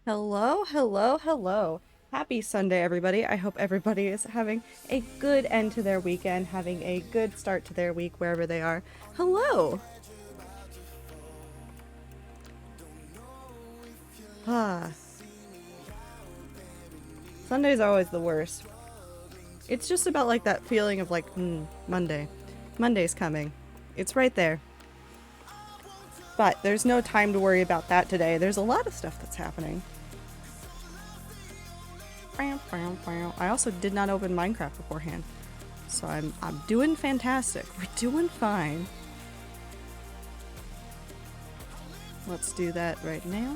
Hello, hello, hello. Happy Sunday, everybody. I hope everybody is having a good end to their weekend, having a good start to their week wherever they are. Hello. Ah, Sunday's always the worst. It's just about like that feeling of like, Monday. Monday's coming. It's right there. But there's no time to worry about that today. There's a lot of stuff that's happening. I also did not open Minecraft beforehand. So I'm doing fantastic. We're doing fine. Let's do that right now.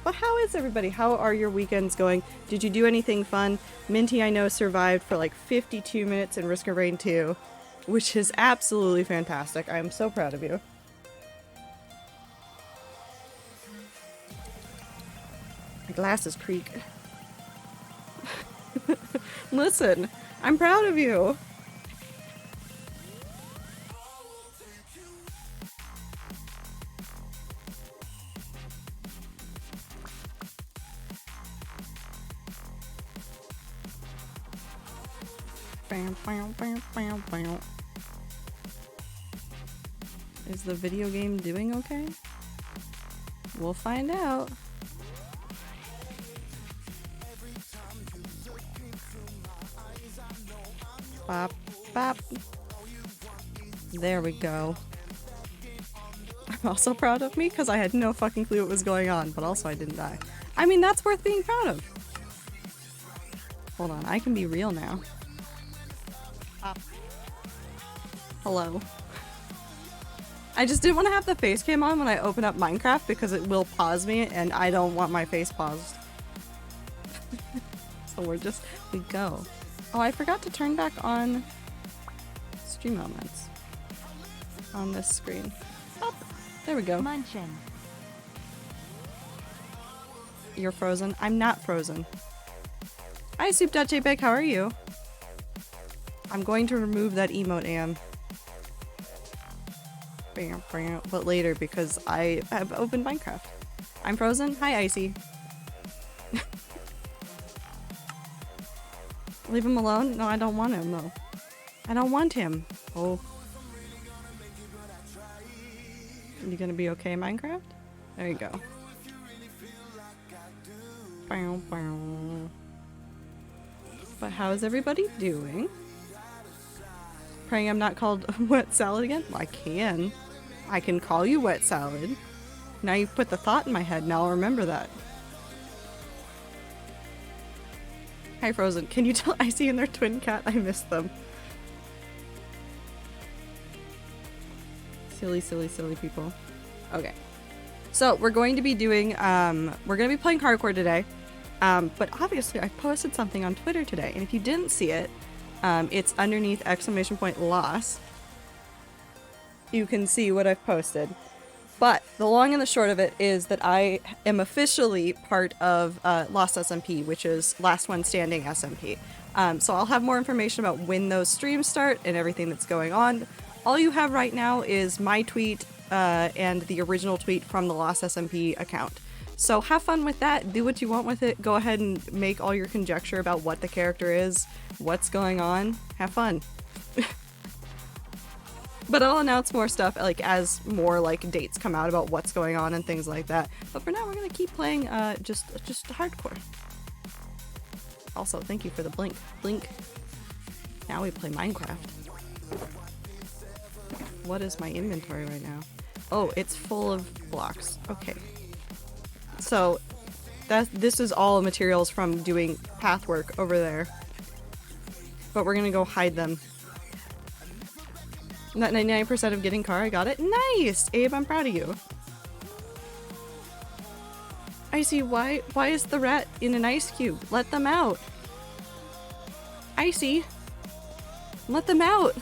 But how is everybody? How are your weekends going? Did you do anything fun? Minty, I know, survived for like 52 minutes in Risk of Rain 2, which is absolutely fantastic. I am so proud of you. My glasses creak. Listen, I'm proud of you. Is the video game doing okay? We'll find out. Bop, bop. There we go. I'm also proud of me because I had no fucking clue what was going on, but also I didn't die. I mean, that's worth being proud of. Hold on, I can be real now. Hello. I just didn't want to have the face cam on when I open up Minecraft because it will pause me and I don't want my face paused. So we go. Oh, I forgot to turn back on stream elements on this screen. Oh, there we go. Munchin. You're frozen. I'm not frozen. Hi, Soup.jpg, how are you? I'm going to remove that emote, Am. But later because I have opened Minecraft. I'm frozen. Hi, Icy. Leave him alone? No, I don't want him, though. I don't want him. Oh. You gonna be okay, Minecraft? There you go. But how's everybody doing? Praying I'm not called Wet Salad again? Well, I can. I can call you Wet Salad. Now you've put the thought in my head, now I'll remember that. Hi, Frozen. Can you tell Icy and their twin cat I miss them? Silly, silly, silly people. Okay. So, we're going to be doing, we're going to be playing hardcore today. But obviously I posted something on Twitter today, and if you didn't see it, it's underneath !loss. You can see what I've posted. But the long and the short of it is that I am officially part of Lost SMP, which is Last One Standing SMP. So I'll have more information about when those streams start and everything that's going on. All you have right now is my tweet and the original tweet from the Lost SMP account. So have fun with that, do what you want with it, go ahead and make all your conjecture about what the character is, what's going on, have fun. But I'll announce more stuff like as more like dates come out about what's going on and things like that. But for now we're gonna keep playing just hardcore. Also, thank you for the blink. Blink. Now we play Minecraft. What is my inventory right now? Oh, it's full of blocks. Okay. So this is all materials from doing path work over there. But we're gonna go hide them. Not 99% of getting car, I got it. Nice! Abe, I'm proud of you. Icy, why is the rat in an ice cube? Let them out. Icy! Let them out!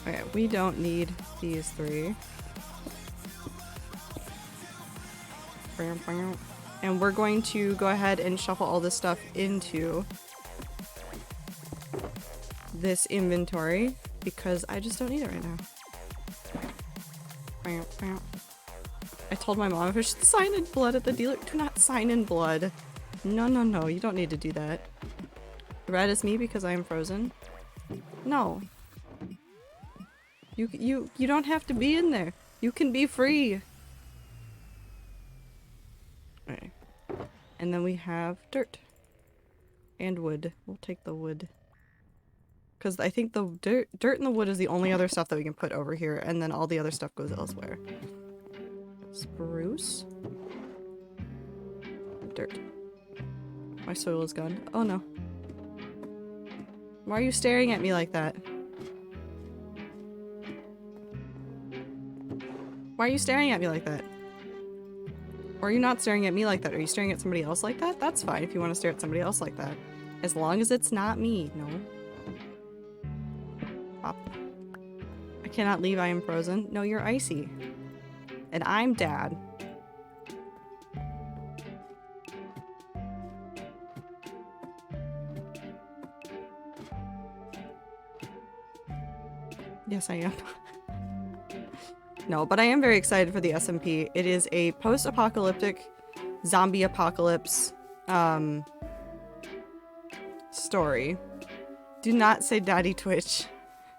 Okay, we don't need these three. And we're going to go ahead and shuffle all this stuff into this inventory because I just don't need it right now. I told my mom if I should sign in blood at the dealer. Do not sign in blood. No, no, no. You don't need to do that. Red is me because I am frozen. No. You don't have to be in there. You can be free. Okay. And then we have dirt. And wood. We'll take the wood. Because I think the dirt and the wood is the only other stuff that we can put over here, and then all the other stuff goes elsewhere. Spruce? Dirt. My soil is gone. Oh no. Why are you staring at me like that? Why are you staring at me like that? Or are you not staring at me like that? Are you staring at somebody else like that? That's fine if you want to stare at somebody else like that. As long as it's not me, no. Pop. I cannot leave, I am frozen. No, you're icy. And I'm dad. Yes, I am. No, but I am very excited for the SMP. It is a post-apocalyptic zombie apocalypse story. Do not say Daddy Twitch.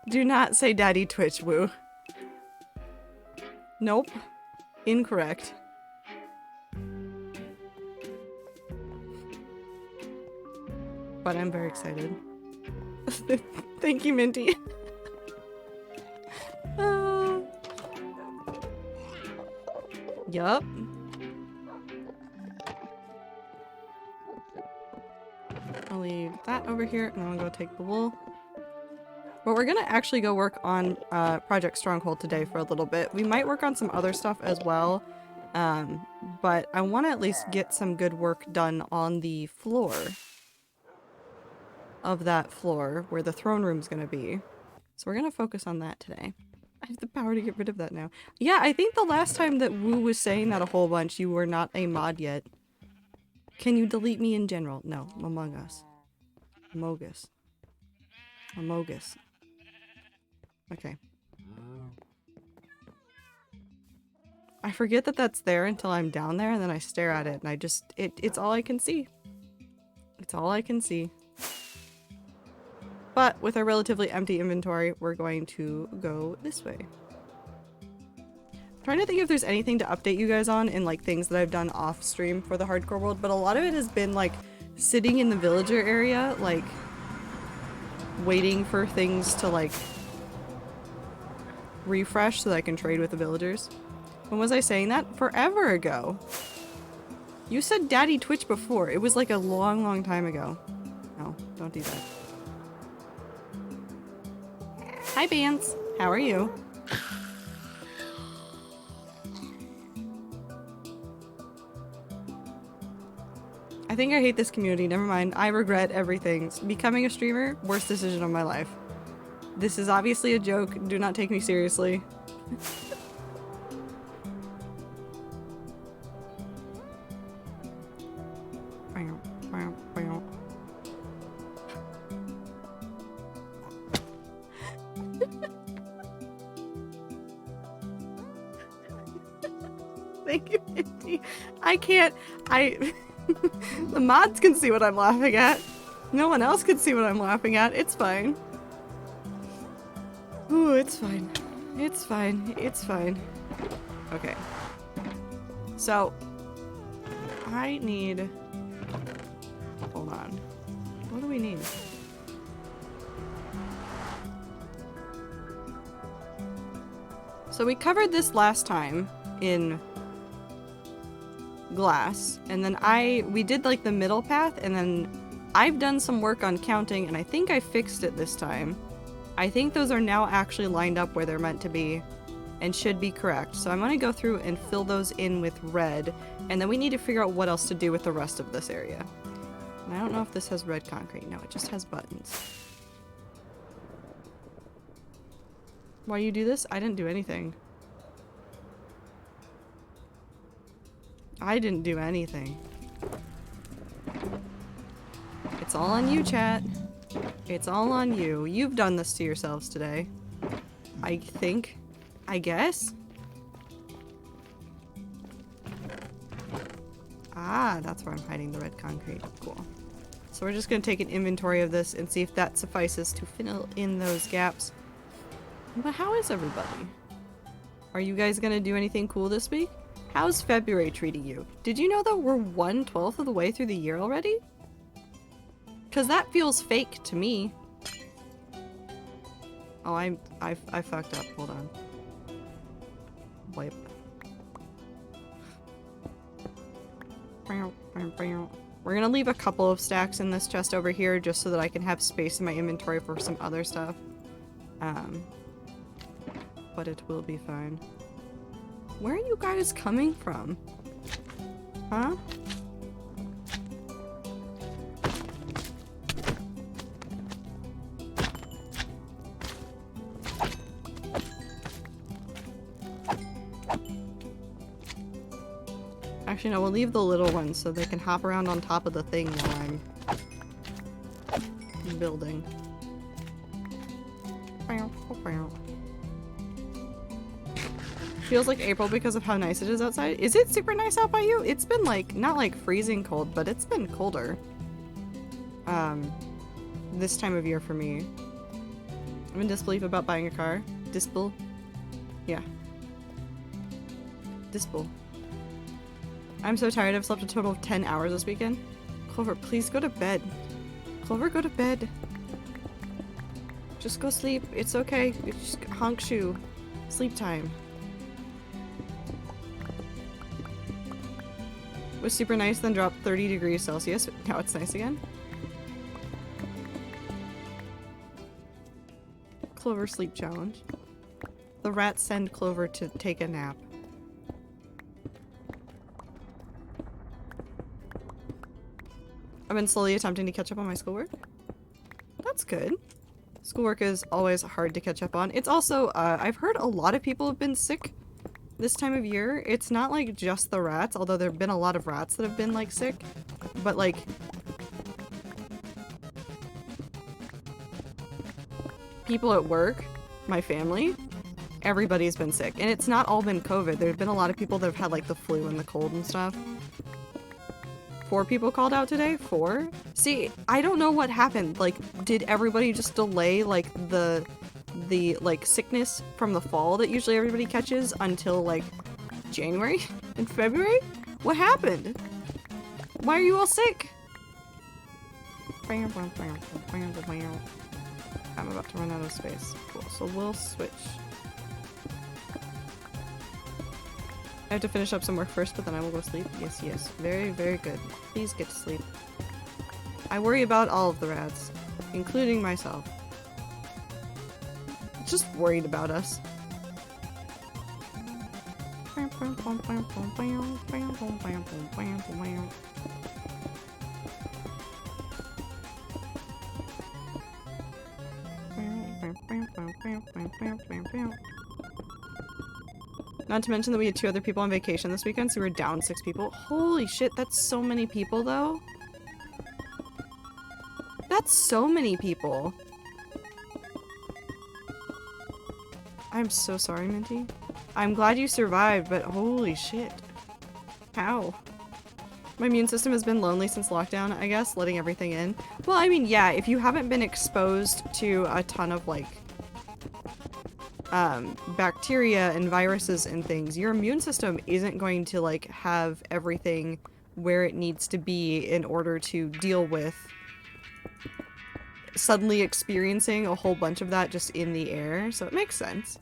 Do not say Daddy Twitch, woo. Nope. Incorrect. But I'm very excited. Thank you, Minty. Yup. I'll leave that over here, and then I'll go take the wool. But we're gonna actually go work on Project Stronghold today for a little bit. We might work on some other stuff as well, but I want to at least get some good work done on the floor of that floor where the throne room's gonna be. So we're gonna focus on that today. I have the power to get rid of that now. Yeah, I think the last time that Woo was saying that a whole bunch, you were not a mod yet. Can you delete me in general? No, Among Us. Amogus. Amogus. Okay. I forget that that's there until I'm down there, and then I stare at it, and I just- it's all I can see. It's all I can see. But with a relatively empty inventory, we're going to go this way. I'm trying to think if there's anything to update you guys on in like things that I've done off stream for the hardcore world, but a lot of it has been like sitting in the villager area, like waiting for things to like refresh so that I can trade with the villagers. When was I saying that? Forever ago. You said Daddy Twitch before. It was like a long, long time ago. No, don't do that. Hi, Bance. How are you? I think I hate this community. Never mind. I regret everything. Becoming a streamer, worst decision of my life. This is obviously a joke. Do not take me seriously. Thank you, Minty. I can't. The mods can see what I'm laughing at. No one else can see what I'm laughing at. It's fine. Ooh, it's fine. It's fine. It's fine. Okay. So, I need... Hold on. What do we need? So we covered this last time in glass, and then we did like the middle path, and then I've done some work on counting, and I think I fixed it this time. I think those are now actually lined up where they're meant to be and should be correct. So I'm going to go through and fill those in with red, and then we need to figure out what else to do with the rest of this area. And I don't know if this has red concrete. No, it just has buttons. Why you do this? I didn't do anything. I didn't do anything. It's all on you, chat. It's all on you. You've done this to yourselves today. I think. I guess? Ah, that's where I'm hiding the red concrete. Cool. So we're just gonna take an inventory of this and see if that suffices to fill in those gaps. But how is everybody? Are you guys gonna do anything cool this week? How's February treating you? Did you know that we're 1/12 of the way through the year already? Cause that feels fake to me. Oh, I fucked up. Hold on. Wipe. We're gonna leave a couple of stacks in this chest over here just so that I can have space in my inventory for some other stuff. But it will be fine. Where are you guys coming from? Huh? Actually, no, we'll leave the little ones so they can hop around on top of the thing while I'm building. Feels like April because of how nice it is outside. Is it super nice out by you? It's been like, not like freezing cold, but it's been colder. This time of year for me. I'm in disbelief about buying a car. Disbel? Yeah. Disbel. I'm so tired. I've slept a total of 10 hours this weekend. Clover, please go to bed. Clover, go to bed. Just go sleep. It's okay. It's just honk shoe. Sleep time. Was super nice, then dropped 30 degrees Celsius. Now it's nice again. Clover sleep challenge. The rats send Clover to take a nap. I've been slowly attempting to catch up on my schoolwork. That's good. Schoolwork is always hard to catch up on. It's also, I've heard a lot of people have been sick this time of year. It's not like just the rats, although there have been a lot of rats that have been like sick, but like people at work, my family, everybody's been sick. And it's not all been COVID. There have been a lot of people that have had like the flu and the cold and stuff. 4 people called out today? 4? See, I don't know what happened. Like, did everybody just delay like the like sickness from the fall that usually everybody catches until like January and February? What happened? Why are you all sick? I'm about to run out of space. Cool, so we'll switch. I have to finish up some work first, but then I will go sleep. Yes, yes. Very, very good. Please get to sleep. I worry about all of the rats, including myself. Just worried about us. Not to mention that we had 2 other people on vacation this weekend, so we were down 6 people. Holy shit, that's so many people, though. That's so many people. I'm so sorry, Minty. I'm glad you survived, but holy shit. How? My immune system has been lonely since lockdown, I guess, letting everything in. Well, I mean, yeah, if you haven't been exposed to a ton of, like, bacteria and viruses and things, your immune system isn't going to like have everything where it needs to be in order to deal with suddenly experiencing a whole bunch of that just in the air, so it makes sense.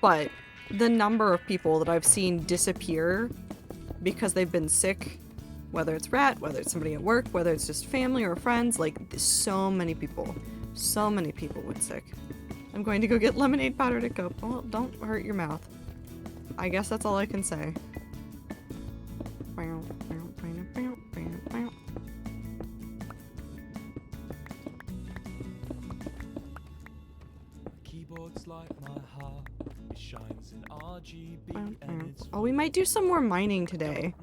But the number of people that I've seen disappear because they've been sick, whether it's rat, whether it's somebody at work, whether it's just family or friends, like so many people went sick. I'm going to go get lemonade powder to cope. Well, don't hurt your mouth. I guess that's all I can say. Oh, we might do some more mining today.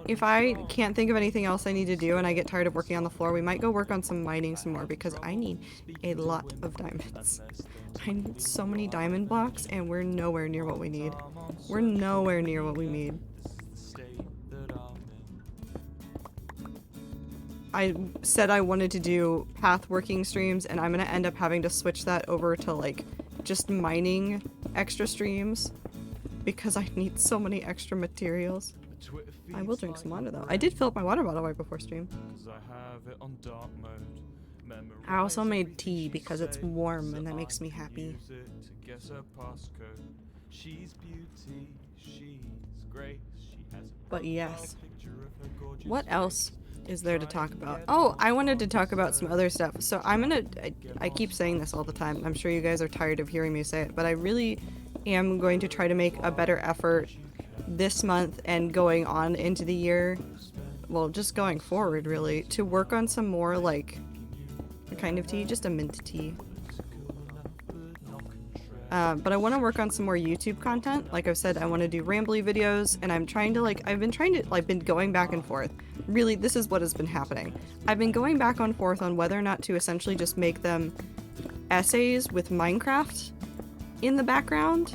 If I can't think of anything else I need to do and I get tired of working on the floor, we might go work on some mining some more because I need a lot of diamonds. I need so many diamond blocks and we're nowhere near what we need. We're nowhere near what we need. I said I wanted to do path working streams, and I'm gonna end up having to switch that over to like just mining extra streams because I need so many extra materials. I will drink some water though. I did fill up my water bottle right before stream. I also made tea because it's warm and that makes me happy. But yes. What else is there to talk about? Oh, I wanted to talk about some other stuff. So I keep saying this all the time. I'm sure you guys are tired of hearing me say it, but I really am going to try to make a better effort this month and going on into the year, well, just going forward really, to work on some more like a kind of tea, just a mint tea. But I want to work on some more YouTube content. Like I've said, I want to do rambly videos, and I've been going back and forth. Really, this is what has been happening. I've been going back and forth on whether or not to essentially just make them essays with Minecraft in the background,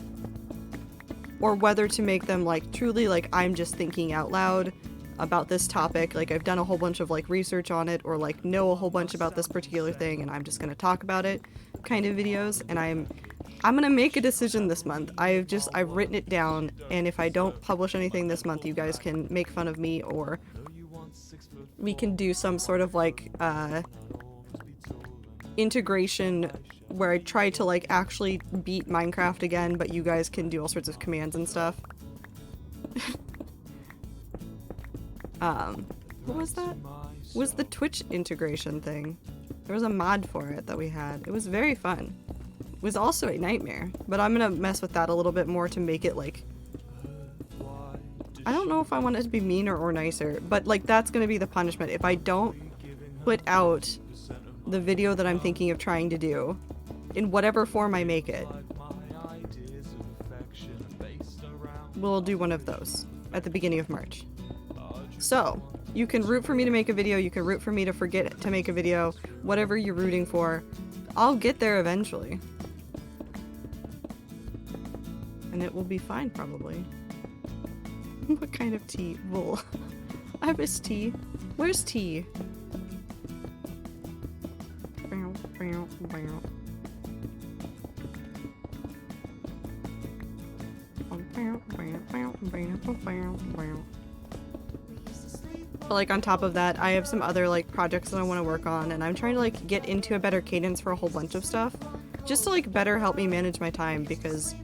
or whether to make them like truly like I'm just thinking out loud about this topic, like I've done a whole bunch of like research on it, or like know a whole bunch about this particular thing and I'm just gonna talk about it kind of videos. And I'm gonna make a decision this month. I've written it down, and if I don't publish anything this month, you guys can make fun of me, or we can do some sort of like integration where I try to like actually beat Minecraft again, but you guys can do all sorts of commands and stuff. What was that? Was the Twitch integration thing. There was a mod for it that we had. It was very fun. It was also a nightmare, but I'm gonna mess with that a little bit more to make it like, I don't know if I want it to be meaner or nicer, but like that's gonna be the punishment. If I don't put out the video that I'm thinking of trying to do, in whatever form I make it, we'll do one of those at the beginning of March. So, you can root for me to make a video, you can root for me to forget to make a video, whatever you're rooting for. I'll get there eventually. And it will be fine, probably. What kind of tea? Wool. I miss tea. Where's tea? But like on top of that, I have some other like projects that I want to work on, and I'm trying to like get into a better cadence for a whole bunch of stuff, just to like better help me manage my time, because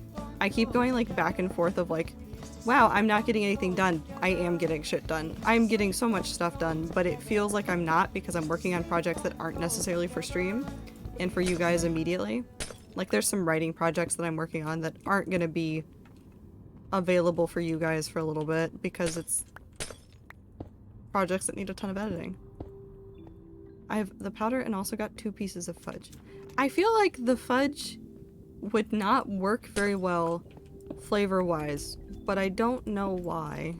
I keep going like back and forth of like, wow, I'm not getting anything done. I am getting shit done. I'm getting so much stuff done, but it feels like I'm not, because I'm working on projects that aren't necessarily for stream and for you guys immediately. Like there's some writing projects that I'm working on that aren't gonna be available for you guys for a little bit, because it's projects that need a ton of editing. I have the powder and also got 2 pieces of fudge. I feel like the fudge would not work very well flavor-wise, but I don't know why.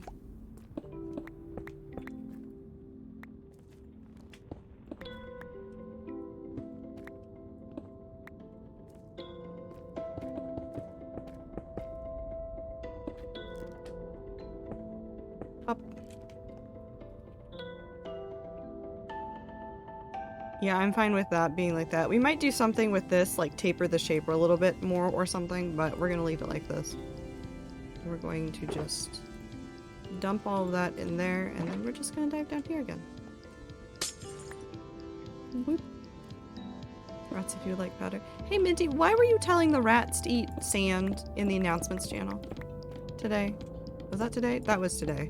Up. Yeah, I'm fine with that being like that. We might do something with this, like taper the shape a little bit more or something, but we're gonna leave it like this. We're going to just dump all of that in there, and then we're just gonna dive down here again. Whoop. Rats if you like powder. Hey Minty, why were you telling the rats to eat sand in the announcements channel today? Was that today? That was today.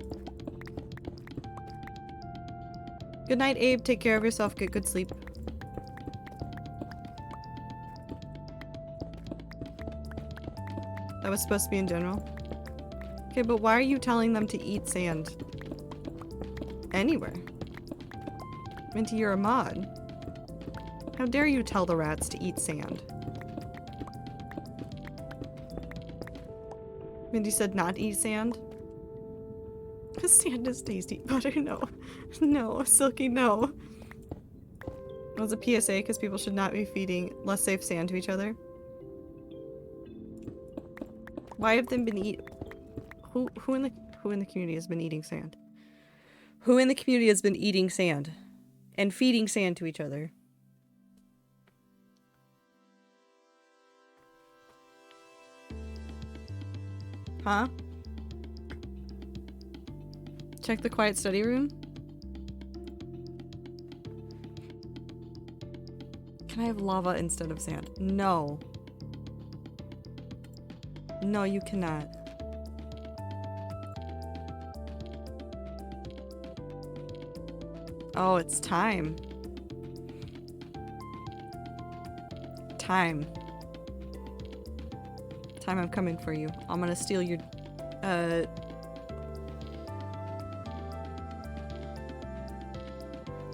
Good night, Abe. Take care of yourself. Get good sleep. That was supposed to be in general. Okay, but why are you telling them to eat sand? Anywhere. Minty, you're a mod. How dare you tell the rats to eat sand? Minty said not eat sand? Because sand is tasty. Butter, no. No. Silky, no. It was a PSA because people should not be feeding less safe sand to each other. Why have them been eat? Who Who in the community has been eating sand? Who in the community has been eating sand? And feeding sand to each other? Huh? Check the quiet study room? Can I have lava instead of sand? No. No, you cannot. Oh, it's time. Time. Time, I'm coming for you. I'm gonna steal your,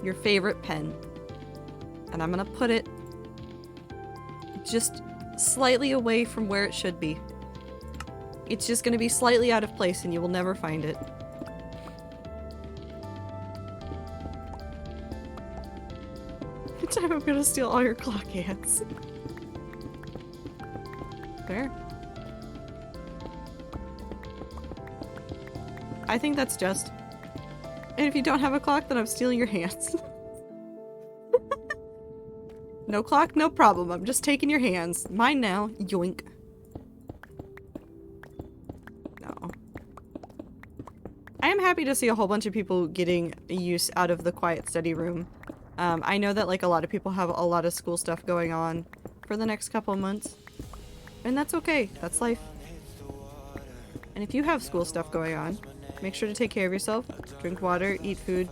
your favorite pen. And I'm gonna put it just slightly away from where it should be. It's just gonna be slightly out of place and you will never find it. Time I'm gonna steal all your clock hands. Fair. I think that's just. And if you don't have a clock, then I'm stealing your hands. No clock, no problem. I'm just taking your hands. Mine now. Yoink. No. I am happy to see a whole bunch of people getting use out of the quiet study room. I know that like a lot of people have a lot of school stuff going on for the next couple of months. And that's okay. That's life. And if you have school stuff going on, make sure to take care of yourself. Drink water, eat food,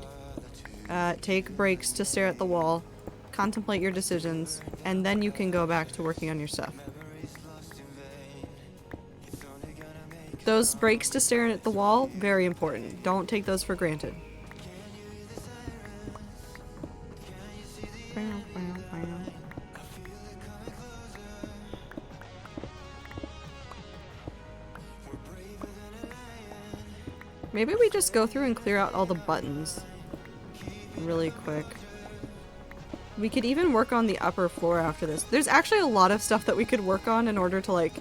take breaks to stare at the wall, contemplate your decisions, and then you can go back to working on your stuff. Those breaks to stare at the wall, very important. Don't take those for granted. Maybe we just go through and clear out all the buttons really quick. We could even work on the upper floor after this. There's actually a lot of stuff that we could work on in order to like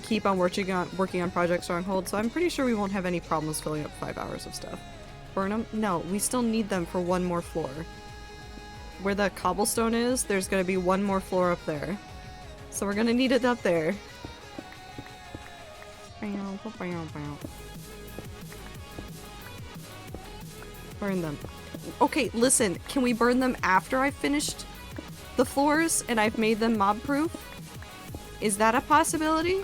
keep on working on Project Stronghold, so I'm pretty sure we won't have any problems filling up 5 hours of stuff. Burn them? No, we still need them for one more floor. Where the cobblestone is, there's gonna be one more floor up there. So we're gonna need it up there. Burn them. Okay, listen, can we burn them after I've finished the floors and I've made them mob-proof? Is that a possibility?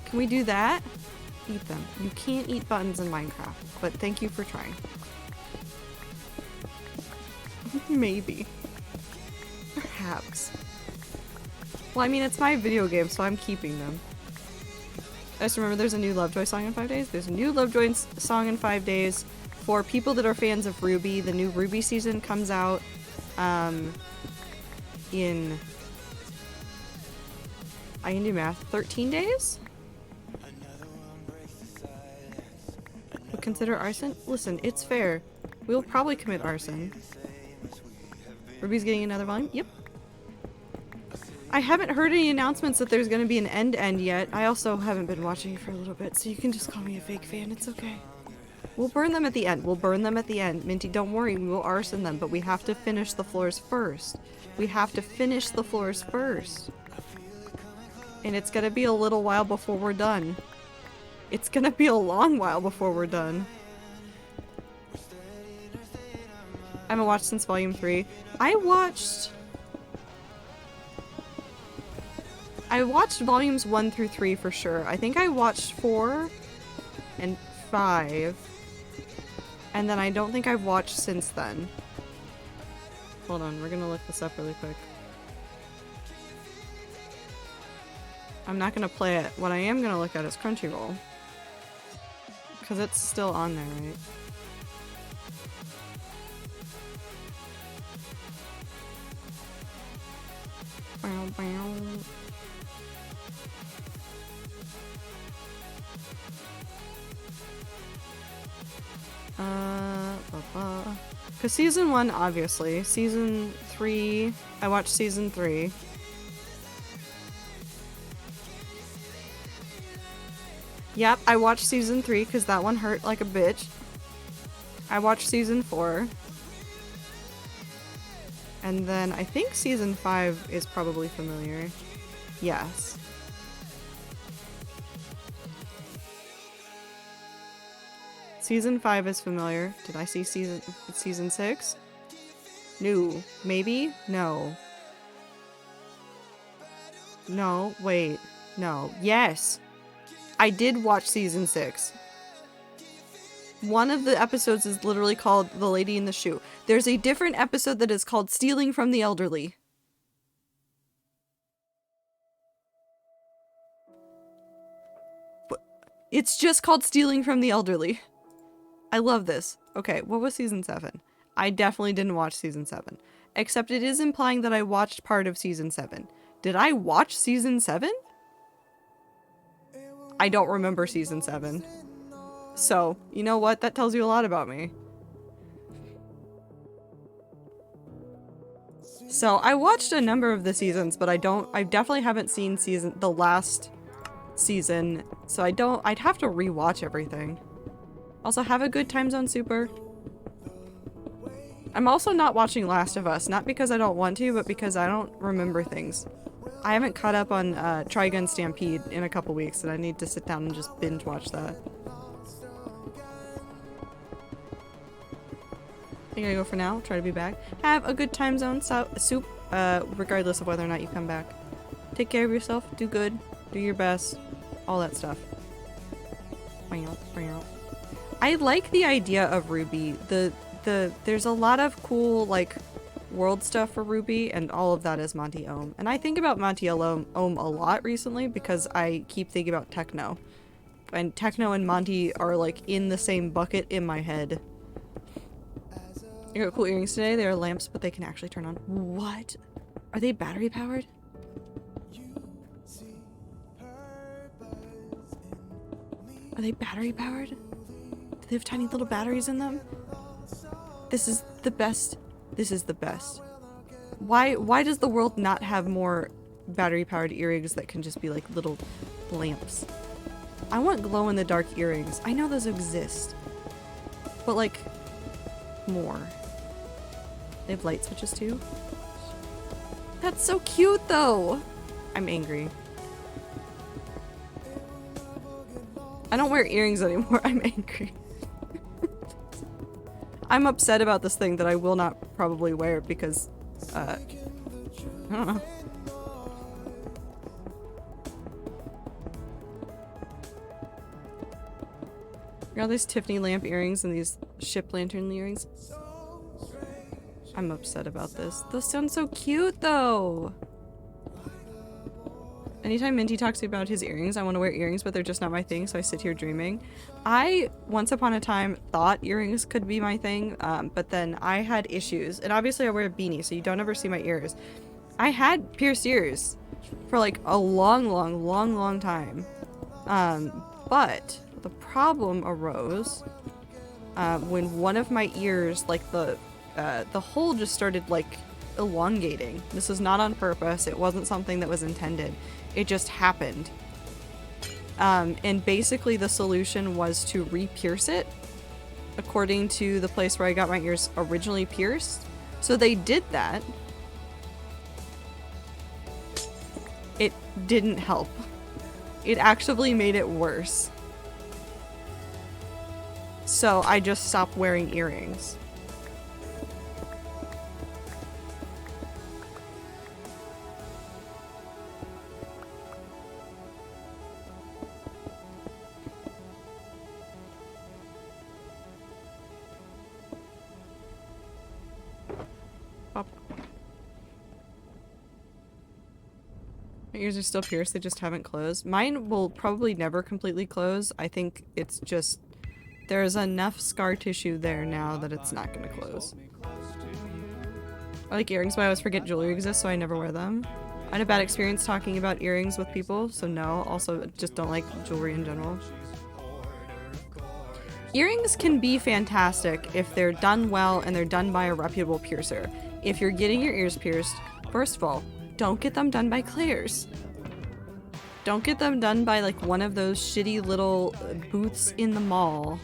Can we do that? Eat them. You can't eat buttons in Minecraft, but thank you for trying. Maybe. Perhaps. Well, I mean, it's my video game, so I'm keeping them. I just remember there's a new Lovejoy song in 5 days. There's a new Lovejoy song in 5 days. For people that are fans of RWBY, the new RWBY season comes out in, I can do math, 13 days? But consider arson? Listen, it's fair. We'll probably commit arson. RWBY's getting another volume? Yep. I haven't heard any announcements that there's going to be an end yet. I also haven't been watching for a little bit, so you can just call me a fake fan. It's okay. We'll burn them at the end. We'll burn them at the end. Minty, don't worry. We will arson them, but we have to finish the floors first. We have to finish the floors first. And it's gonna be a little while before we're done. It's gonna be a long while before we're done. I haven't watched since Volume 3. I watched Volumes 1 through 3 for sure. I think I watched 4 and 5. And then I don't think I've watched since then. Hold on, we're gonna look this up really quick. I'm not gonna play it. What I am gonna look at is Crunchyroll. Because it's still on there, right? Bow, bow. Because season 1, obviously. Season 3, I watched season 3. Yep, I watched season 3 because that one hurt like a bitch. I watched season 4. And then I think season 5 is probably familiar. Yes. Season 5 is familiar. Did I see season 6? No. Maybe? No. No, wait. No. Yes! I did watch season 6. One of the episodes is literally called The Lady in the Shoe. There's a different episode that is called Stealing from the Elderly. It's just called Stealing from the Elderly. I love this. Okay, what was season 7? I definitely didn't watch season 7. Except it is implying that I watched part of season 7. Did I watch season 7? I don't remember season 7. So, you know what? That tells you a lot about me. So, I watched a number of the seasons, but I definitely haven't seen the last season, so I'd have to rewatch everything. Also, have a good Time Zone Super. I'm also not watching Last of Us, not because I don't want to, but because I don't remember things. I haven't caught up on Trigun Stampede in a couple weeks, and I need to sit down and just binge watch that. I gotta go for now. Try to be back. Have a good Time Zone Soup, regardless of whether or not you come back. Take care of yourself. Do good. Do your best. All that stuff. I like the idea of RWBY. There's a lot of cool, like, world stuff for RWBY, and all of that is Monty Ohm. And I think about Monty Ohm a lot recently because I keep thinking about Techno. And Techno and Monty are, like, in the same bucket in my head. I got cool earrings today. They are lamps, but they can actually turn on. What? Are they battery powered? Are they battery powered? Do they have tiny little batteries in them? This is the best. This is the best. Why does the world not have more battery powered earrings that can just be like little lamps? I want glow in the dark earrings. I know those exist. But like more. They have light switches too? That's so cute though! I'm angry. I don't wear earrings anymore, I'm angry. I'm upset about this thing that I will not probably wear because, I don't know. You got these Tiffany lamp earrings and these ship lantern earrings. I'm upset about this. Those sound so cute though! Anytime Minty talks about his earrings, I want to wear earrings, but they're just not my thing, so I sit here dreaming. I, once upon a time, thought earrings could be my thing, but then I had issues. And obviously I wear a beanie, so you don't ever see my ears. I had pierced ears for like a long time. But the problem arose when one of my ears, like the hole just started like elongating. This was not on purpose. It wasn't something that was intended. It just happened. And basically the solution was to re-pierce it according to the place where I got my ears originally pierced. So they did that. It didn't help. It actually made it worse. So I just stopped wearing earrings. My ears are still pierced, they just haven't closed. Mine will probably never completely close. I think it's just there's enough scar tissue there now that it's not gonna close. I like earrings, but I always forget jewelry exists, so I never wear them. I had a bad experience talking about earrings with people, so no. Also, just don't like jewelry in general. Earrings can be fantastic if they're done well and they're done by a reputable piercer. If you're getting your ears pierced, first of all, don't get them done by Claire's. Don't get them done by like one of those shitty little booths in the mall.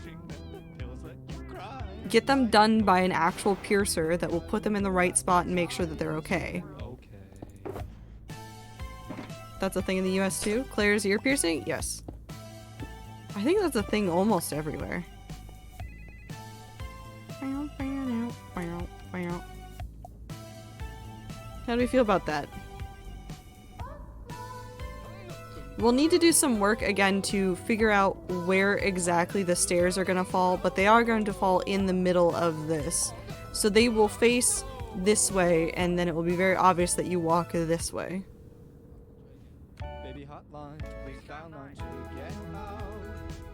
Get them done by an actual piercer that will put them in the right spot and make sure that they're okay. That's a thing in the US too? Claire's ear piercing? Yes. I think that's a thing almost everywhere. How do we feel about that? We'll need to do some work again to figure out where exactly the stairs are going to fall, but they are going to fall in the middle of this. So they will face this way, and then it will be very obvious that you walk this way.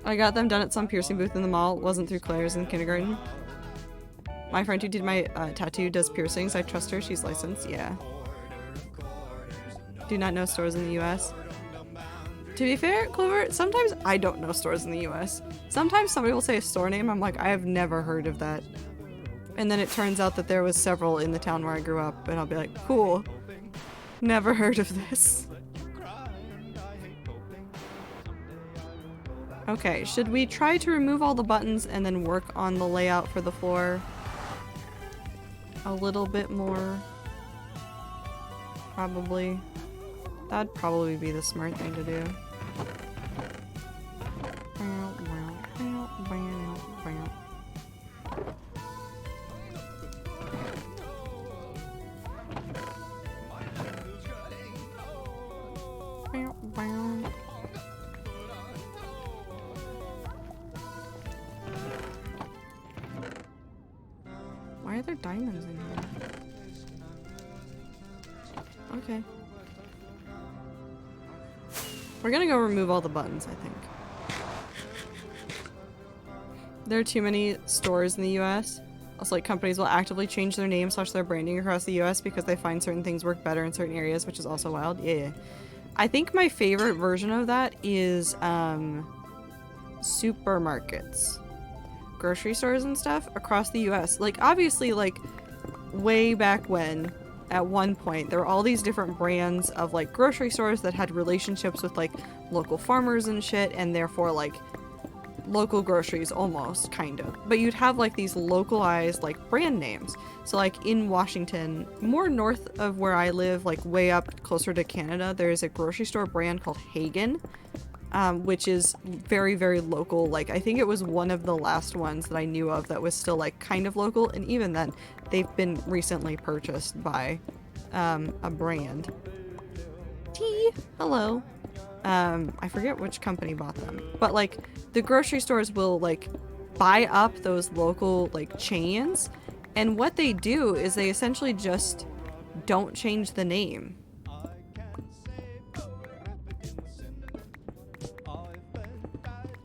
I got them done at some piercing booth in the mall. Wasn't through Claire's in kindergarten. My friend who did my tattoo does piercings. I trust her. She's licensed. Yeah. Do not know stores in the US. To be fair, Clover, sometimes I don't know stores in the US. Sometimes somebody will say a store name. I'm like, I have never heard of that. And then it turns out that there was several in the town where I grew up. And I'll be like, cool. Never heard of this. Okay, should we try to remove all the buttons and then work on the layout for the floor a little bit more? Probably. That'd probably be the smart thing to do. Why are there diamonds in here? Okay. We're gonna go remove all the buttons, I think. There are too many stores in the US. Also, like, companies will actively change their name / their branding across the US because they find certain things work better in certain areas, which is also wild. Yeah. I think my favorite version of that is supermarkets. Grocery stores and stuff across the US. Like, obviously, like, way back when, at one point, there were all these different brands of, like, grocery stores that had relationships with, like, local farmers and shit, and therefore, like, local groceries almost, kind of. But you'd have, like, these localized, like, brand names. So, like, in Washington, more north of where I live, like, way up closer to Canada, there's a grocery store brand called Hagen, which is very, very local. Like, I think it was one of the last ones that I knew of that was still, like, kind of local, and even then, they've been recently purchased by a brand. Tea! Hello. I forget which company bought them, but, like, the grocery stores will, like, buy up those local, like, chains, and what they do is they essentially just don't change the name.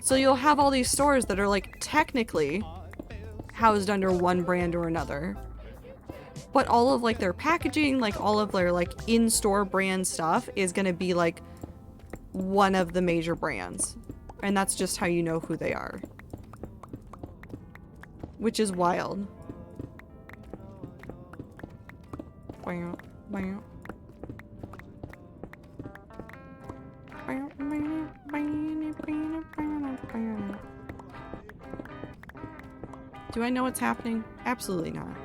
So you'll have all these stores that are, like, technically housed under one brand or another, but all of, like, their packaging, like, all of their, like, in-store brand stuff is gonna be, like, one of the major brands. And that's just how you know who they are. Which is wild. Do I know what's happening? Absolutely not.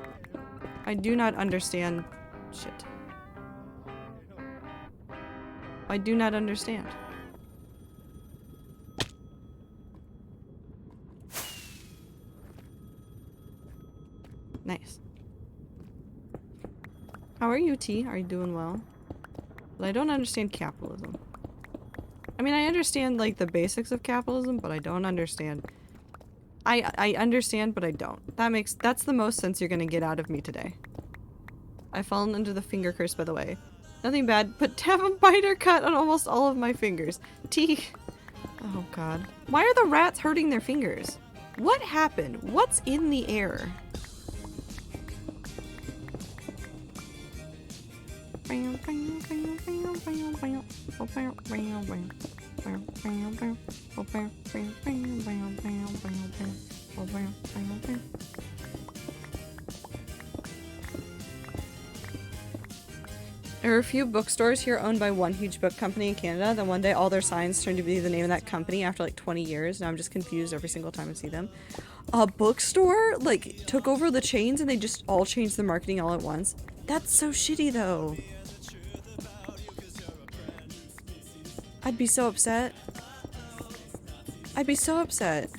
I do not understand shit. I do not understand. Nice. How are you, T? Are you doing well? But I don't understand capitalism. I mean, I understand, like, the basics of capitalism, but I don't understand. I understand, but I don't. That's the most sense you're gonna get out of me today. I've fallen under the finger curse, by the way. Nothing bad, but have a biter cut on almost all of my fingers. T. Oh god. Why are the rats hurting their fingers? What happened? What's in the air? There are a few bookstores here owned by one huge book company in Canada. Then one day all their signs turned to be the name of that company after like 20 years. Now I'm just confused every single time I see them. A bookstore like took over the chains and they just all changed the marketing all at once. That's so shitty though. I'd be so upset. I'd be so upset.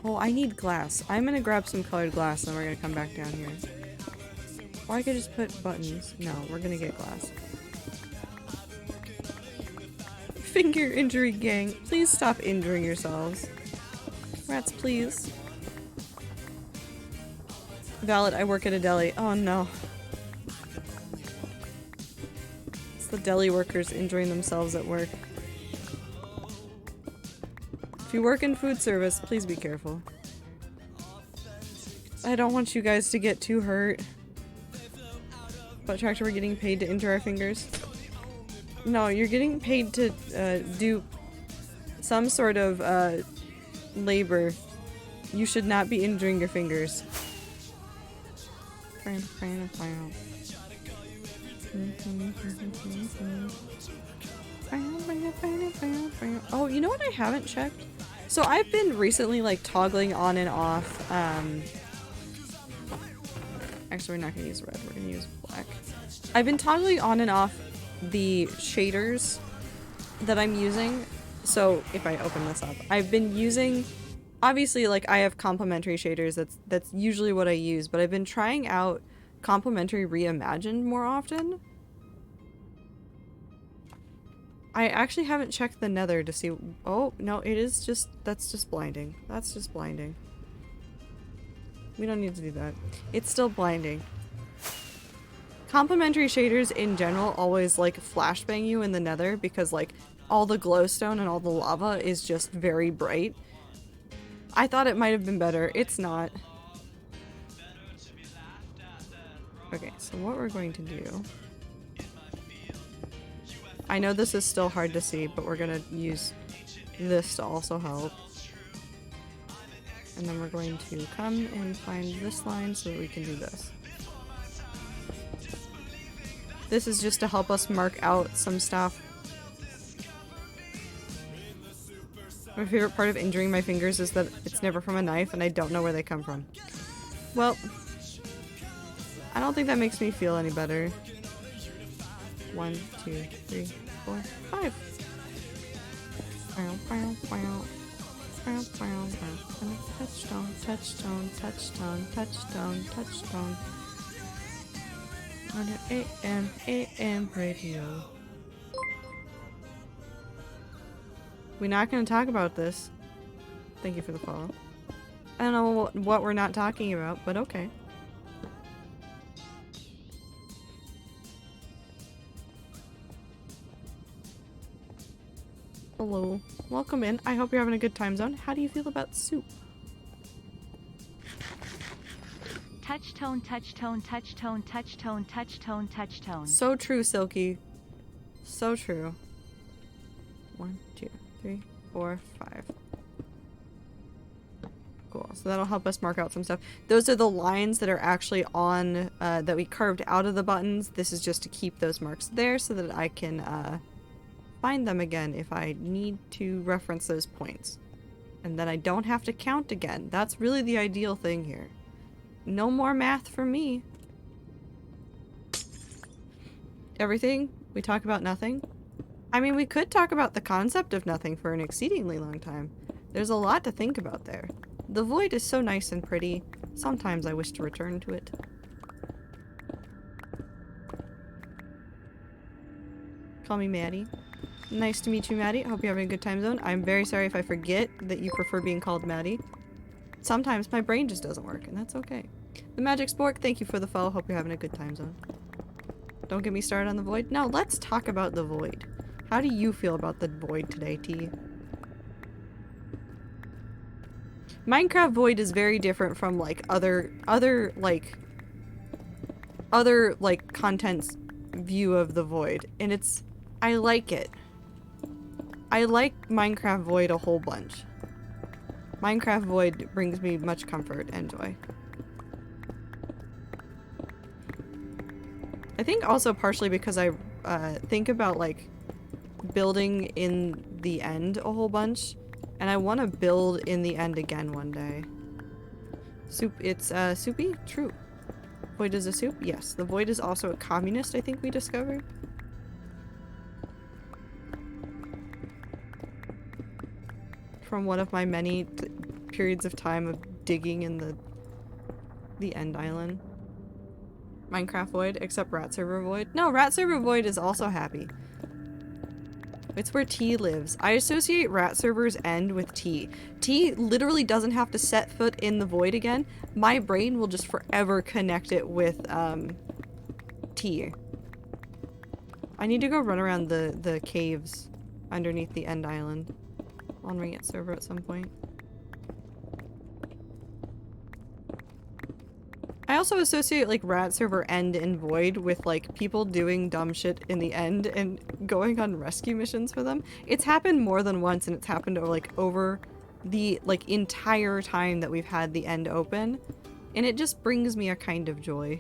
Oh, I need glass. I'm gonna grab some colored glass and then we're gonna come back down here. Or I could just put buttons. No, we're gonna get glass. Finger injury gang. Please stop injuring yourselves. Rats, please. Valid, I work at a deli. Oh no. It's the deli workers injuring themselves at work. If you work in food service, please be careful. I don't want you guys to get too hurt. But Tractor, we're getting paid to injure our fingers. No, you're getting paid to do some sort of labor. You should not be injuring your fingers. Oh, you know what I haven't checked? So I've been recently like toggling on and off. Actually, we're not gonna use red. We're gonna use black. I've been toggling on and off the shaders that I'm using. So if I open this up, I've been using. Obviously, like I have complementary shaders. That's usually what I use. But I've been trying out complementary reimagined more often. I actually haven't checked the nether to see. Oh, no, it is just. That's just blinding. That's just blinding. We don't need to do that. It's still blinding. Complementary shaders in general always like flashbang you in the nether because like all the glowstone and all the lava is just very bright. I thought it might have been better. It's not. Okay, so what we're going to do. I know this is still hard to see, but we're gonna use this to also help. And then we're going to come and find this line so that we can do this. This is just to help us mark out some stuff. My favorite part of injuring my fingers is that it's never from a knife and I don't know where they come from. Well, I don't think that makes me feel any better. 1, 2, 3, 4, 5. Touchstone, touchstone, touchstone, touchstone, touchstone. On your AM radio. We're not going to talk about this. Thank you for the follow. I don't know what we're not talking about, but okay. Hello. Welcome in. I hope you're having a good time zone. How do you feel about soup? Touch tone, touch tone, touch tone, touch tone, touch tone, touch tone. So true, Silky. So true. 1, 2, 3, 4, 5. Cool. So that'll help us mark out some stuff. Those are the lines that are actually on, that we carved out of the buttons. This is just to keep those marks there so that I can, find them again if I need to reference those points. And then I don't have to count again. That's really the ideal thing here. No more math for me. Everything? We talk about nothing? I mean, we could talk about the concept of nothing for an exceedingly long time. There's a lot to think about there. The void is so nice and pretty. Sometimes I wish to return to it. Call me Maddie. Nice to meet you, Maddie. Hope you're having a good time zone. I'm very sorry if I forget that you prefer being called Maddie. Sometimes my brain just doesn't work, and that's okay. The Magic Spork, thank you for the follow. Hope you're having a good time zone. Don't get me started on the void. Now, let's talk about the void. How do you feel about the void today, T? Minecraft Void is very different from, like, other content's view of the void. And it's... I like it. I like Minecraft Void a whole bunch. Minecraft Void brings me much comfort and joy. I think also partially because I think about like building in the end a whole bunch, and I want to build in the end again one day. Soup, it's soupy? True. Void is a soup? Yes. The Void is also a communist, I think we discovered. From one of my many periods of time of digging in the end island. Minecraft Void, except Rat Server Void. No, Rat Server Void is also happy. It's where T lives. I associate Rat Server's end with T. T literally doesn't have to set foot in the Void again. My brain will just forever connect it with T. I need to go run around the caves underneath the end island on Ring It server at some point. I also associate like Rat Server end and Void with like people doing dumb shit in the end and going on rescue missions for them. It's happened more than once, and it's happened over the like entire time that we've had the end open, and it just brings me a kind of joy.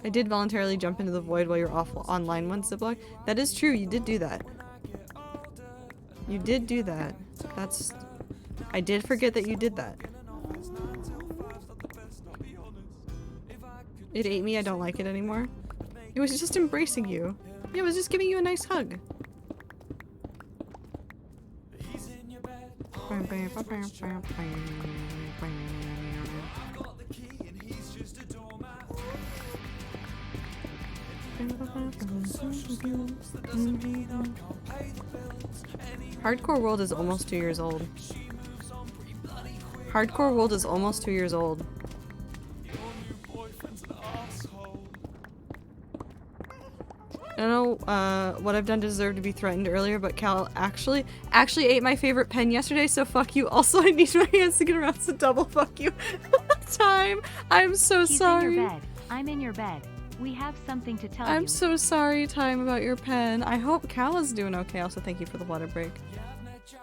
I did voluntarily jump into the Void while you're off online once, Ziploc. That is true, you did do that. You did do that. That's... I did forget that you did that. It ate me, I don't like it anymore. It was just embracing you. Yeah, it was just giving you a nice hug. Hardcore World is almost 2 years old. Hardcore World is almost 2 years old. I don't know what I've done to deserve to be threatened earlier, but Cal actually ate my favorite pen yesterday, so fuck you. Also, I need my hands to get around, so double fuck you. Time. I'm so sorry. He's in your bed. I'm in your bed. We have something to tell you. I'm so sorry, Time, about your pen. I hope Cal is doing okay. Also, thank you for the water break.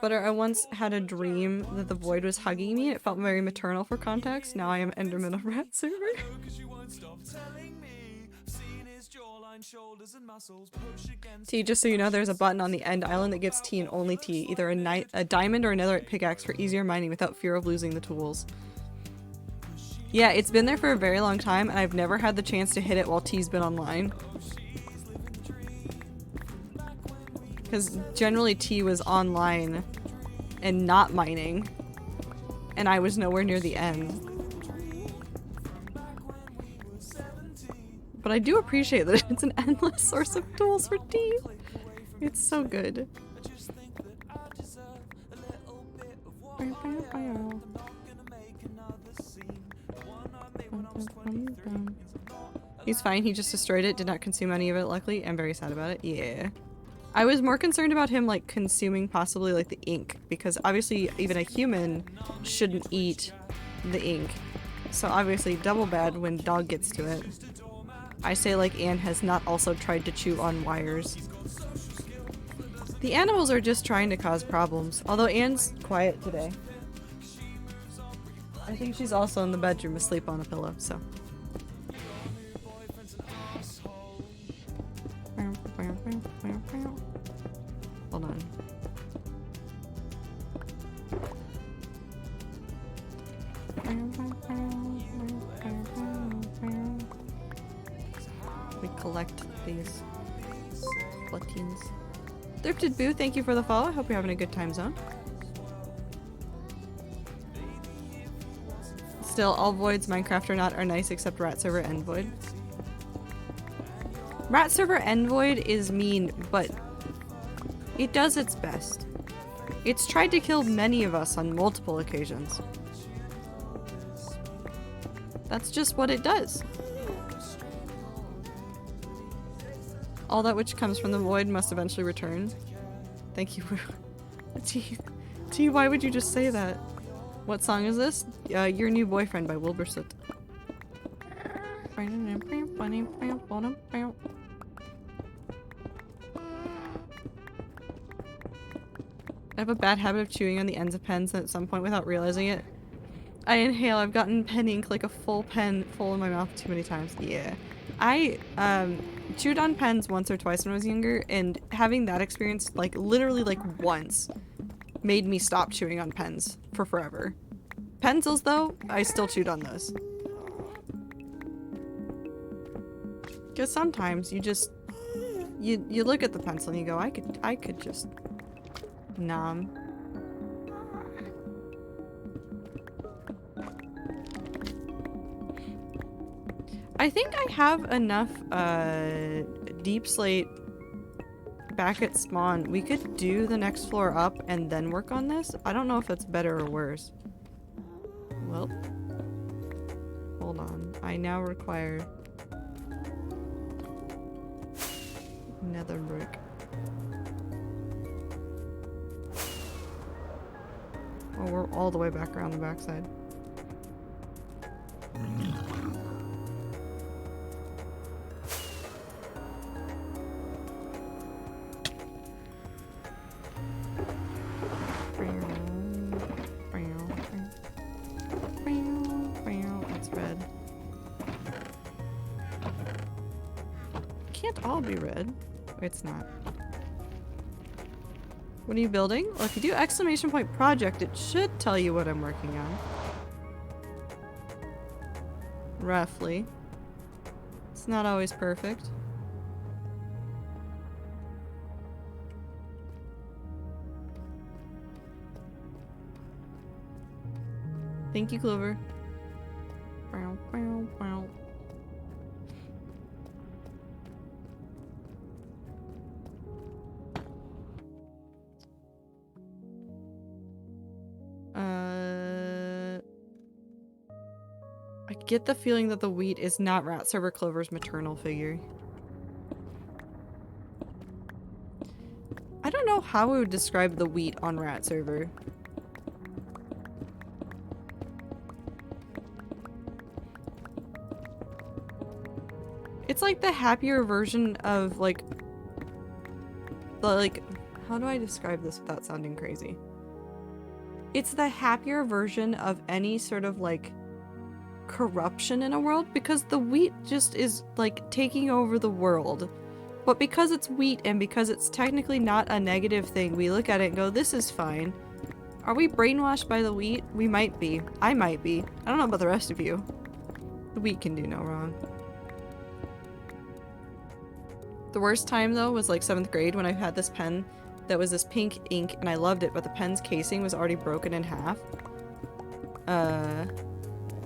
But I once had a dream that the Void was hugging me. It felt very maternal for context. Now I am Enderman of Rat Server. T, just so you know, there's a button on the end island that gives T and only T either a diamond or a netherite pickaxe for easier mining without fear of losing the tools. Yeah, it's been there for a very long time, and I've never had the chance to hit it while T's been online. Because generally T was online and not mining, and I was nowhere near the end. But I do appreciate that it's an endless source of tools for T. It's so good. He's fine, he just destroyed it, did not consume any of it, luckily. I'm very sad about it. Yeah. I was more concerned about him, like, consuming possibly, like, the ink, because obviously even a human shouldn't eat the ink. So obviously double bad when dog gets to it. I say like Anne has not also tried to chew on wires. The animals are just trying to cause problems, although Anne's quiet today. I think she's also in the bedroom asleep on a pillow, so. Hold on. We collect these platoons. Thrifted Boo, thank you for the follow. I hope you're having a good time zone. Still, all voids, Minecraft or not, are nice except Rat Server End Void. Rat Server End Void is mean, but it does its best. It's tried to kill many of us on multiple occasions. That's just what it does. All that which comes from the void must eventually return. Thank you. T, why would you just say that? What song is this? Your New Boyfriend by Wilbursoot. I have a bad habit of chewing on the ends of pens at some point without realizing it. I inhale. I've gotten pen ink, like a full pen full in my mouth too many times. Yeah. I chewed on pens once or twice when I was younger, and having that experience, like literally like once, made me stop chewing on pens for forever. Pencils though, I still chewed on those. Because sometimes you just you look at the pencil and you go, I could just nom. I think I have enough deep slate back at spawn. We could do the next floor up and then work on this. I don't know if it's better or worse. Well, hold on. I now require nether brick. Oh, we're all the way back around the backside. That's red. Can't all be red. It's not. What are you building? Well, if you do exclamation point project, it should tell you what I'm working on. Roughly. It's not always perfect. Thank you, Clover. Bow, bow, bow. I get the feeling that the wheat is not Rat Server Clover's maternal figure. I don't know how we would describe the wheat on Rat Server. It's like the happier version of like how do I describe this without sounding crazy? It's the happier version of any sort of like corruption in a world, because the wheat just is like taking over the world. But because it's wheat and because it's technically not a negative thing, we look at it and go, this is fine. Are we brainwashed by the wheat? We might be. I might be. I don't know about the rest of you. The wheat can do no wrong. The worst time though was like 7th grade when I had this pen that was this pink ink and I loved it, but the pen's casing was already broken in half.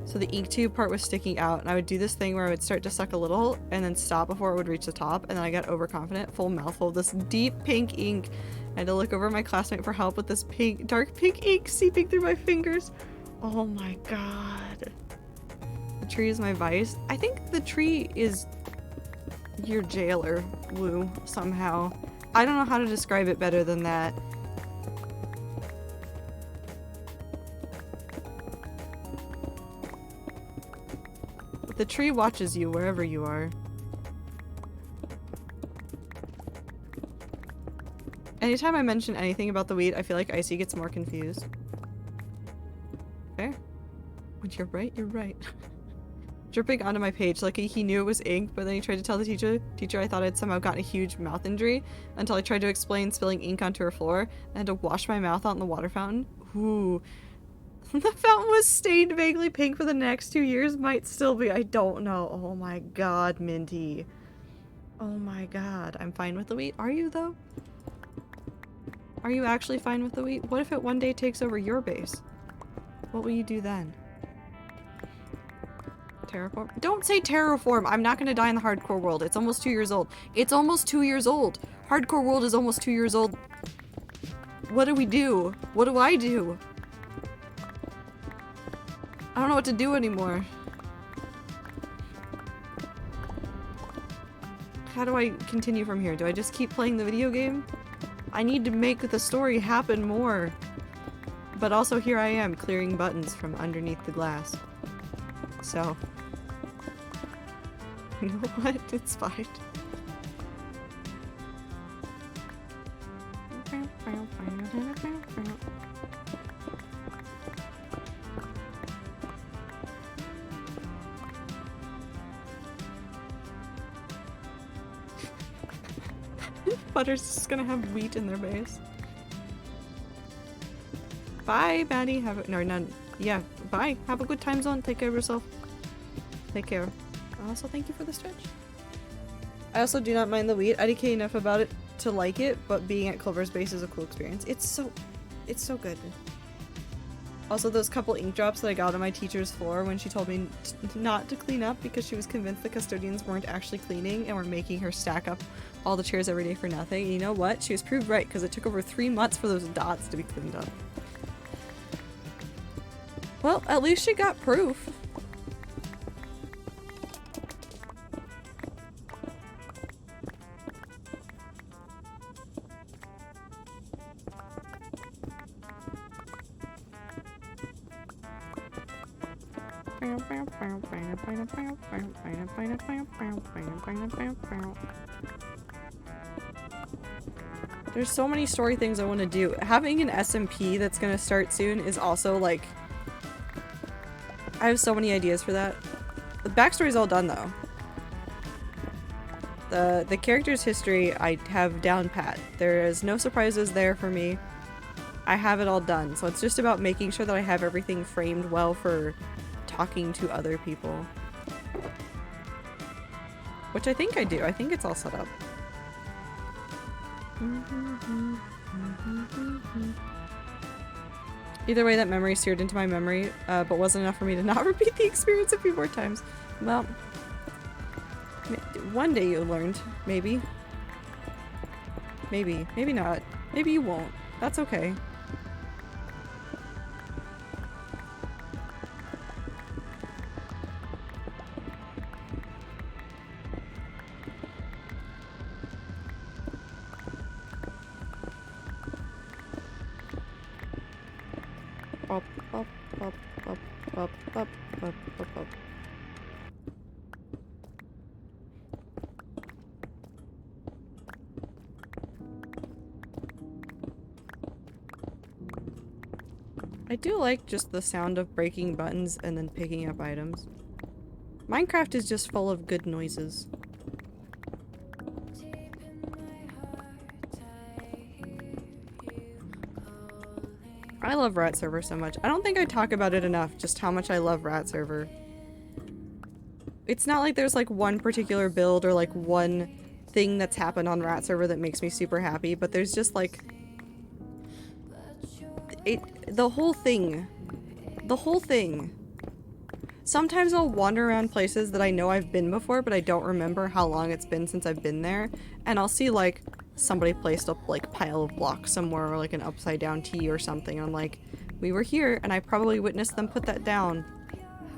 So the ink tube part was sticking out, and I would do this thing where I would start to suck a little and then stop before it would reach the top, and then I got overconfident, full mouthful of this deep pink ink. I had to look over at my classmate for help with this pink, dark pink ink seeping through my fingers. Oh my god. The tree is my vice. I think the tree is your jailer, Woo, somehow. I don't know how to describe it better than that. The tree watches you wherever you are. Anytime I mention anything about the wheat, I feel like Icy gets more confused. Fair. When you're right, you're right. Dripping onto my page like he knew it was ink, but then he tried to tell the teacher I thought I'd somehow gotten a huge mouth injury until I tried to explain spilling ink onto her floor. I had to wash my mouth out in the water fountain. Ooh. The fountain was stained vaguely pink for the next 2 years. Might still be. I don't know. Oh my god, Minty. Oh my god. I'm fine with the wheat. Are you, though? Are you actually fine with the wheat? What if it one day takes over your base? What will you do then? Terraform? Don't say terraform! I'm not gonna die in the hardcore world. It's almost 2 years old. It's almost 2 years old! Hardcore world is almost 2 years old. What do we do? What do I do? I don't know what to do anymore. How do I continue from here? Do I just keep playing the video game? I need to make the story happen more. But also here I am, clearing buttons from underneath the glass. So. You know what? It's fine. Butter's just gonna have wheat in their base. Bye, Maddie. Have a, no, none. Yeah, bye. Have a good time zone. Take care of yourself. Take care. Also, thank you for the stretch. I also do not mind the wheat. I DK enough about it to like it, but being at Clover's base is a cool experience. It's so good. Also, those couple ink drops that I got on my teacher's floor when she told me not to clean up because she was convinced the custodians weren't actually cleaning and were making her stack up all the chairs every day for nothing. And you know what? She was proved right because it took over 3 months for those dots to be cleaned up. Well, at least she got proof. There's so many story things I want to do. Having an SMP that's gonna start soon is also like... I have so many ideas for that. The backstory's all done though. The character's history I have down pat. There is no surprises there for me. I have it all done, so it's just about making sure that I have everything framed well for talking to other people. Which I think I do. I think it's all set up. Either way, that memory seared into my memory, but wasn't enough for me to not repeat the experience a few more times. Well, one day you learned, maybe. Maybe. Maybe not. Maybe you won't. That's okay. Up, up, up, up, up, up, up, up, up. I do like just the sound of breaking buttons and then picking up items. Minecraft is just full of good noises. I love Rat Server so much. I don't think I talk about it enough, just how much I love Rat Server. It's not like there's like one particular build or like one thing that's happened on Rat Server that makes me super happy, but there's just like... the whole thing. The whole thing. Sometimes I'll wander around places that I know I've been before, but I don't remember how long it's been since I've been there, and I'll see like somebody placed up like pile of blocks somewhere or like an upside down T or something. I'm like, we were here and I probably witnessed them put that down.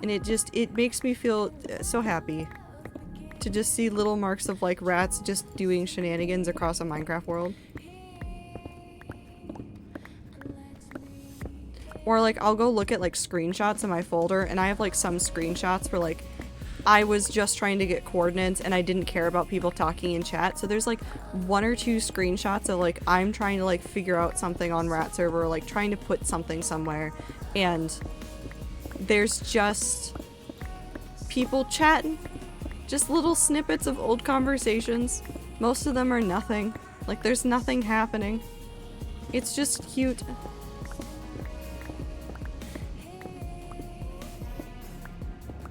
And it makes me feel so happy to just see little marks of like rats just doing shenanigans across a Minecraft world. Or like I'll go look at like screenshots in my folder and I have like some screenshots where like I was just trying to get coordinates and I didn't care about people talking in chat. So there's like 1 or 2 screenshots of like I'm trying to like figure out something on Rat Server, or like trying to put something somewhere, and there's just people chatting. Just little snippets of old conversations. Most of them are nothing. Like there's nothing happening. It's just cute.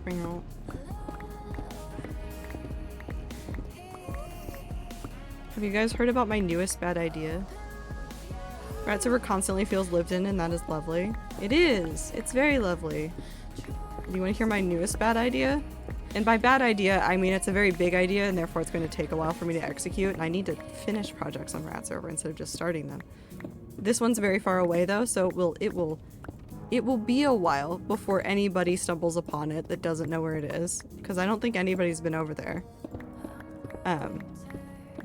Bring out. Have you guys heard about my newest bad idea? Rat Server constantly feels lived in, and that is lovely. It is! It's very lovely. Do you want to hear my newest bad idea? And by bad idea, I mean it's a very big idea, and therefore it's going to take a while for me to execute, and I need to finish projects on Rat Server instead of just starting them. This one's very far away though, so it will be a while before anybody stumbles upon it that doesn't know where it is, because I don't think anybody's been over there.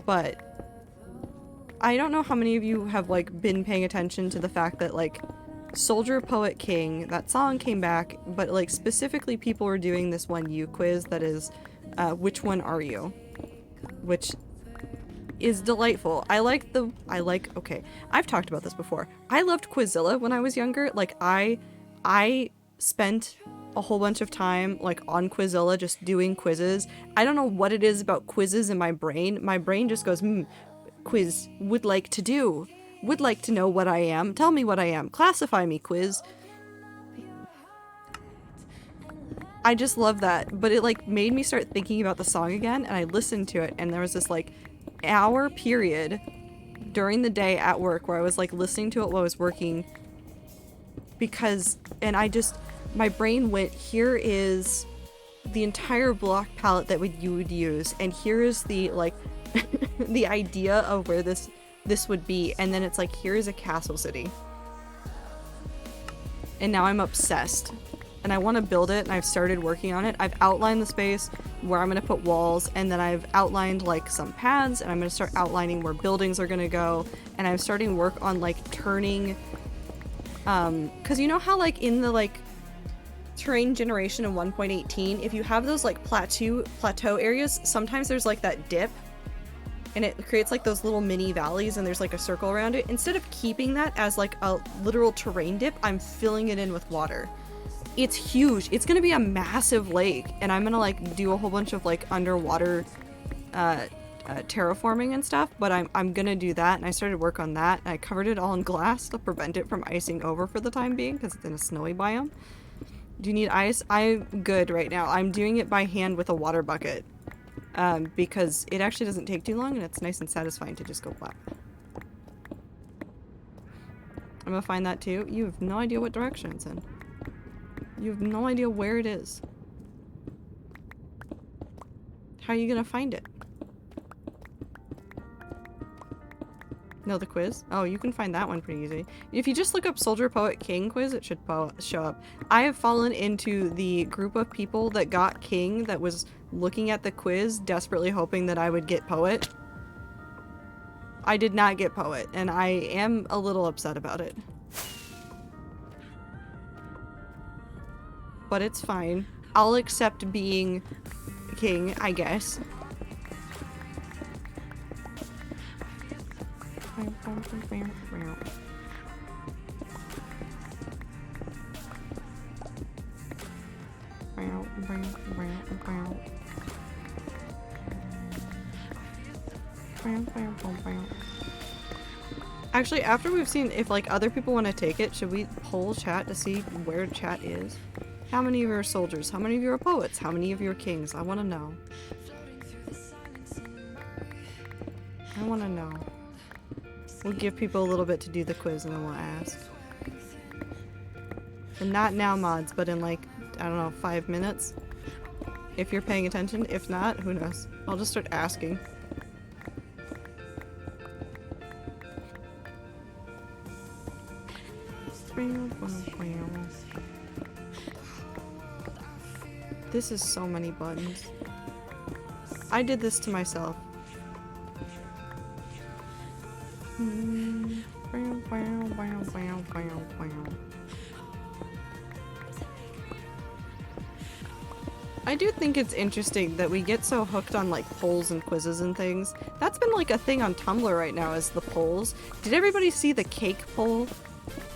But I don't know how many of you have like been paying attention to the fact that like Soldier Poet King, that song came back, but like specifically people were doing this one U quiz that is which one are you? Which is delightful. Okay, I've talked about this before. I loved Quizilla when I was younger. Like I spent a whole bunch of time like on Quizilla just doing quizzes. I don't know what it is about quizzes in my brain. My brain just goes, quiz would like to do. Would like to know what I am. Tell me what I am. Classify me, quiz. I just love that. But it like made me start thinking about the song again, and I listened to it, and there was this like hour period during the day at work where I was like listening to it while I was working, because, and I just, my brain went, here is the entire block palette that you would use, and here is the like the idea of where this would be, and then it's like, here is a castle city, and now I'm obsessed and I want to build it, and I've started working on it. I've outlined the space where I'm going to put walls, and then I've outlined like some paths, and I'm going to start outlining where buildings are going to go, and I'm starting work on like turning, because you know how like in the like terrain generation in 1.18, if you have those like plateau areas, sometimes there's like that dip, and it creates like those little mini valleys, and there's like a circle around it. Instead of keeping that as like a literal terrain dip, I'm filling it in with water. It's huge. It's gonna be a massive lake, and I'm gonna like do a whole bunch of like underwater terraforming and stuff, but I'm gonna do that, and I started work on that, and I covered it all in glass to prevent it from icing over for the time being, because it's in a snowy biome. Do you need ice? I'm good right now. I'm doing it by hand with a water bucket, because it actually doesn't take too long, and it's nice and satisfying to just go flap. I'm gonna find that too. You have no idea what direction it's in. You have no idea where it is. How are you gonna find it? No, the quiz? Oh, you can find that one pretty easy. If you just look up Soldier Poet King quiz, it should show up. I have fallen into the group of people that got King that was looking at the quiz, desperately hoping that I would get Poet. I did not get Poet, and I am a little upset about it. But it's fine. I'll accept being King, I guess. Actually, after we've seen if like other people want to take it, should we poll chat to see where chat is? How many of you are soldiers? How many of you are poets? How many of you are kings? I want to know. I want to know. We'll give people a little bit to do the quiz, and then we'll ask. And not now, mods, but in like, I don't know, 5 minutes? If you're paying attention. If not, who knows? I'll just start asking. This is so many buttons. I did this to myself. I do think it's interesting that we get so hooked on like polls and quizzes and things. That's been like a thing on Tumblr right now, is the polls. Did everybody see the cake poll?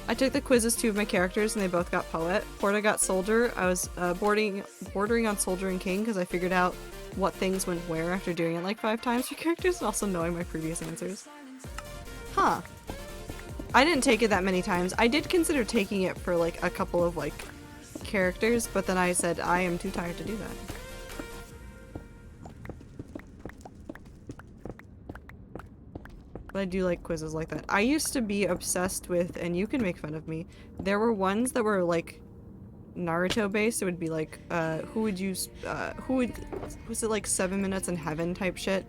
I took the quizzes, 2 of my characters, and they both got Poet. Porta got Soldier. I was bordering on Soldier and King, because I figured out what things went where after doing it like 5 times for characters, and also knowing my previous answers. Huh. I didn't take it that many times. I did consider taking it for like a couple of like characters, but then I said I am too tired to do that. But I do like quizzes like that. I used to be obsessed with, and you can make fun of me, there were ones that were like Naruto based. It would be like, was it like 7 Minutes in Heaven type shit?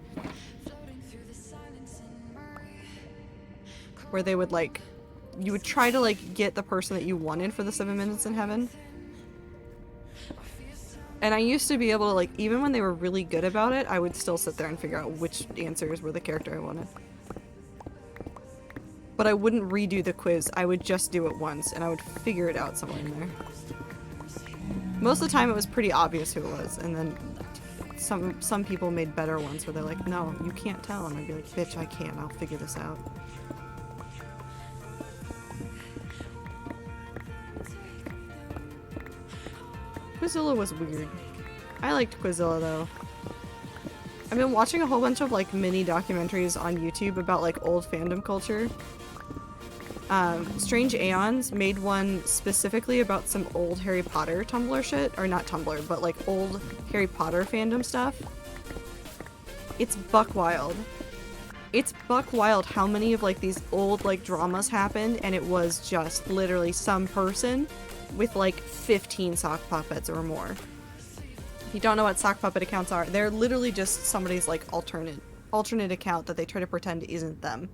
Where they would like, you would try to like get the person that you wanted for the 7 Minutes in Heaven. And I used to be able to like, even when they were really good about it, I would still sit there and figure out which answers were the character I wanted. But I wouldn't redo the quiz, I would just do it once, and I would figure it out somewhere in there. Most of the time it was pretty obvious who it was, and then some people made better ones where they're like, no, you can't tell, and I'd be like, bitch, I can, I'll figure this out. Quizilla was weird. I liked Quizilla though. I've been watching a whole bunch of like mini documentaries on YouTube about like old fandom culture. Strange Aeons made one specifically about some old Harry Potter Tumblr shit, or not Tumblr, but like old Harry Potter fandom stuff. It's buck wild. It's buck wild how many of like these old like dramas happened, and it was just literally some person with like 15 sock puppets or more. If you don't know what sock puppet accounts are, they're literally just somebody's like alternate account that they try to pretend isn't them.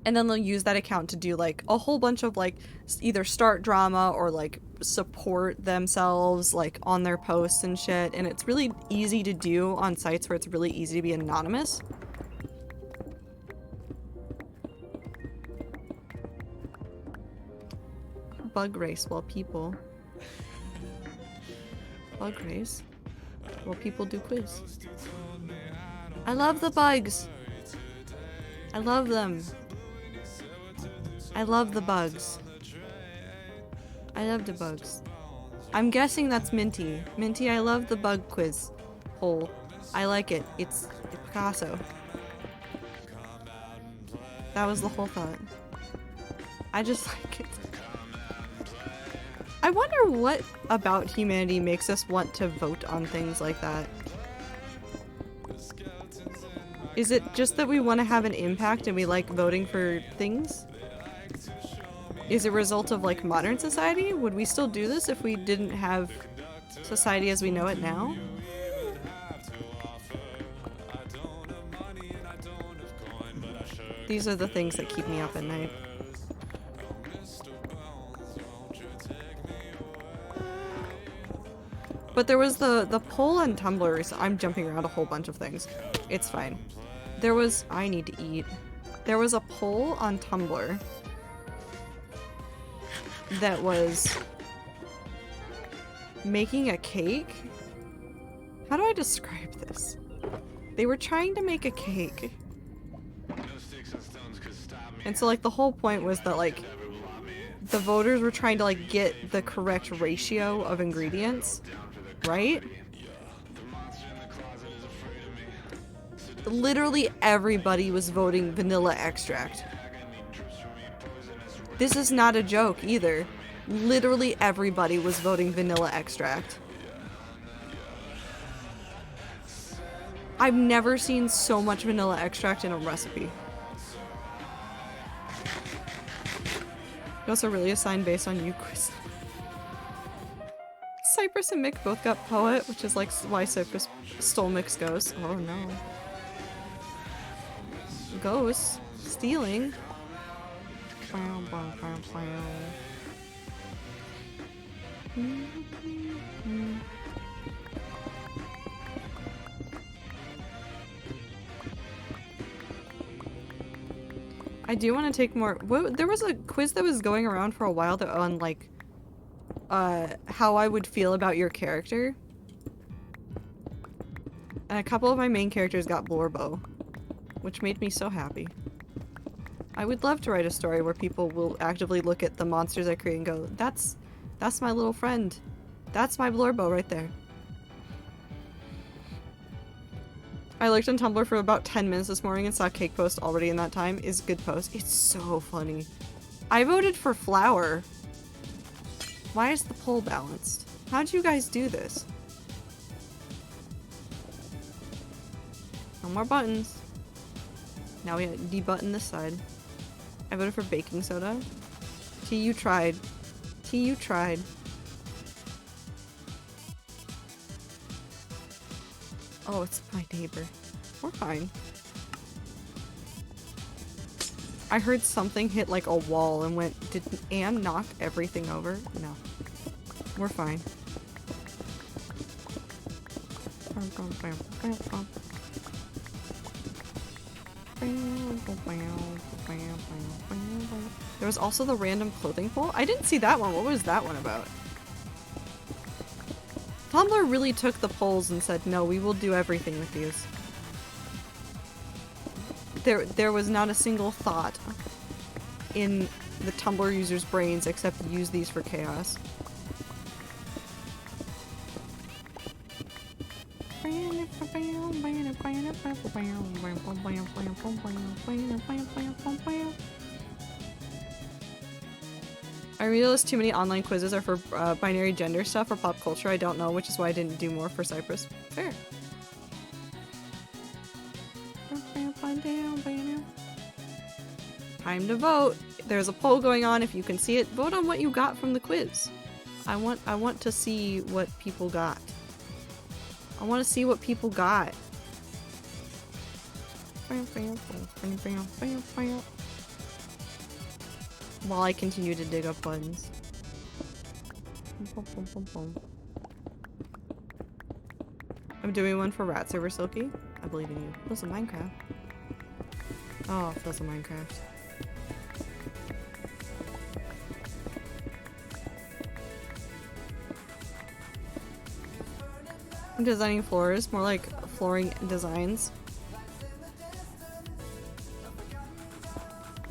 And then they'll use that account to do like a whole bunch of like either start drama or like support themselves like on their posts and shit. And it's really easy to do on sites where it's really easy to be anonymous. Bug race while people... Bug race while people do quiz. I love the bugs! I love them. I love the bugs. I love the bugs. I'm guessing that's Minty. Minty, I love the bug quiz hole. I like it. It's Picasso. That was the whole thought. I just like it. I wonder what about humanity makes us want to vote on things like that. Is it just that we want to have an impact and we like voting for things? Is it a result of like modern society? Would we still do this if we didn't have society as we know it now? These are the things that keep me up at night. But there was the poll on Tumblr, so I'm jumping around a whole bunch of things. It's fine. There was... I need to eat. There was a poll on Tumblr that was making a cake. How do I describe this? They were trying to make a cake. And so like the whole point was that like the voters were trying to like get the correct ratio of ingredients, right? Literally everybody was voting vanilla extract. This is not a joke either. Literally everybody was voting vanilla extract. I've never seen so much vanilla extract in a recipe. Those are really assigned based on you, Chris. Cypress and Mick both got poet, which is like why Cypress stole Mick's ghost. Oh no. Ghosts? Stealing? I do want to take more. There was a quiz that was going around for a while that on like how I would feel about your character. And a couple of my main characters got Blorbo, which made me so happy. I would love to write a story where people will actively look at the monsters I create and go, that's my little friend. That's my Blorbo right there. I looked on Tumblr for about 10 minutes this morning and saw Cake Post already in that time. Is good post. It's so funny. I voted for Flower. Why is the poll balanced? How'd you guys do this? No more buttons. Now we debutton this side. I voted for baking soda. T, you tried. T, you tried. Oh, it's my neighbor. We're fine. I heard something hit like a wall and went, did Anne knock everything over? No. We're fine. There was also the random clothing poll. I didn't see that one. What was that one about? Tumblr really took the polls and said, no, we will do everything with these. There was not a single thought in the Tumblr users' brains except use these for chaos. I realized too many online quizzes are for binary gender stuff or pop culture. I don't know, which is why I didn't do more for Cyprus. Fair. Time to vote. There's a poll going on. If you can see it, vote on what you got from the quiz. I want to see what people got. I want to see what people got. While I continue to dig up buttons. I'm doing one for Rat Server Silky. I believe in you. Feels like Minecraft. Oh, feels like Minecraft. I'm designing floors, more like flooring designs.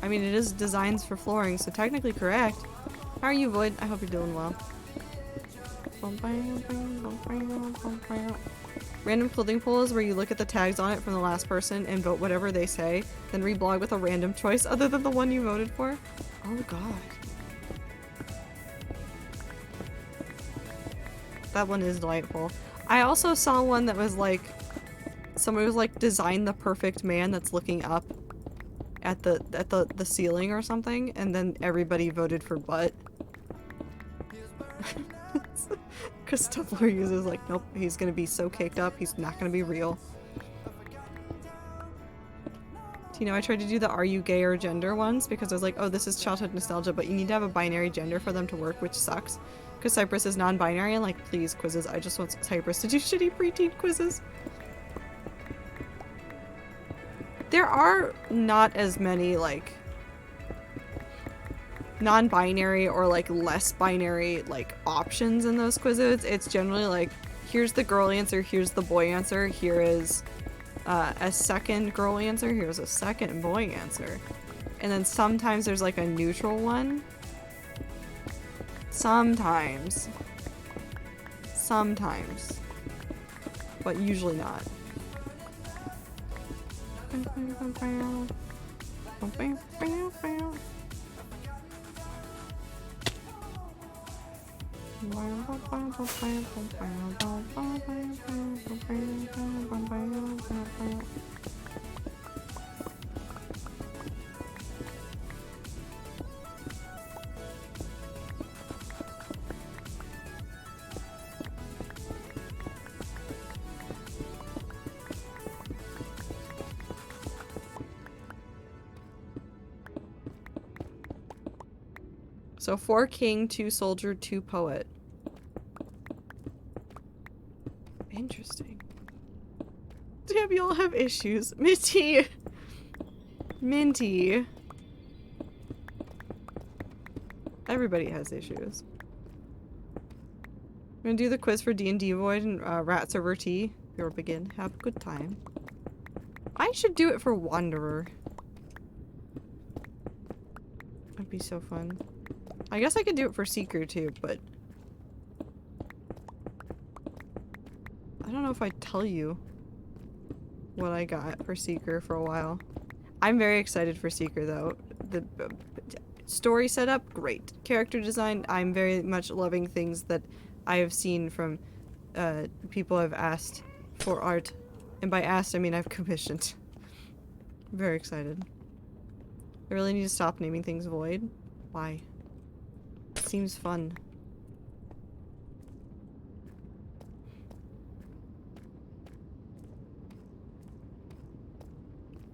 I mean, it is designs for flooring, so technically correct. How are you, Void? I hope you're doing well. Random clothing polls where you look at the tags on it from the last person and vote whatever they say, then reblog with a random choice other than the one you voted for. Oh god. That one is delightful. I also saw one that was like, somebody was like, design the perfect man that's looking up at the ceiling or something, and then everybody voted for butt. Because Tumblr users like, nope, he's gonna be so caked up, he's not gonna be real. You know, I tried to do the are you gay or gender ones because I was like, oh, this is childhood nostalgia, but you need to have a binary gender for them to work, which sucks. Because Cyprus is non-binary, and like, please, quizzes, I just want Cyprus to do shitty preteen quizzes. There are not as many, like, non-binary or, like, less binary, like, options in those quizzes. It's generally, like, here's the girl answer, here's the boy answer, here is a second girl answer, here's a second boy answer. And then sometimes there's, like, a neutral one. Sometimes. Sometimes. But usually not. So 4 king, 2 soldier, 2 poet. Interesting. Damn, y'all have issues. Minty! Minty. Everybody has issues. I'm gonna do the quiz for D&D Void and Rat Server T. You'll begin. Have a good time. I should do it for Wanderer. That'd be so fun. I guess I could do it for Seeker too, but I don't know if I tell you what I got for Seeker for a while. I'm very excited for Seeker though. The story setup, great. Character design, I'm very much loving things that I have seen from people I've asked for art. And by asked, I mean I've commissioned. I'm very excited. I really need to stop naming things Void. Why? Seems fun.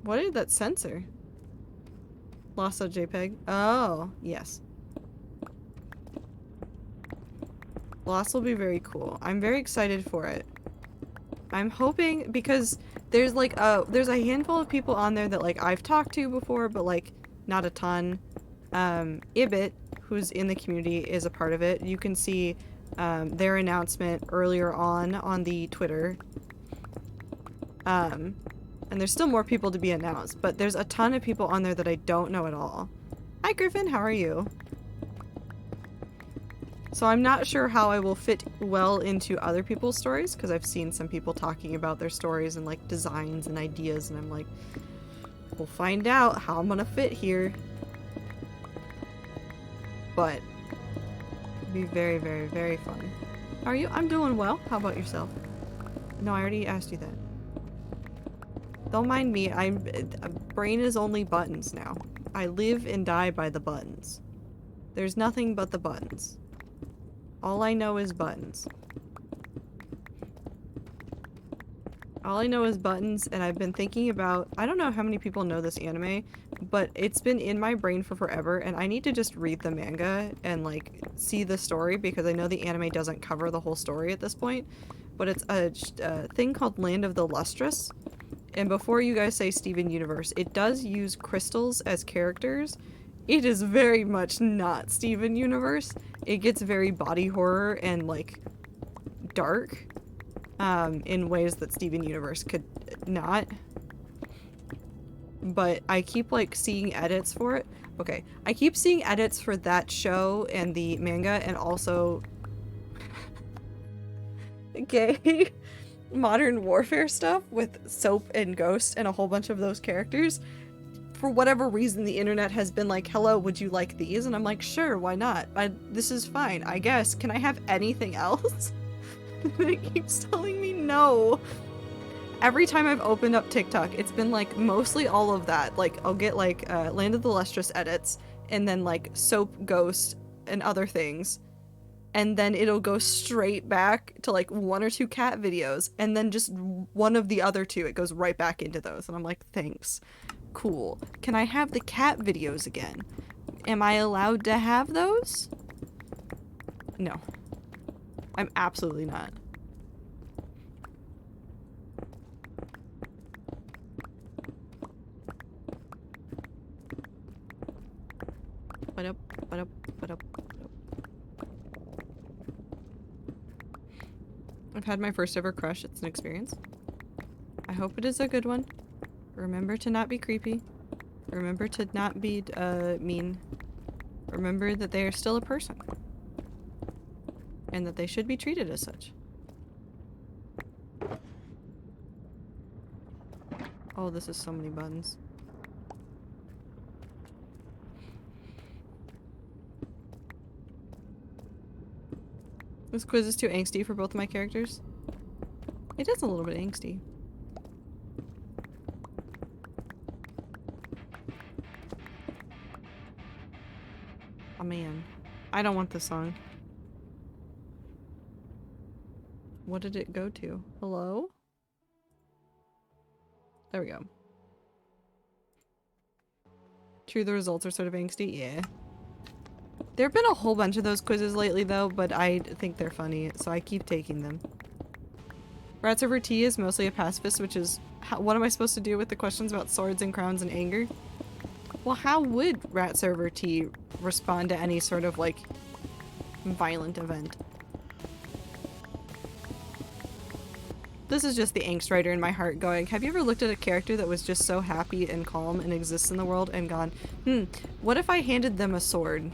What did that censor? Lost a JPEG. Oh, yes. Lost will be very cool. I'm very excited for it. I'm hoping because there's like there's a handful of people on there that like I've talked to before, but like not a ton. Ibit, who's in the community, is a part of it. You can see their announcement earlier on the Twitter. And there's still more people to be announced, but there's a ton of people on there that I don't know at all. Hi Griffin, how are you? So I'm not sure how I will fit well into other people's stories, because I've seen some people talking about their stories and like designs and ideas, and I'm like, we'll find out how I'm gonna fit here. But it'd be very, very, very fun. How are you? I'm doing well. How about yourself? No, I already asked you that. Don't mind me. Brain is only buttons now. I live and die by the buttons. There's nothing but the buttons. All I know is buttons. All I know is buttons, and I've been thinking about... I don't know how many people know this anime, but it's been in my brain for forever, and I need to just read the manga and, like, see the story, because I know the anime doesn't cover the whole story at this point. But it's a thing called Land of the Lustrous. And before you guys say Steven Universe, it does use crystals as characters. It is very much not Steven Universe. It gets very body horror and, like, dark. In ways that Steven Universe could not. But I keep, like, seeing edits for it. Okay, I keep seeing edits for that show and the manga, and also gay Modern Warfare stuff with Soap and Ghost and a whole bunch of those characters. For whatever reason, the internet has been like, hello, would you like these? And I'm like, sure, why not? This is fine, I guess. Can I have anything else? And it keeps telling me no. Every time I've opened up TikTok, it's been like mostly all of that. Like, I'll get like Land of the Lustrous edits, and then like Soap, Ghost, and other things. And then it'll go straight back to like 1 or 2 cat videos, and then just one of the other 2, it goes right back into those. And I'm like, thanks. Cool. Can I have the cat videos again? Am I allowed to have those? No. I'm absolutely not. I've had my first ever crush. It's an experience. I hope it is a good one. Remember to not be creepy. Remember to not be mean. Remember that they are still a person. And that they should be treated as such. Oh, this is so many buttons. This quiz is too angsty for both of my characters. It is a little bit angsty. Oh man. I don't want this song. What did it go to? Hello? There we go. True, the results are sort of angsty? Yeah. There have been a whole bunch of those quizzes lately though, but I think they're funny, so I keep taking them. Rats Over Tea is mostly a pacifist, which is... what am I supposed to do with the questions about swords and crowns and anger? Well, how would Rat Server Tea respond to any sort of, like, violent event? This is just the angst writer in my heart going, have you ever looked at a character that was just so happy and calm and exists in the world and gone, what if I handed them a sword?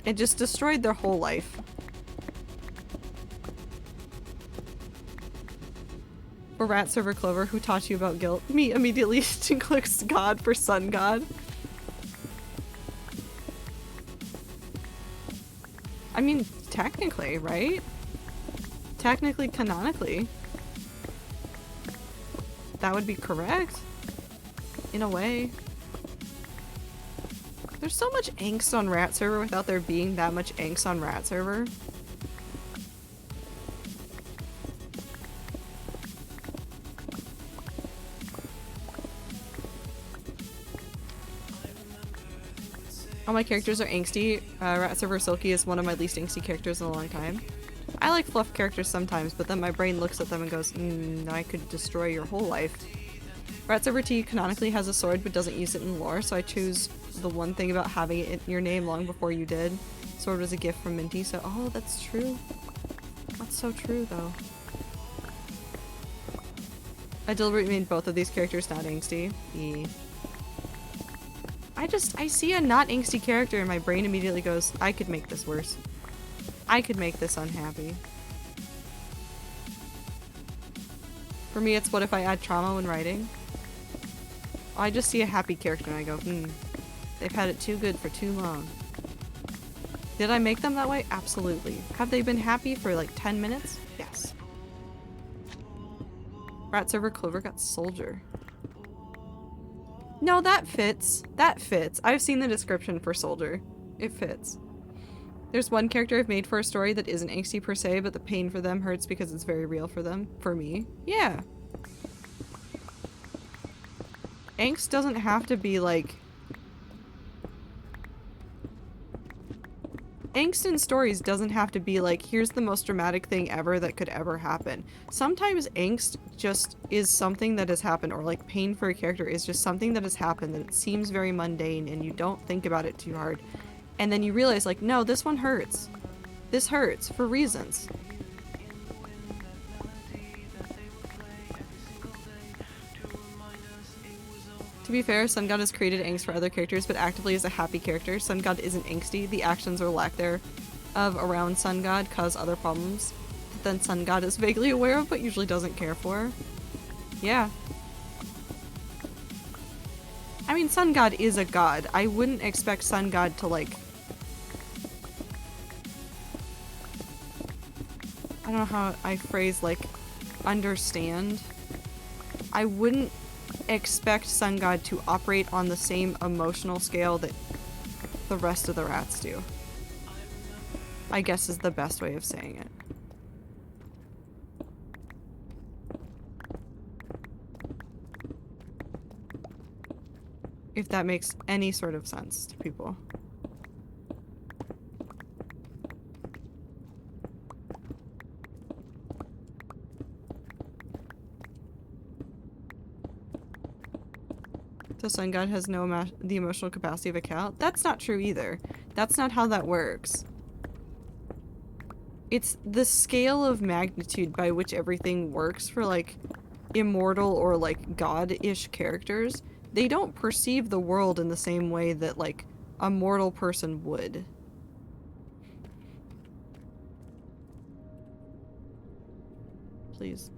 It just destroyed their whole life. Or Rat Server Clover, who taught you about guilt? Me immediately clicks God for Sun God. I mean, technically, right? Technically, canonically. That would be correct. In a way. There's so much angst on Rat Server without there being that much angst on Rat Server. All my characters are angsty. Rat Server Silky is one of my least angsty characters in a long time. I like fluff characters sometimes, but then my brain looks at them and goes, I could destroy your whole life. Rat Server T canonically has a sword but doesn't use it in lore, so I choose the one thing about having it in your name long before you did. Sword was a gift from Minty, so oh, that's true. That's so true, though. I deliberately made both of these characters not angsty. I see a not angsty character and my brain immediately goes, I could make this worse. I could make this unhappy. For me, it's what if I add trauma when writing? I just see a happy character and I go, they've had it too good for too long. Did I make them that way? Absolutely. Have they been happy for like 10 minutes? Yes. Rat server Clover got soldier. No, that fits. That fits. I've seen the description for soldier. It fits. There's one character I've made for a story that isn't angsty per se, but the pain for them hurts because it's very real for them. For me. Yeah. Angst doesn't have to be like... Angst in stories doesn't have to be like, here's the most dramatic thing ever that could ever happen. Sometimes angst just is something that has happened, or like pain for a character is just something that has happened that it seems very mundane and you don't think about it too hard. And then you realize like, no, this one hurts. This hurts for reasons. To be fair, Sun God has created angst for other characters, but actively is a happy character. Sun God isn't angsty. The actions or lack thereof around Sun God cause other problems that then Sun God is vaguely aware of, but usually doesn't care for. Yeah. I mean, Sun God is a god. I wouldn't expect Sun God to, like... I don't know how I phrase, like, understand. I wouldn't expect Sun God to operate on the same emotional scale that the rest of the rats do. I guess is the best way of saying it. If that makes any sort of sense to people. So Sun God has the emotional capacity of a cow? That's not true either. That's not how that works. It's the scale of magnitude by which everything works for, like, immortal or, like, god-ish characters. They don't perceive the world in the same way that, like, a mortal person would. Please.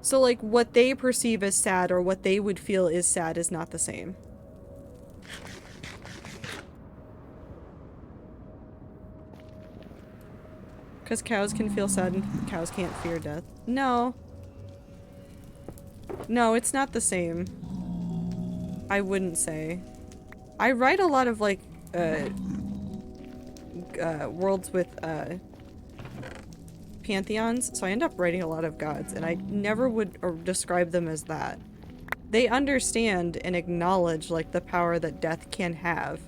So, like, what they perceive as sad or what they would feel is sad is not the same. Because cows can feel sad and cows can't fear death. No. No, it's not the same. I wouldn't say. I write a lot of, like, worlds with, pantheons, so I end up writing a lot of gods, and I never would describe them as that. They understand and acknowledge, like, the power that death can have.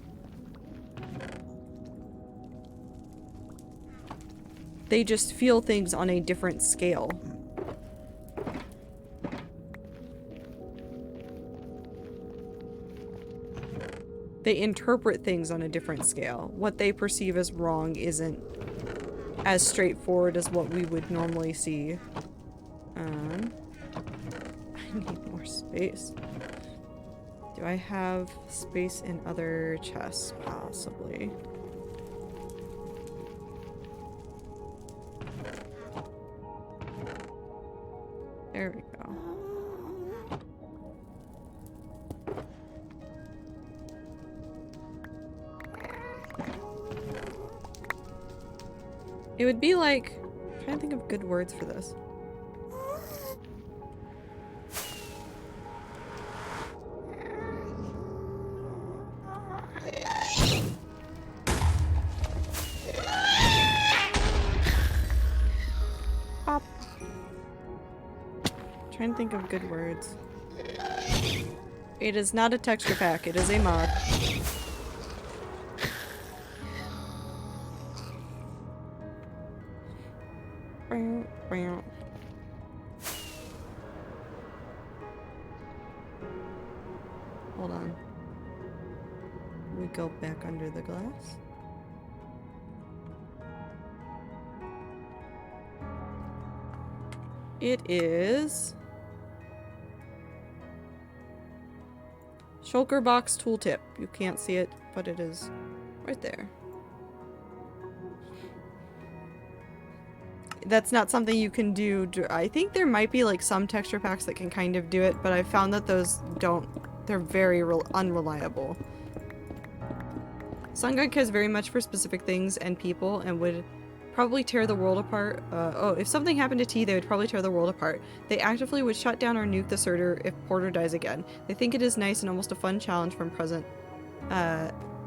They just feel things on a different scale. They interpret things on a different scale. What they perceive as wrong isn't as straightforward as what we would normally see. I need more space. Do I have space in other chests? Possibly. There we go. It would be like... I'm trying to think of good words for this. Pop. Trying to think of good words. It is not a texture pack, it is a mod. Hold on. We go back under the glass. It is Shulker box tooltip. You can't see it, but it is right there. That's not something you can do. I think there might be like some texture packs that can kind of do it, but I found that those don't. They're very unreliable. Sun God cares very much for specific things and people and would probably tear the world apart. If something happened to T, they would probably tear the world apart. They actively would shut down or nuke the Surtur if Porter dies again. They think it is nice and almost a fun challenge from present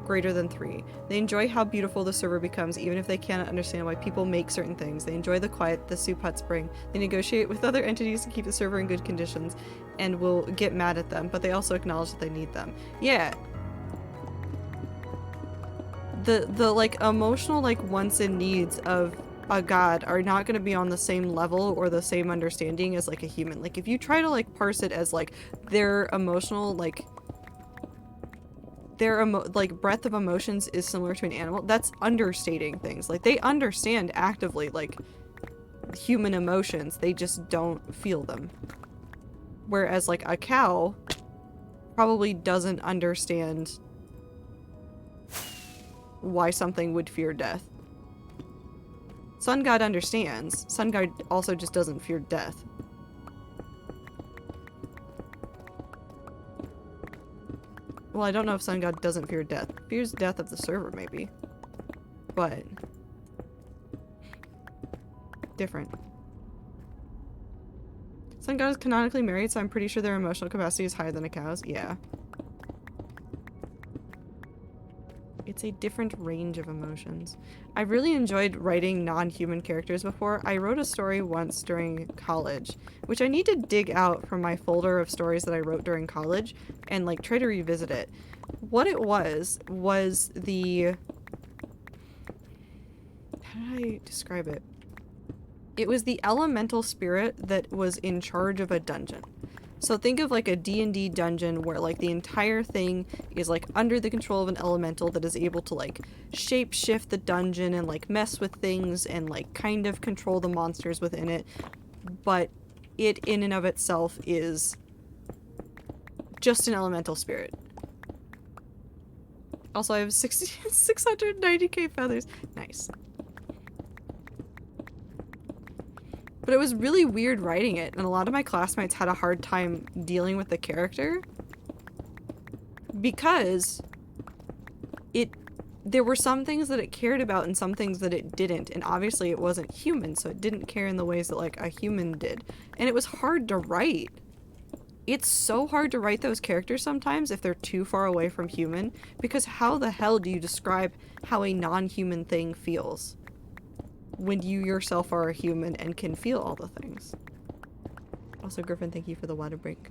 greater than 3. They enjoy how beautiful the server becomes even if they cannot understand why people make certain things. They enjoy the quiet the soup huts bring. They negotiate with other entities to keep the server in good conditions and will get mad at them, but they also acknowledge that they need them. Yeah. The like emotional like wants and needs of a god are not going to be on the same level or the same understanding as like a human. Like if you try to like parse it as like their emotional like their breadth of emotions is similar to an animal, that's understating things. Like they understand actively like human emotions, they just don't feel them. Whereas like a cow probably doesn't understand why something would fear death. Sun God understands. Sun God also just doesn't fear death. Well, I don't know if Sun God doesn't fear death. Fears death of the server, maybe. But different. Sun God is canonically married, so I'm pretty sure their emotional capacity is higher than a cow's. Yeah. It's a different range of emotions. I really enjoyed writing non-human characters before. I wrote a story once during college, which I need to dig out from my folder of stories that I wrote during college and like try to revisit it. What it was the... How did I describe it? It was the elemental spirit that was in charge of a dungeon. So think of like a D&D dungeon where like the entire thing is like under the control of an elemental that is able to like shape shift the dungeon and like mess with things and like kind of control the monsters within it. But it in and of itself is just an elemental spirit. Also, I have 690k feathers. Nice. But it was really weird writing it, and a lot of my classmates had a hard time dealing with the character because there were some things that it cared about and some things that it didn't, and obviously it wasn't human, so it didn't care in the ways that like a human did. And it was hard to write. It's so hard to write those characters sometimes if they're too far away from human, because how the hell do you describe how a non-human thing feels when you yourself are a human and can feel all the things? Also, Griffin, thank you for the water break.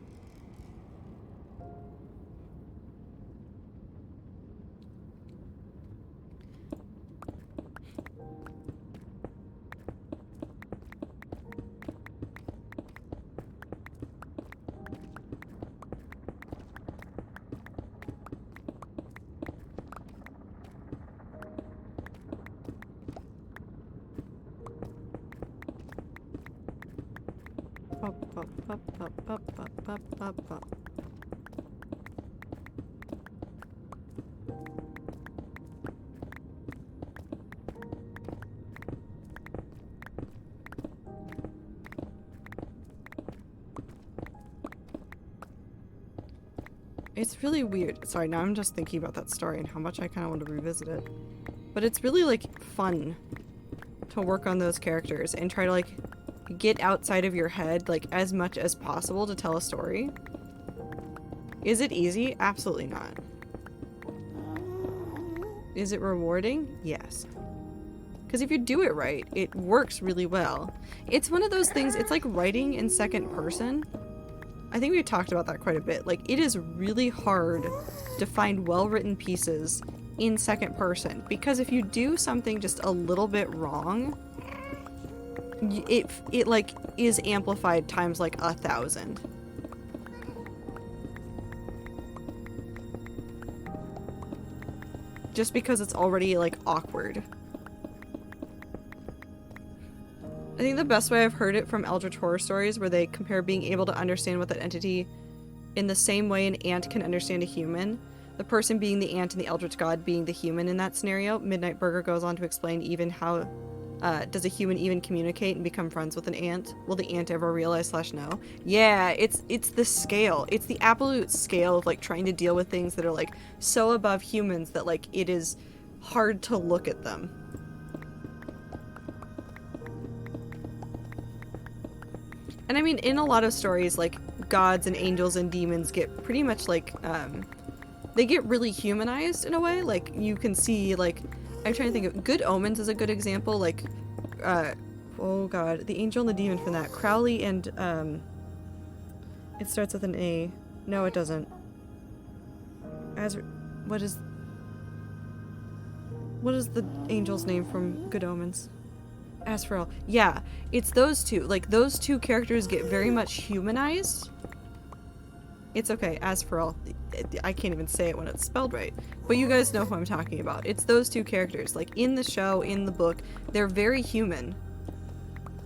It's really weird. Sorry, now I'm just thinking about that story and how much I kind of want to revisit it. But it's really, like, fun to work on those characters and try to, like, get outside of your head, like, as much as possible to tell a story. Is it easy? Absolutely not. Is it rewarding? Yes. Because if you do it right, it works really well. It's one of those things, it's like writing in second person. I think we talked about that quite a bit. Like, it is really hard to find well-written pieces in second person, because if you do something just a little bit wrong, it like is amplified times like 1,000. Just because it's already like awkward. I think the best way I've heard it from Eldritch Horror Stories, where they compare being able to understand what that entity in the same way an ant can understand a human, the person being the ant and the eldritch god being the human in that scenario. Midnight Burger goes on to explain even how does a human even communicate and become friends with an ant? Will the ant ever realize / know? Yeah, it's the scale. It's the absolute scale of like trying to deal with things that are like so above humans that like it is hard to look at them. And I mean, in a lot of stories, like gods and angels and demons get pretty much like they get really humanized in a way. Like you can see, like, I'm trying to think of Good Omens is a good example. Like, oh god, the angel and the demon from that. Crowley and it starts with an A. No, it doesn't. What is the angel's name from Good Omens? Asriel. Yeah, it's those two. Like, those two characters get very much humanized. It's okay, Asriel. I can't even say it when it's spelled right. But you guys know who I'm talking about. It's those two characters. Like, in the show, in the book, they're very human.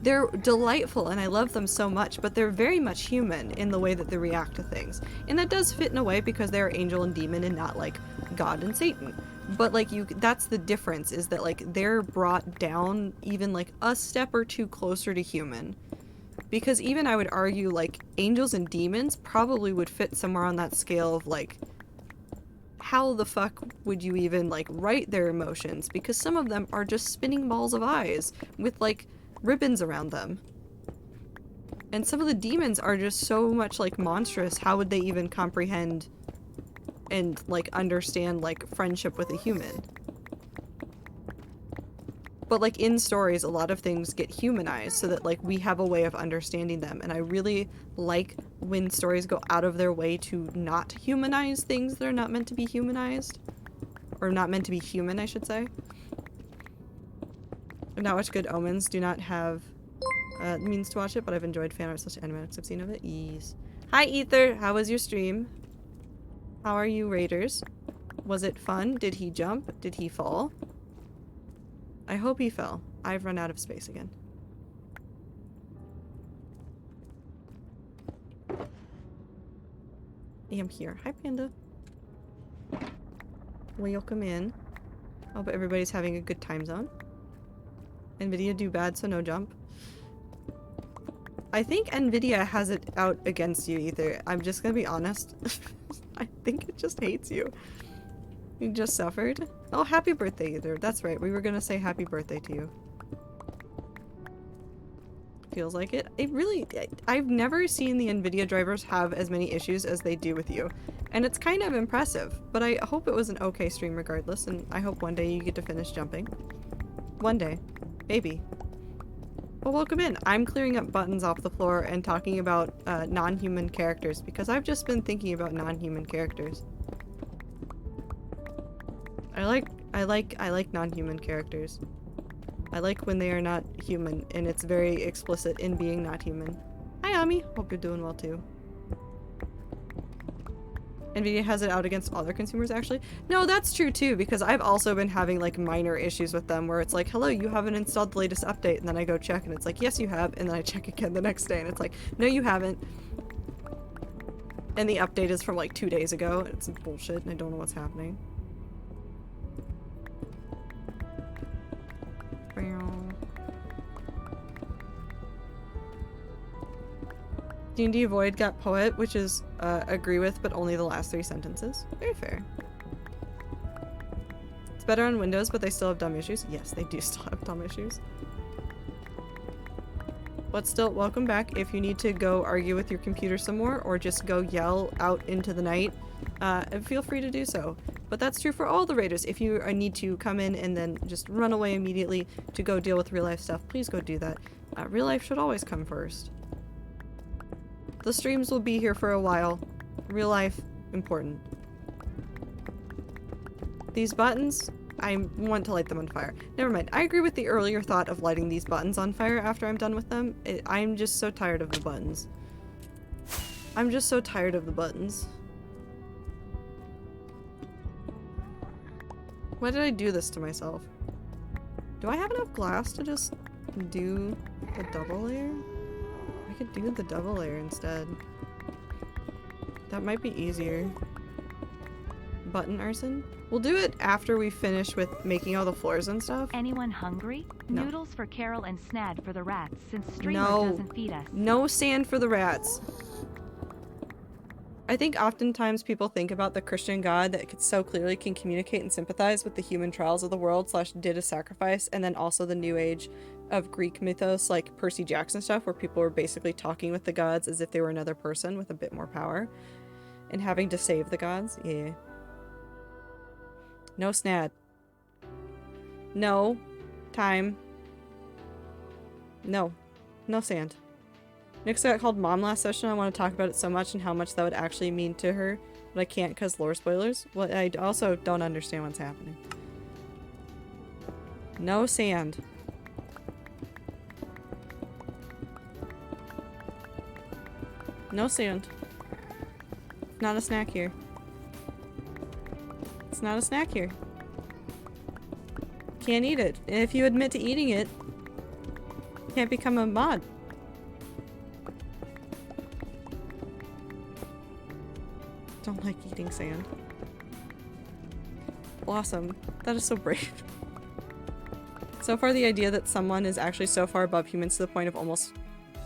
They're delightful, and I love them so much, but they're very much human in the way that they react to things. And that does fit in a way because they're angel and demon and not, like, God and Satan. But, like, that's the difference, is that, like, they're brought down even, like, a step or two closer to human. Because even I would argue, like, angels and demons probably would fit somewhere on that scale of, like, how the fuck would you even, like, write their emotions? Because some of them are just spinning balls of eyes with, like, ribbons around them. And some of the demons are just so much, like, monstrous. How would they even comprehend and, like, understand, like, friendship with a human? But, like, in stories, a lot of things get humanized so that, like, we have a way of understanding them. And I really like when stories go out of their way to not humanize things that are not meant to be humanized. Or not meant to be human, I should say. I've not watched Good Omens. Do not have means to watch it, but I've enjoyed fan art / animatics I've seen of it. Yes. Hi, Ether! How was your stream? How are you, Raiders? Was it fun? Did he jump? Did he fall? I hope he fell. I've run out of space again. I am here. Hi, Panda. Welcome in. Hope everybody's having a good time zone. NVIDIA do bad, so no jump. I think NVIDIA has it out against you, Ether. I'm just gonna be honest. I think it just hates you. You just suffered? Oh, happy birthday, Ether. That's right. We were gonna say happy birthday to you. Feels like it. I've never seen the NVIDIA drivers have as many issues as they do with you. And it's kind of impressive. But I hope it was an okay stream regardless, and I hope one day you get to finish jumping. One day. Maybe. Well, welcome in. I'm clearing up buttons off the floor and talking about non-human characters because I've just been thinking about non-human characters. I like non-human characters. I like when they are not human and it's very explicit in being not human. Hi, Ami. Hope you're doing well too. NVIDIA has it out against other consumers, actually. No, that's true too, because I've also been having like minor issues with them where it's like, hello, you haven't installed the latest update, and then I go check and it's like, yes, you have, and then I check again the next day and it's like, no, you haven't. And the update is from like 2 days ago, and it's bullshit and I don't know what's happening. D&D Void got Poet, which is agree with, but only the last 3 sentences. Very fair. It's better on Windows, but they still have dumb issues. Yes, they do still have dumb issues. But still, welcome back. If you need to go argue with your computer some more, or just go yell out into the night, feel free to do so. But that's true for all the raiders. If you need to come in and then just run away immediately to go deal with real life stuff, please go do that. Real life should always come first. The streams will be here for a while. Real life, important. These buttons, I want to light them on fire. Never mind. I agree with the earlier thought of lighting these buttons on fire after I'm done with them. I'm just so tired of the buttons. I'm just so tired of the buttons. Why did I do this to myself? Do I have enough glass to just do the double layer? I could do the double layer instead. That might be easier. Button arson? We'll do it after we finish with making all the floors and stuff. Anyone hungry? No. Noodles for Carol and Snad for the rats, since Streamer No. doesn't feed us. No sand for the rats. I think oftentimes people think about the Christian God that so clearly can communicate and sympathize with the human trials of the world / did a sacrifice, and then also the new age of Greek mythos like Percy Jackson stuff where people were basically talking with the gods as if they were another person with a bit more power and having to save the gods. Yeah. No Snad. No. Time. No. No sand. Nyx got called mom last session. I want to talk about it so much and how much that would actually mean to her, but I can't because lore spoilers. Well, I also don't understand what's happening. No sand. No sand. Not a snack here. It's not a snack here. Can't eat it. And if you admit to eating it, you can't become a mod. Don't like eating sand. Blossom. That is so brave. So far, the idea that someone is actually so far above humans to the point of almost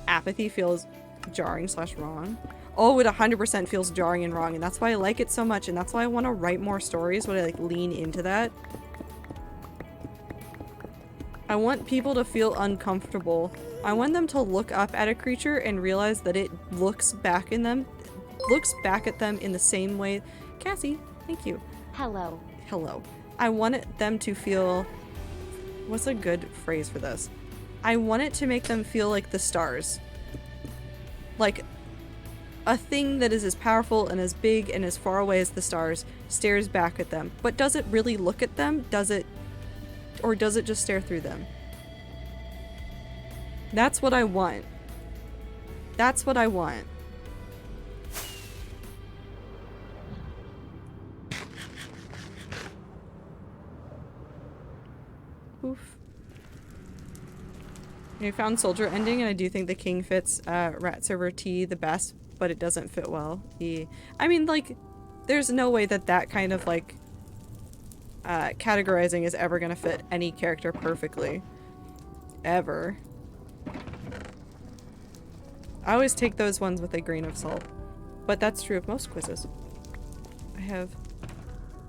apathy feels jarring / wrong. Oh, it 100% feels jarring and wrong, and that's why I like it so much, and that's why I want to write more stories where I like lean into that. I want people to feel uncomfortable. I want them to look up at a creature and realize that it looks back at them in the same way. Cassie, thank you. Hello. Hello. I want them to feel... What's a good phrase for this? I want it to make them feel like the stars. Like a thing that is as powerful and as big and as far away as the stars stares back at them. But does it really look at them? Does it... Or does it just stare through them? That's what I want. That's what I want. Oof. I found Soldier ending, and I do think the king fits Rat Server T the best, but it doesn't fit well. I mean, like, there's no way that that kind of, like, categorizing is ever gonna fit any character perfectly. Ever. I always take those ones with a grain of salt. But that's true of most quizzes. I have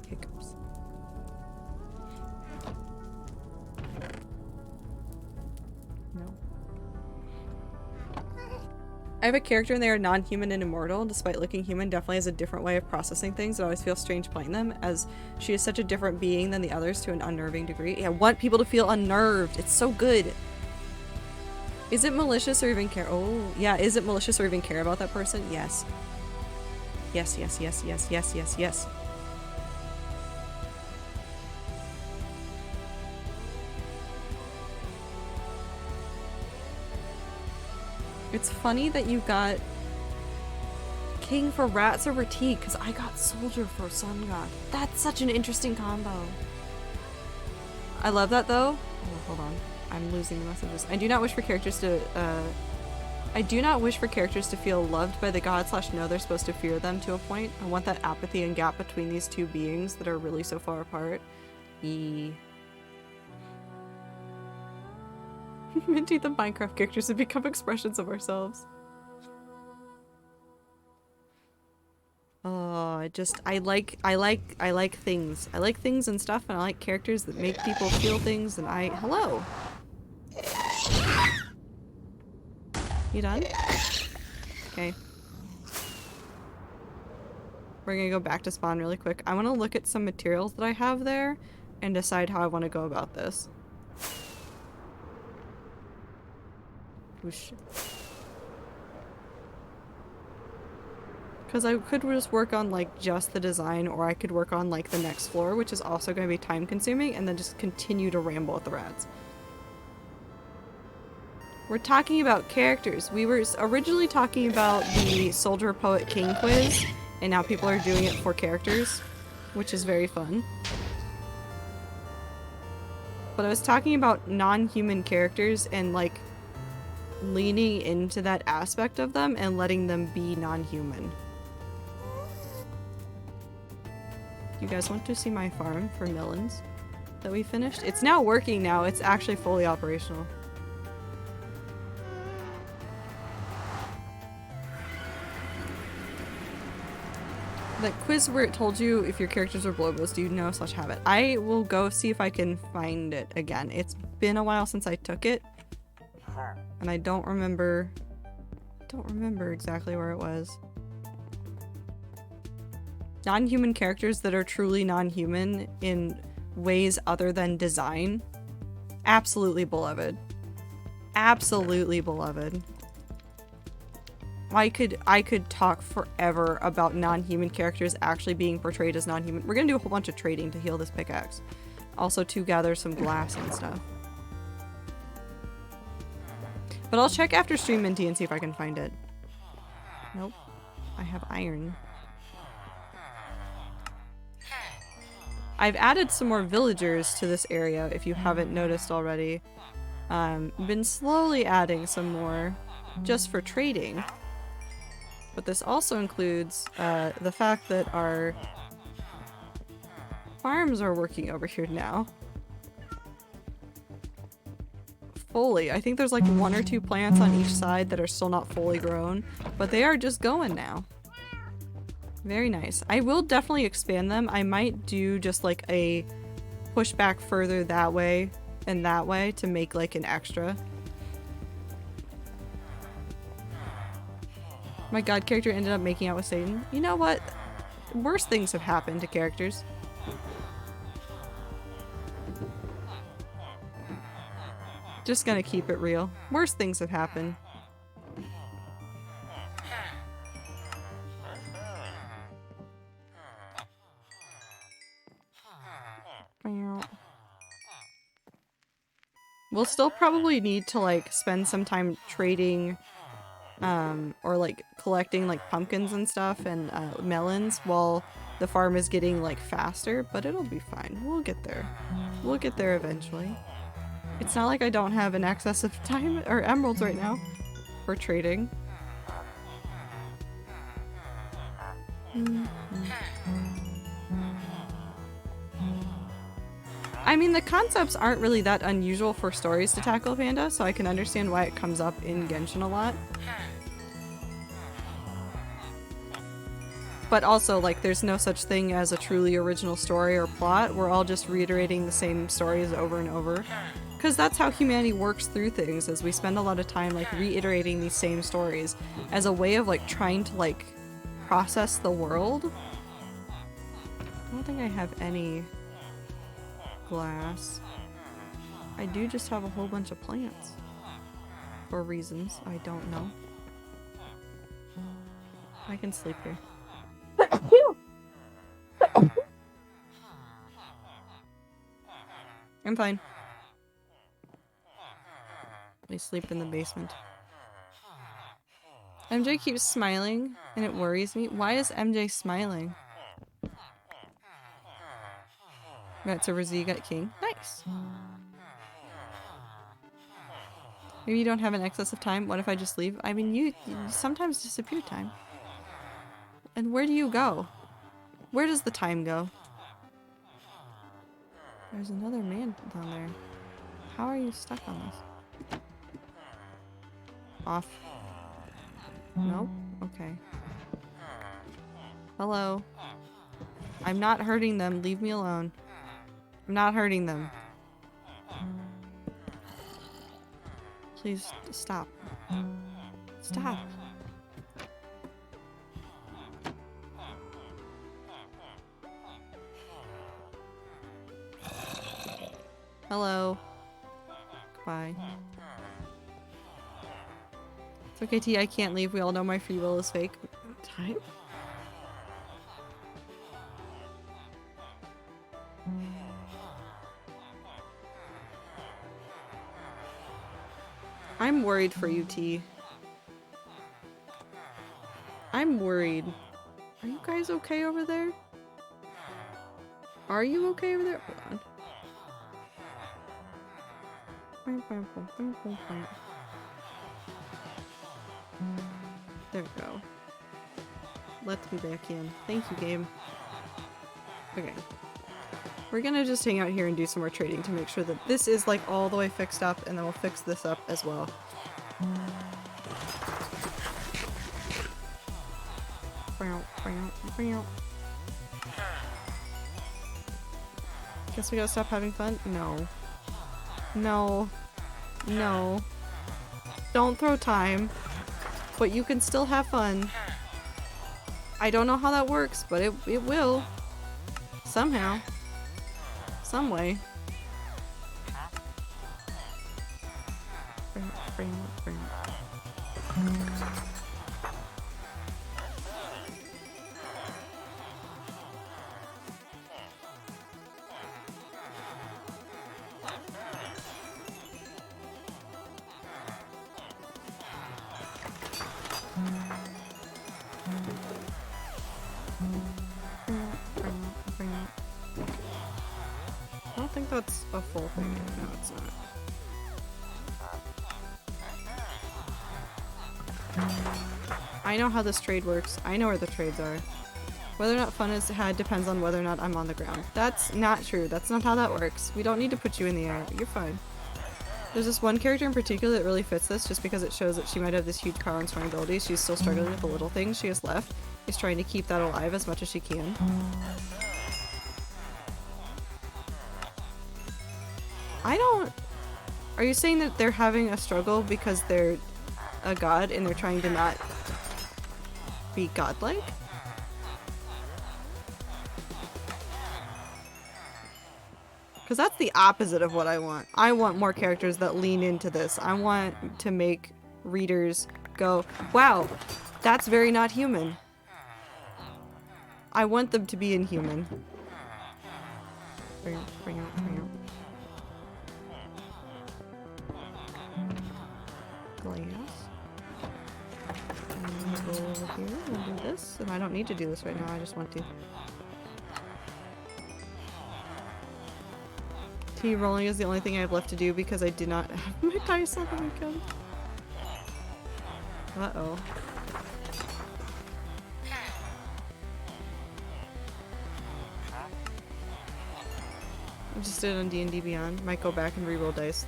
hiccups. No. I have a character and they are non-human and immortal. Despite looking human, definitely has a different way of processing things. It always feels strange playing them, as she is such a different being than the others to an unnerving degree. Yeah, I want people to feel unnerved. It's so good. Is it malicious or even care? Oh, yeah. Is it malicious or even care about that person? Yes. Yes, yes, yes, yes, yes, yes, yes. It's funny that you got King for Rat Server T, because I got Soldier for Sun God. That's such an interesting combo. I love that though. Oh, hold on. I'm losing the messages. I do not wish for characters to feel loved by the god / know they're supposed to fear them to a point. I want that apathy and gap between these two beings that are really so far apart. Minty, the Minecraft characters have become expressions of ourselves. Oh, I like things. I like things and stuff, and I like characters that make people feel things, and hello! You done? Okay. We're gonna go back to spawn really quick. I want to look at some materials that I have there and decide how I want to go about this. Whoosh. Because I could just work on like just the design, or I could work on like the next floor, which is also going to be time consuming, and then just continue to ramble at the rats. We're talking about characters. We were originally talking about the Soldier Poet King quiz, and now people are doing it for characters, which is very fun. But I was talking about non-human characters and like leaning into that aspect of them and letting them be non-human. You guys want to see my farm for melons that we finished? It's now working now. It's actually fully operational. The quiz where it told you if your characters are Blobos, do you know / have it? I will go see if I can find it again. It's been a while since I took it. And I don't remember exactly where it was. Non-human characters that are truly non-human in ways other than design. Absolutely beloved. Absolutely beloved. I could talk forever about non-human characters actually being portrayed as non-human. We're gonna do a whole bunch of trading to heal this pickaxe. Also to gather some glass and stuff. But I'll check after stream, Minty, and see if I can find it. Nope. I have iron. I've added some more villagers to this area, if you haven't noticed already. Been slowly adding some more, just for trading. But this also includes the fact that our farms are working over here now. Fully. I think there's like 1 or 2 plants on each side that are still not fully grown, but they are just going now. Very nice. I will definitely expand them. I might do just like a push back further that way and that way to make like an extra. My god character ended up making out with Satan. You know what? Worse things have happened to characters. Just gonna keep it real. Worse things have happened. We'll still probably need to like spend some time trading or like collecting like pumpkins and stuff and melons while the farm is getting like faster, but it'll be fine. We'll get there. We'll get there eventually. It's not like I don't have an excess of time or emeralds right now for trading. I mean, the concepts aren't really that unusual for stories to tackle, Panda, so I can understand why it comes up in Genshin a lot. But also, like, there's no such thing as a truly original story or plot. We're all just reiterating the same stories over and over. Because that's how humanity works through things, is we spend a lot of time, like, reiterating these same stories as a way of, like, trying to, like, process the world. I don't think I have any glass. I do just have a whole bunch of plants. For reasons I don't know. I can sleep here. I'm fine. I sleep in the basement. MJ keeps smiling and it worries me. Why is MJ smiling? That's a Razigat King. Nice. Maybe you don't have an excess of time. What if I just leave? I mean, you sometimes disappear time. And where do you go? Where does the time go? There's another man down there. How are you stuck on this? Off. No? Okay. Hello. I'm not hurting them. Leave me alone. I'm not hurting them. Please stop. Stop. Hello. Goodbye. It's okay, T. I can't leave. We all know my free will is fake. Time? I'm worried for you, T. I'm worried. Are you guys okay over there? Are you okay over there? Hold on. There we go. Let me back in. Thank you, game. Okay. We're gonna just hang out here and do some more trading to make sure that this is like all the way fixed up, and then we'll fix this up as well. Guess we gotta stop having fun? No. No. No. Don't throw time. But you can still have fun. I don't know how that works, but it will. Somehow. Some way. I don't think that's a full thing. No, it's not. I know how this trade works. I know where the trades are. Whether or not fun is had depends on whether or not I'm on the ground. That's not true. That's not how that works. We don't need to put you in the air. You're fine. There's this one character in particular that really fits this just because it shows that she might have this huge power and strong abilities. She's still struggling with the little things she has left. She's trying to keep that alive as much as she can. I don't... Are you saying that they're having a struggle because they're a god and they're trying to not be godlike? Because that's the opposite of what I want. I want more characters that lean into this. I want to make readers go, wow, that's very not human. I want them to be inhuman. Glass. And go over here and do this. And I don't need to do this right now, I just want to. Tea rolling is the only thing I have left to do because I did not have my dice on the weekend. Uh-oh. I just did it on D&D Beyond. Might go back and reroll dice.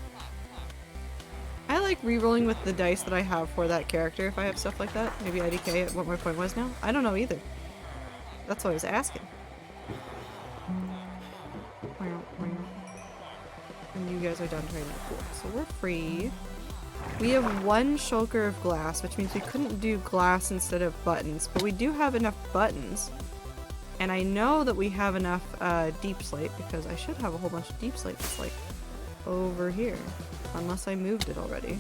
I like rerolling with the dice that I have for that character if I have stuff like that. Maybe IDK at what my point was now. I don't know either. That's what I was asking. And you guys are done trading. Cool. So we're free. We have one shulker of glass, which means we couldn't do glass instead of buttons, but we do have enough buttons. And I know that we have enough deep slate because I should have a whole bunch of deep slate that's like over here. Unless I moved it already.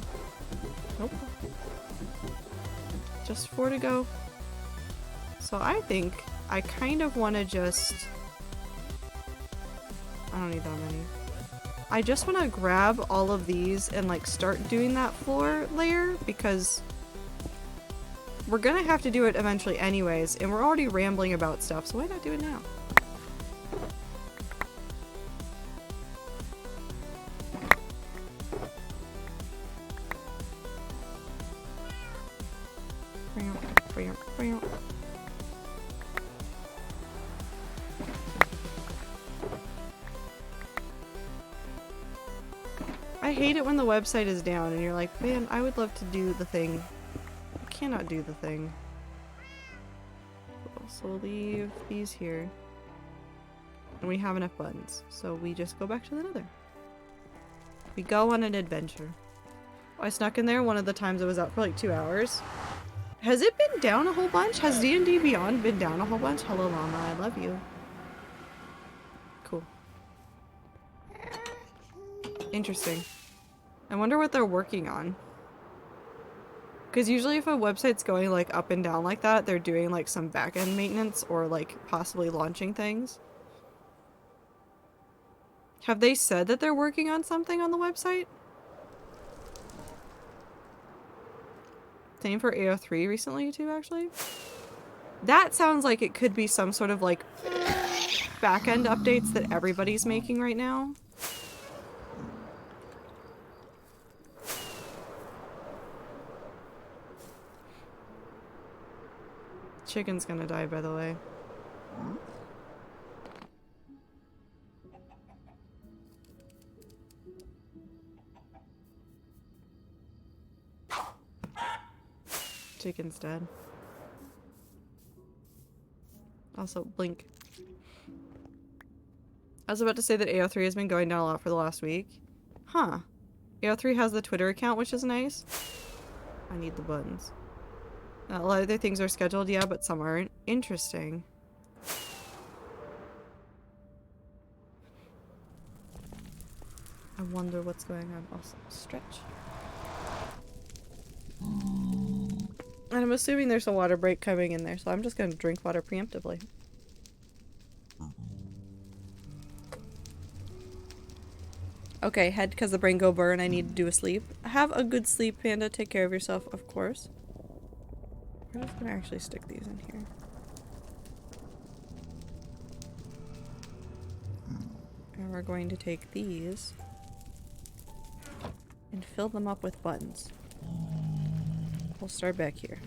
Nope. Just 4 to go. So I think I kind of want to just... I don't need that many. I just want to grab all of these and like start doing that floor layer because we're gonna have to do it eventually anyways, and we're already rambling about stuff, so why not do it now? I hate it when the website is down and you're like, man, I would love to do the thing. You cannot do the thing. Cool. So we'll leave these here. And we have enough buttons. So we just go back to the nether. We go on an adventure. I snuck in there one of the times I was out for like 2 hours. Has it been down a whole bunch? Has D&D Beyond been down a whole bunch? Hello, Llama. I love you. Cool. Interesting. I wonder what they're working on. Because usually if a website's going like up and down like that, they're doing like some back-end maintenance or like possibly launching things. Have they said that they're working on something on the website? Same for AO3 recently too, actually. That sounds like it could be some sort of like back-end updates that everybody's making right now. Chicken's gonna die, by the way. chicken's dead. Also, blink. I was about to say that AO3 has been going down a lot for the last week. Huh. AO3 has the Twitter account, which is nice. I need the buttons. A lot of other things are scheduled, yeah, but some aren't. Interesting. I wonder what's going on. Also, stretch. And I'm assuming there's a water break coming in there, so I'm just gonna drink water preemptively. Okay, head because the brain go burn. I need to do a sleep. Have a good sleep, Panda. Take care of yourself, of course. We're just gonna actually stick these in here. And we're going to take these and fill them up with buttons. We'll start back here.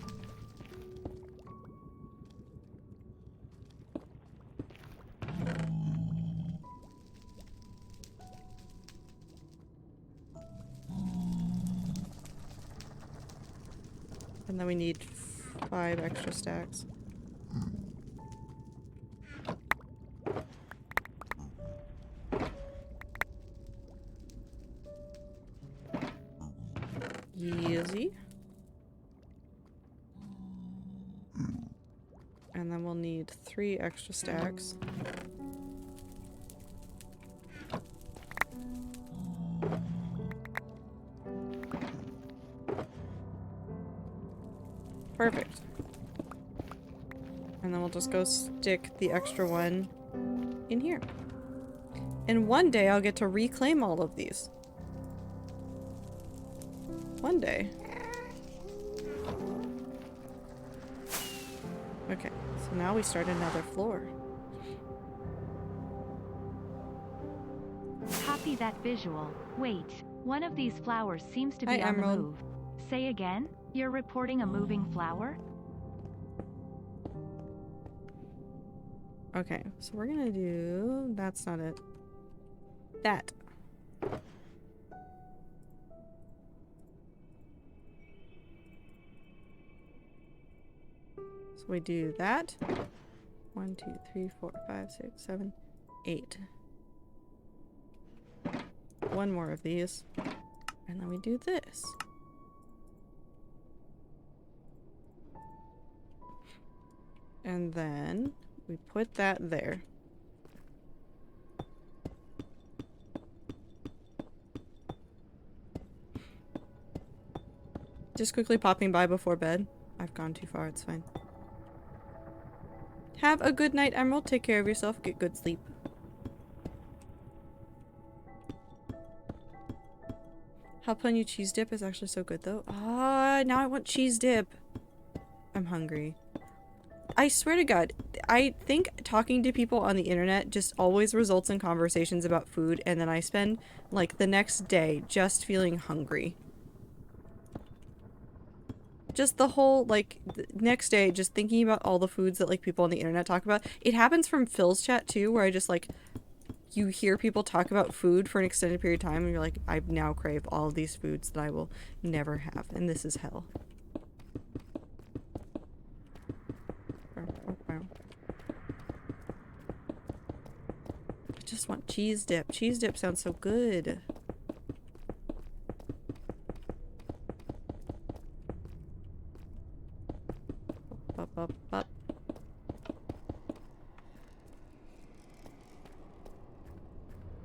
And then we need 5 extra stacks. Easy. And then we'll need 3 extra stacks. Perfect. And then we'll just go stick the extra one in here. And one day I'll get to reclaim all of these. One day. Okay, so now we start another floor. Copy that visual. Wait, one of these flowers seems to be Hi, on the Emerald. move. Say again? You're reporting a moving flower? Okay, so we're gonna do... That's not it. That. So we do that. 1, 2, 3, 4, 5, 6, 7, 8. One more of these. And then we do this. And then we put that there. Just quickly popping by before bed. I've gone too far, it's fine. Have a good night, Emerald. Take care of yourself. Get good sleep. Jalapeno cheese dip is actually so good though. Ah, now I want cheese dip. I'm hungry. I swear to God, I think talking to people on the internet just always results in conversations about food, and then I spend like the next day just feeling hungry. Just the whole like next day just thinking about all the foods that like people on the internet talk about. It happens from Phil's chat too, where I just like you hear people talk about food for an extended period of time and you're like, I now crave all of these foods that I will never have, and this is hell. I just want cheese dip. Cheese dip sounds so good. Up, up, up.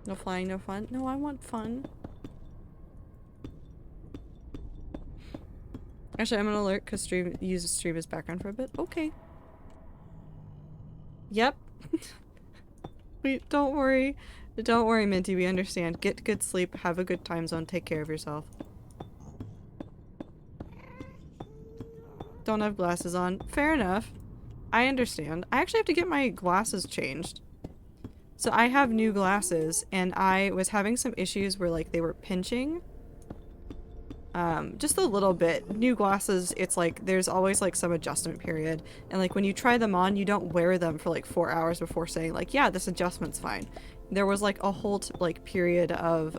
No flying, no fun. No, I want fun. Actually, I'm gonna alert because use stream as background for a bit. Okay. Yep. Wait, don't worry. Don't worry, Minty. We understand. Get good sleep. Have a good time zone. Take care of yourself. Don't have glasses on. Fair enough. I understand. I actually have to get my glasses changed. So I have new glasses, and I was having some issues where like they were pinching. Just a little bit. New glasses, it's like there's always like some adjustment period, and like when you try them on, you don't wear them for like 4 hours before saying like, yeah, this adjustment's fine. There was like a whole like period of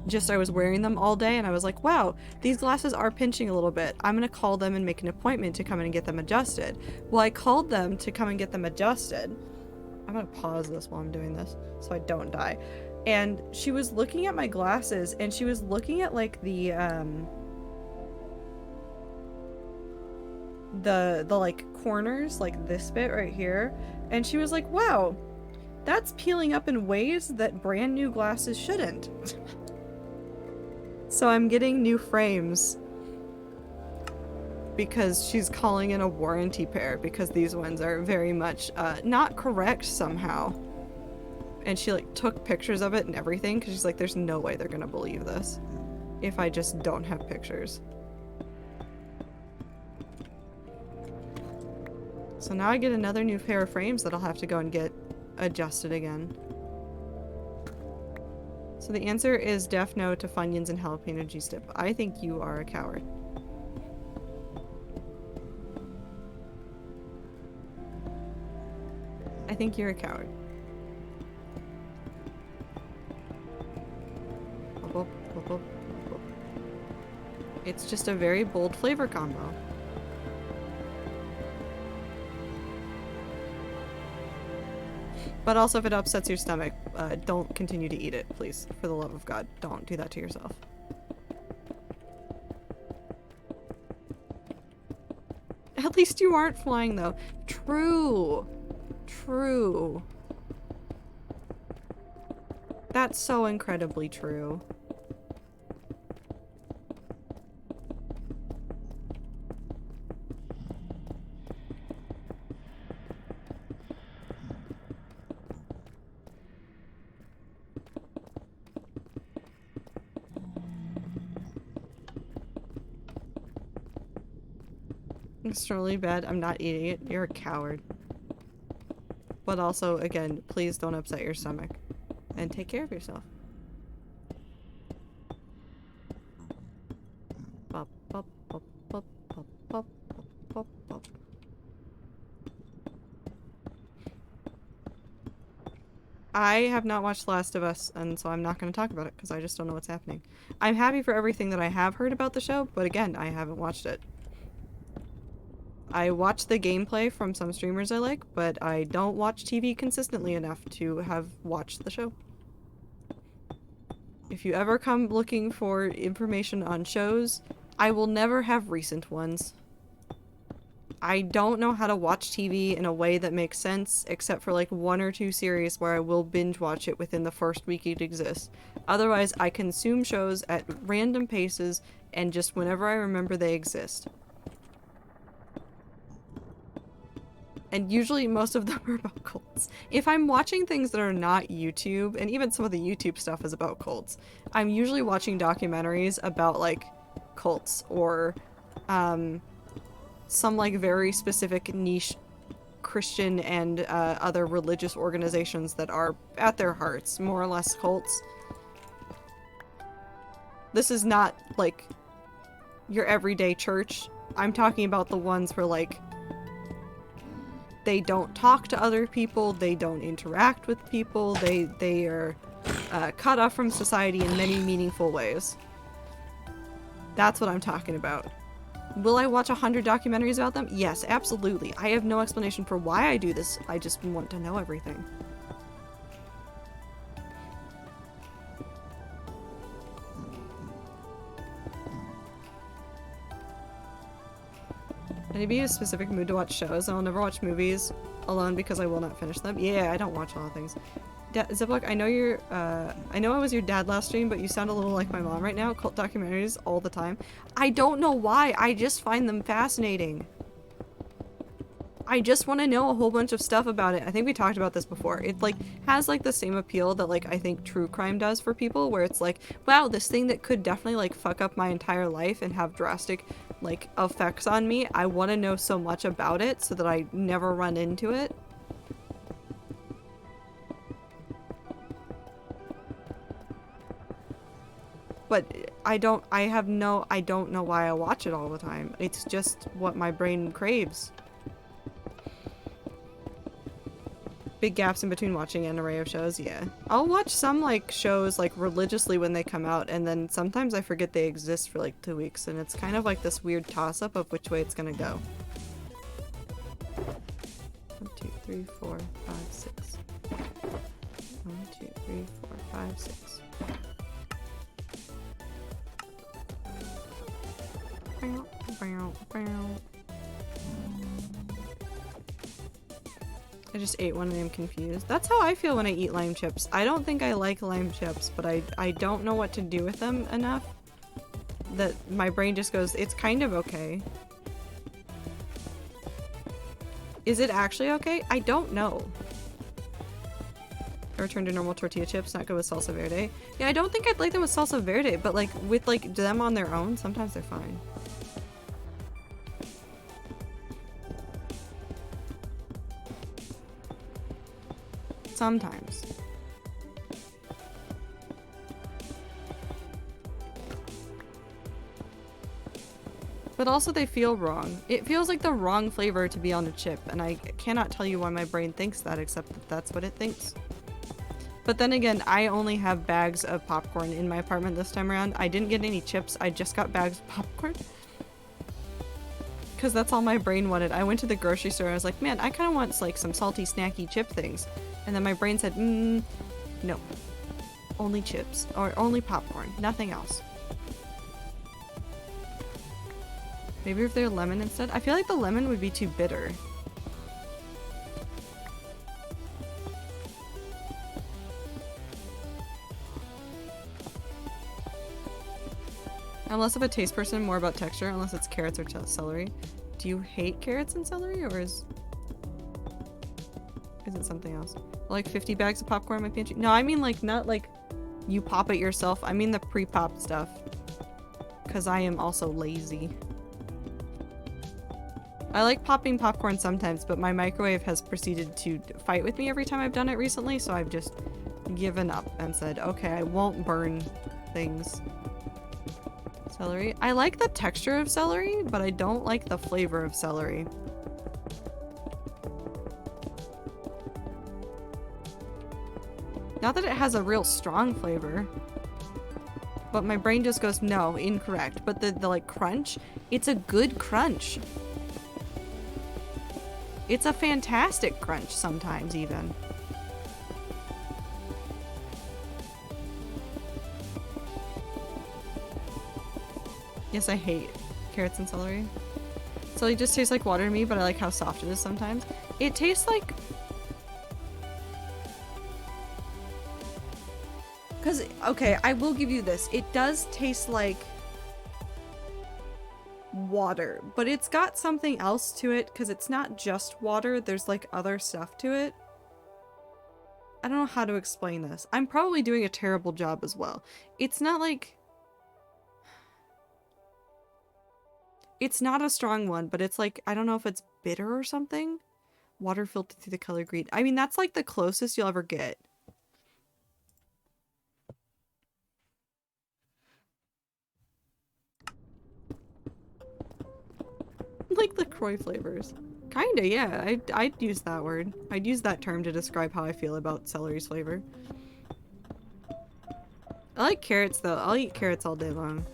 just I was wearing them all day and I was like, wow, these glasses are pinching a little bit. I'm gonna call them and make an appointment to come in and get them adjusted. Well, I called them to come and get them adjusted. I'm gonna pause this while I'm doing this so I don't die. And she was looking at my glasses and she was looking at like the like corners, like this bit right here, and she was like, wow, that's peeling up in ways that brand new glasses shouldn't. So I'm getting new frames because she's calling in a warranty pair because these ones are very much not correct somehow. And she like took pictures of it and everything because she's like, there's no way they're gonna believe this if I just don't have pictures. So now I get another new pair of frames that I'll have to go and get adjusted again. So the answer is def no to Funyuns and jalapeno juice dip. I think you are a coward. I think you're a coward. It's just a very bold flavor combo. But also, if it upsets your stomach, don't continue to eat it, please. For the love of God, don't do that to yourself. At least you aren't flying, though. True. True. That's so incredibly true. It's really bad. I'm not eating it. You're a coward. But also, again, please don't upset your stomach. And take care of yourself. Bop, bop, bop, bop, bop, bop, bop, bop. I have not watched Last of Us, and so I'm not going to talk about it because I just don't know what's happening. I'm happy for everything that I have heard about the show, but again, I haven't watched it. I watch the gameplay from some streamers I like, but I don't watch TV consistently enough to have watched the show. If you ever come looking for information on shows, I will never have recent ones. I don't know how to watch TV in a way that makes sense, except for like 1 or 2 series where I will binge watch it within the first week it exists. Otherwise, I consume shows at random paces and just whenever I remember they exist. And usually most of them are about cults. If I'm watching things that are not YouTube, and even some of the YouTube stuff is about cults, I'm usually watching documentaries about like cults or some like very specific niche Christian and other religious organizations that are at their hearts more or less cults. This is not like your everyday church. I'm talking about the ones where like they don't talk to other people, they don't interact with people, they are cut off from society in many meaningful ways. That's what I'm talking about. Will I watch 100 documentaries about them? Yes, absolutely. I have no explanation for why I do this, I just want to know everything. I need to be in a specific mood to watch shows. I'll never watch movies alone because I will not finish them. Yeah, I don't watch a lot of things. Ziploc, I know you're, I know I was your dad last stream, but you sound a little like my mom right now. Cult documentaries all the time. I don't know why. I just find them fascinating. I just want to know a whole bunch of stuff about it. I think we talked about this before. It like has like the same appeal that like I think true crime does for people, where it's like, wow, this thing that could definitely like fuck up my entire life and have drastic like effects on me. I want to know so much about it so that I never run into it. But I don't know why I watch it all the time. It's just what my brain craves. big gaps in between watching an array of shows, yeah. I'll watch some like shows like religiously when they come out, and then sometimes I forget they exist for like 2 weeks, and it's kind of like this weird toss-up of which way it's gonna go. 1, 2, 3, 4, 5, 6. 1, 2, 3, 4, 5, 6. Bow, bow, bow. I just ate one and I'm confused. That's how I feel when I eat lime chips. I don't think I like lime chips, but I don't know what to do with them enough that my brain just goes, it's kind of okay. Is it actually okay? I don't know. I returned to normal tortilla chips, not good with salsa verde. Yeah, I don't think I'd like them with salsa verde, but like with like them on their own, sometimes they're fine. Sometimes. But also they feel wrong. It feels like the wrong flavor to be on a chip, and I cannot tell you why my brain thinks that, except that that's what it thinks. But then again, I only have bags of popcorn in my apartment this time around. I didn't get any chips, I just got bags of popcorn. Because that's all my brain wanted. I went to the grocery store and I was like, man, I kind of want like some salty, snacky chip things. And then my brain said, no. Only chips. Or only popcorn. Nothing else. Maybe if they're lemon instead? I feel like the lemon would be too bitter. I'm less of a taste person, more about texture, unless it's carrots or celery. Do you hate carrots and celery, or is it something else? Like 50 bags of popcorn in my pantry? No, I mean like not like you pop it yourself. I mean the pre-popped stuff. Because I am also lazy. I like popping popcorn sometimes, but my microwave has proceeded to fight with me every time I've done it recently, so I've just given up and said, okay, I won't burn things. Celery. I like the texture of celery, but I don't like the flavor of celery. Not that it has a real strong flavor, but my brain just goes, no, incorrect. But the like crunch, it's a good crunch. It's a fantastic crunch sometimes even. Yes, I hate carrots and celery. Celery just tastes like water to me, but I like how soft it is sometimes. It tastes like... Because, okay, I will give you this. It does taste like water, but it's got something else to it because it's not just water. There's like other stuff to it. I don't know how to explain this. I'm probably doing a terrible job as well. It's not like... It's not a strong one, but it's like, I don't know if it's bitter or something. Water filtered through the color green. I mean, that's like the closest you'll ever get. Like LaCroix flavors. Kinda, yeah. I'd use that word. I'd use that term to describe how I feel about celery's flavor. I like carrots though. I'll eat carrots all day long.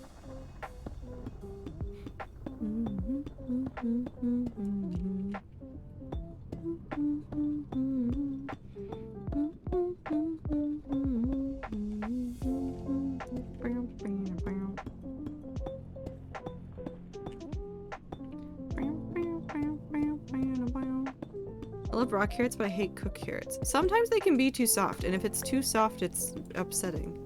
I love raw carrots, but I hate cooked carrots. Sometimes they can be too soft, and if it's too soft, it's upsetting.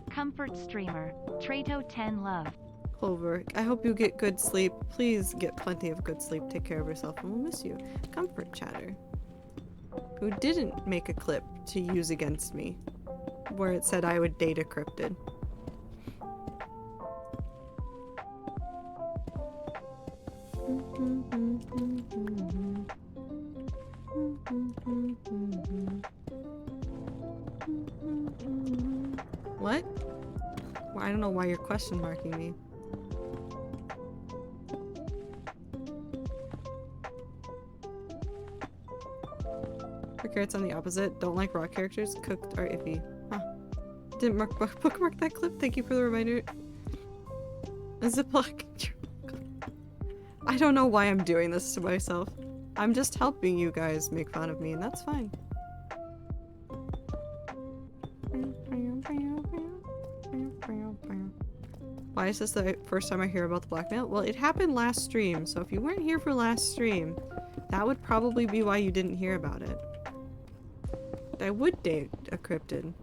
Comfort streamer. Trato 10 love. Clover, I hope you get good sleep. Please get plenty of good sleep. Take care of yourself, and we'll miss you. Comfort chatter. Who didn't make a clip to use against me where it said I would data cryptid. why you're question marking me. For carrots on the opposite, don't like raw characters, cooked are iffy. Huh. Didn't bookmark that clip, thank you for the reminder. A Ziploc. I don't know why I'm doing this to myself. I'm just helping you guys make fun of me, and that's fine. Why is this the first time I hear about the blackmail? Well, it happened last stream, so if you weren't here for last stream, that would probably be why you didn't hear about it. I would date a cryptid.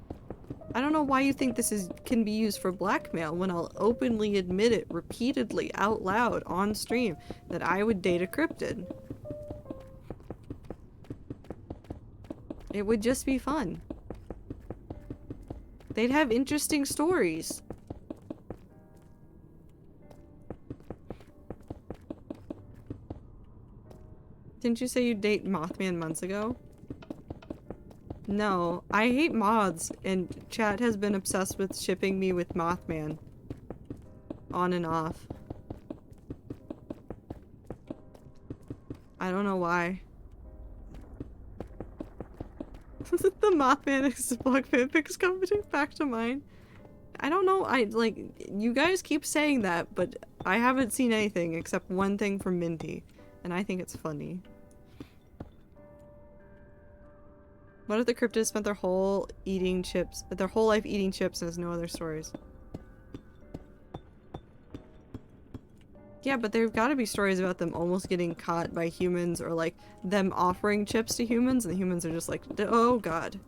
I don't know why you think this can be used for blackmail when I'll openly admit it repeatedly out loud on stream that I would date a cryptid. It would just be fun. They'd have interesting stories. Didn't you say you'd date Mothman months ago? No, I hate moths, and chat has been obsessed with shipping me with Mothman. On and off. I don't know why. The Mothman Xbox fanfics coming back to mine. I don't know, you guys keep saying that, but I haven't seen anything except one thing from Minty, and I think it's funny. What if the cryptid spent their whole life eating chips and has no other stories? Yeah, but there've got to be stories about them almost getting caught by humans, or like them offering chips to humans and the humans are just like, oh god.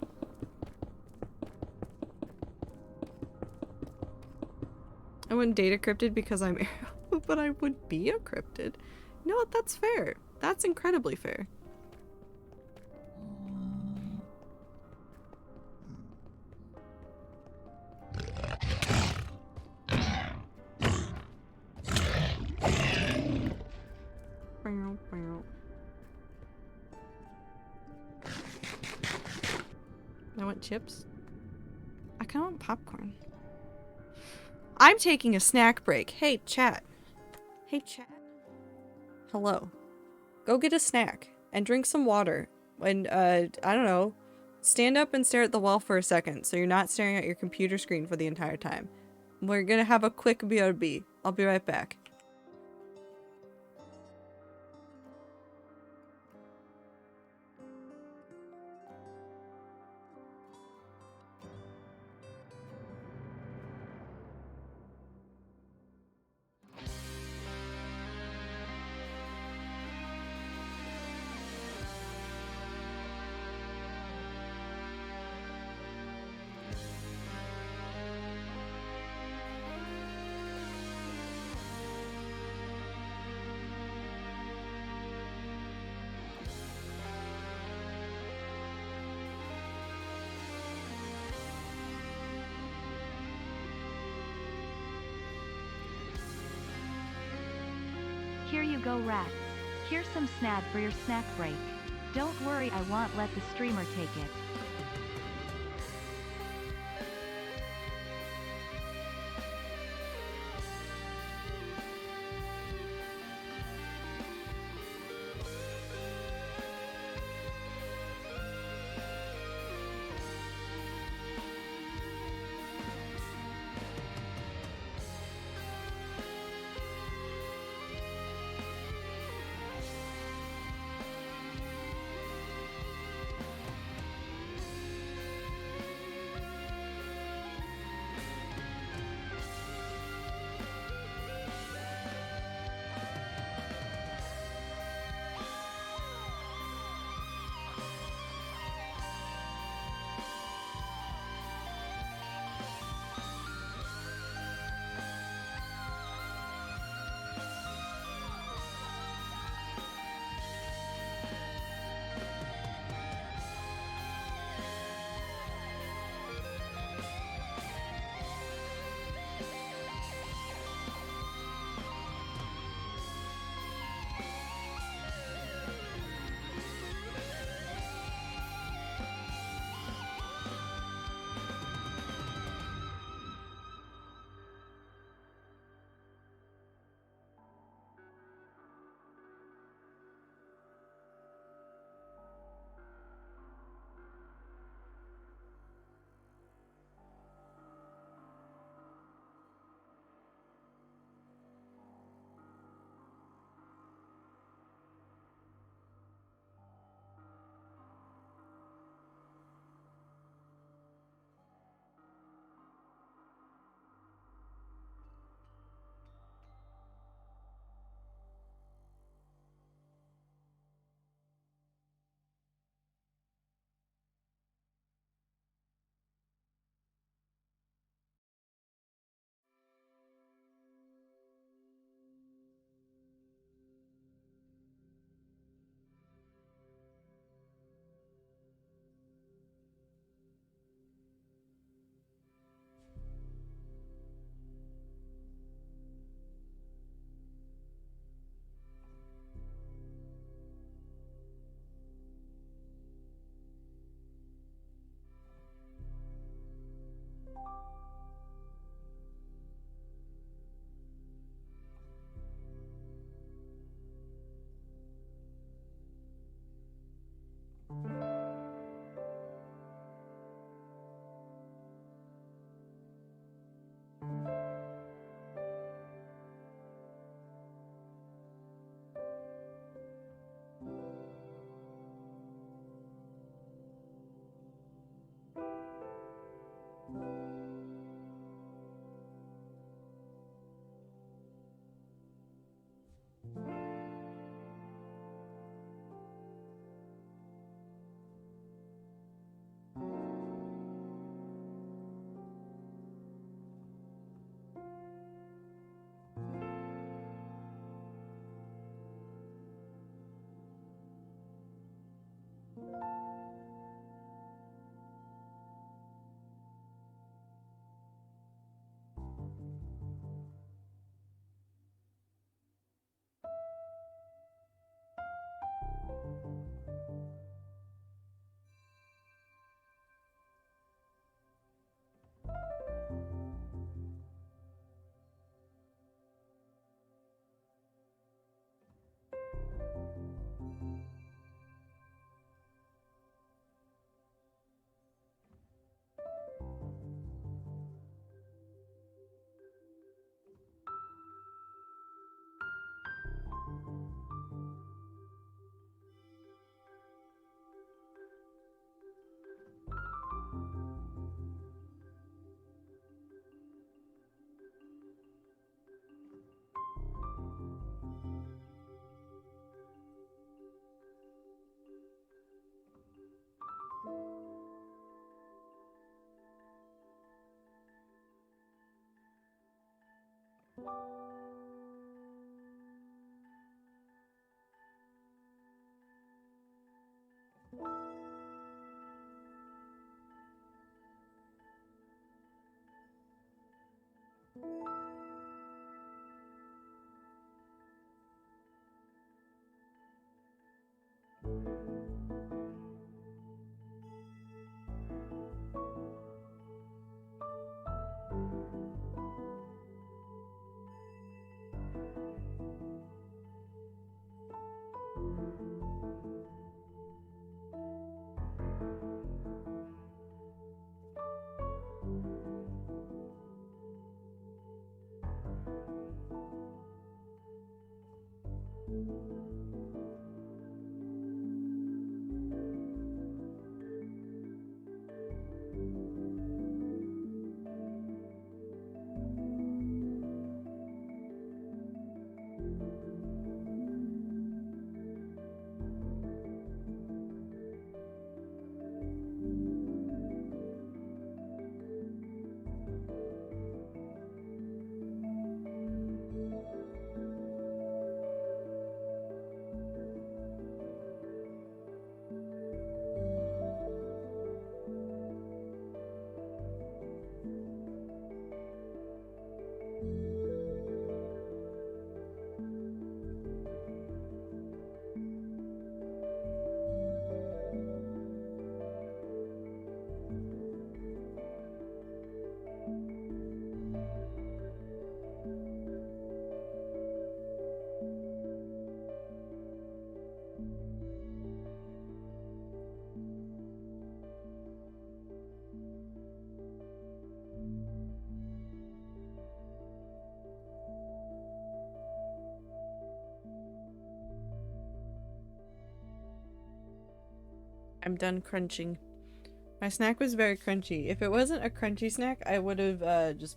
I wouldn't date a cryptid because I'm Arrow, but I would be a cryptid. You know what? That's fair. That's incredibly fair. I want chips. I kind of want popcorn. I'm taking a snack break. Hey, chat. Hey, chat. Hello. Go get a snack and drink some water. And, I don't know. Stand up and stare at the wall for a second so you're not staring at your computer screen for the entire time. We're gonna have a quick BRB. I'll be right back. Here you go, rats. Here's some snad for your snack break. Don't worry, I won't let the streamer take it. I'm done crunching. My snack was very crunchy. If it wasn't a crunchy snack, I would have just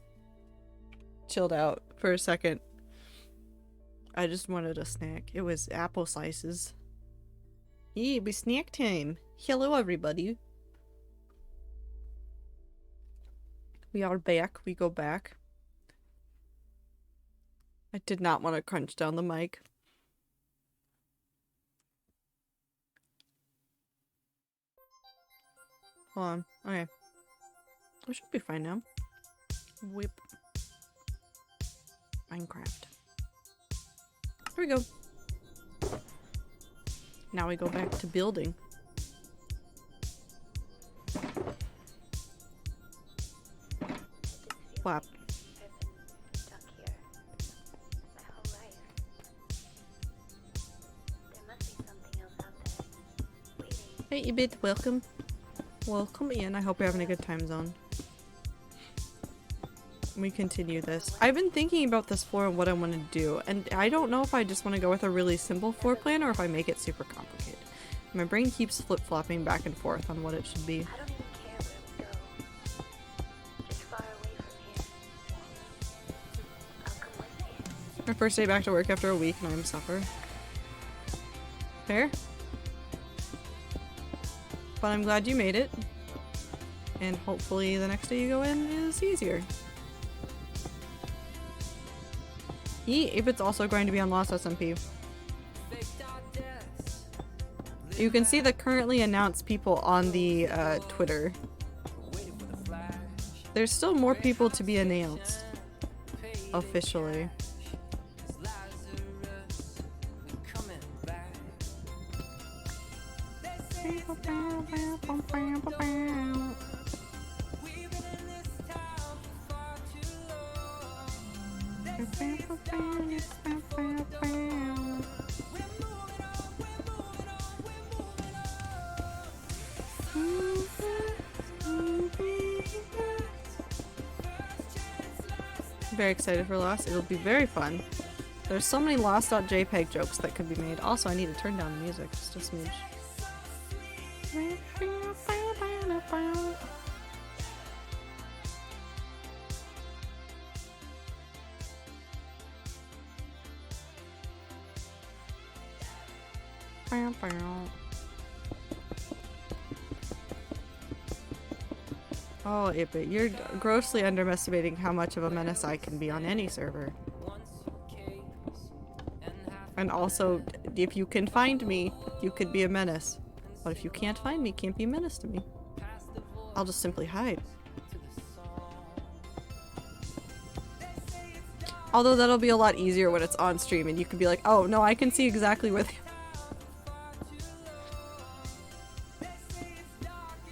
chilled out for a second. I just wanted a snack. It was apple slices. Yeah, it was snack time. Hello, everybody. We are back. We go back. I did not want to crunch down the mic. Hold on. Okay. We should be fine now. Whip. Minecraft. Here we go. Now we go back to building. Flap. Hey, Ibit, welcome. Welcome in. I hope you're having a good time zone. We continue this. I've been thinking about this floor and what I want to do, and I don't know if I just want to go with a really simple floor plan or if I make it super complicated. My brain keeps flip-flopping back and forth on what it should be. I don't even care where we go. Just far away from here. I'll come with you. My first day back to work after a week and I'm suffer. Fair? But I'm glad you made it. And hopefully the next day you go in is easier. If it's also going to be on Lost SMP. You can see the currently announced people on the Twitter. There's still more people to be announced. Officially. Very excited for Lost. It'll be very fun. There's so many Lost.jpg jokes that could be made. Also, I need to turn down the music just a smidge. Oh, Ipit, you're grossly underestimating how much of a menace I can be on any server. And also, if you can find me, you could be a menace. But if you can't find me, can't be a menace to me. I'll just simply hide. Although that'll be a lot easier when it's on stream and you can be like, oh no, I can see exactly where they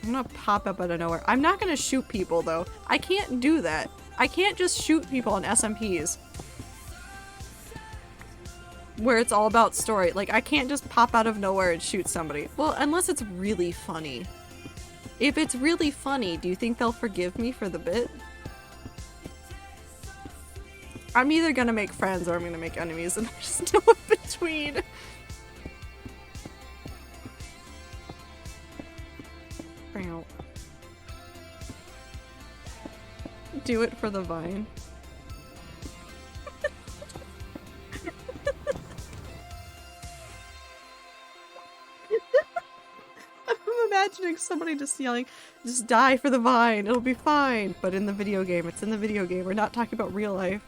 I'm gonna pop up out of nowhere. I'm not gonna shoot people though. I can't do that. I can't just shoot people on SMPs. Where it's all about story. Like, I can't just pop out of nowhere and shoot somebody. Well, unless it's really funny. If it's really funny, do you think they'll forgive me for the bit? I'm either gonna make friends or I'm gonna make enemies, and there's no in between. Do it for the vine. I'm imagining somebody just yelling, just die for the vine, it'll be fine. But in the video game, it's in the video game. We're not talking about real life.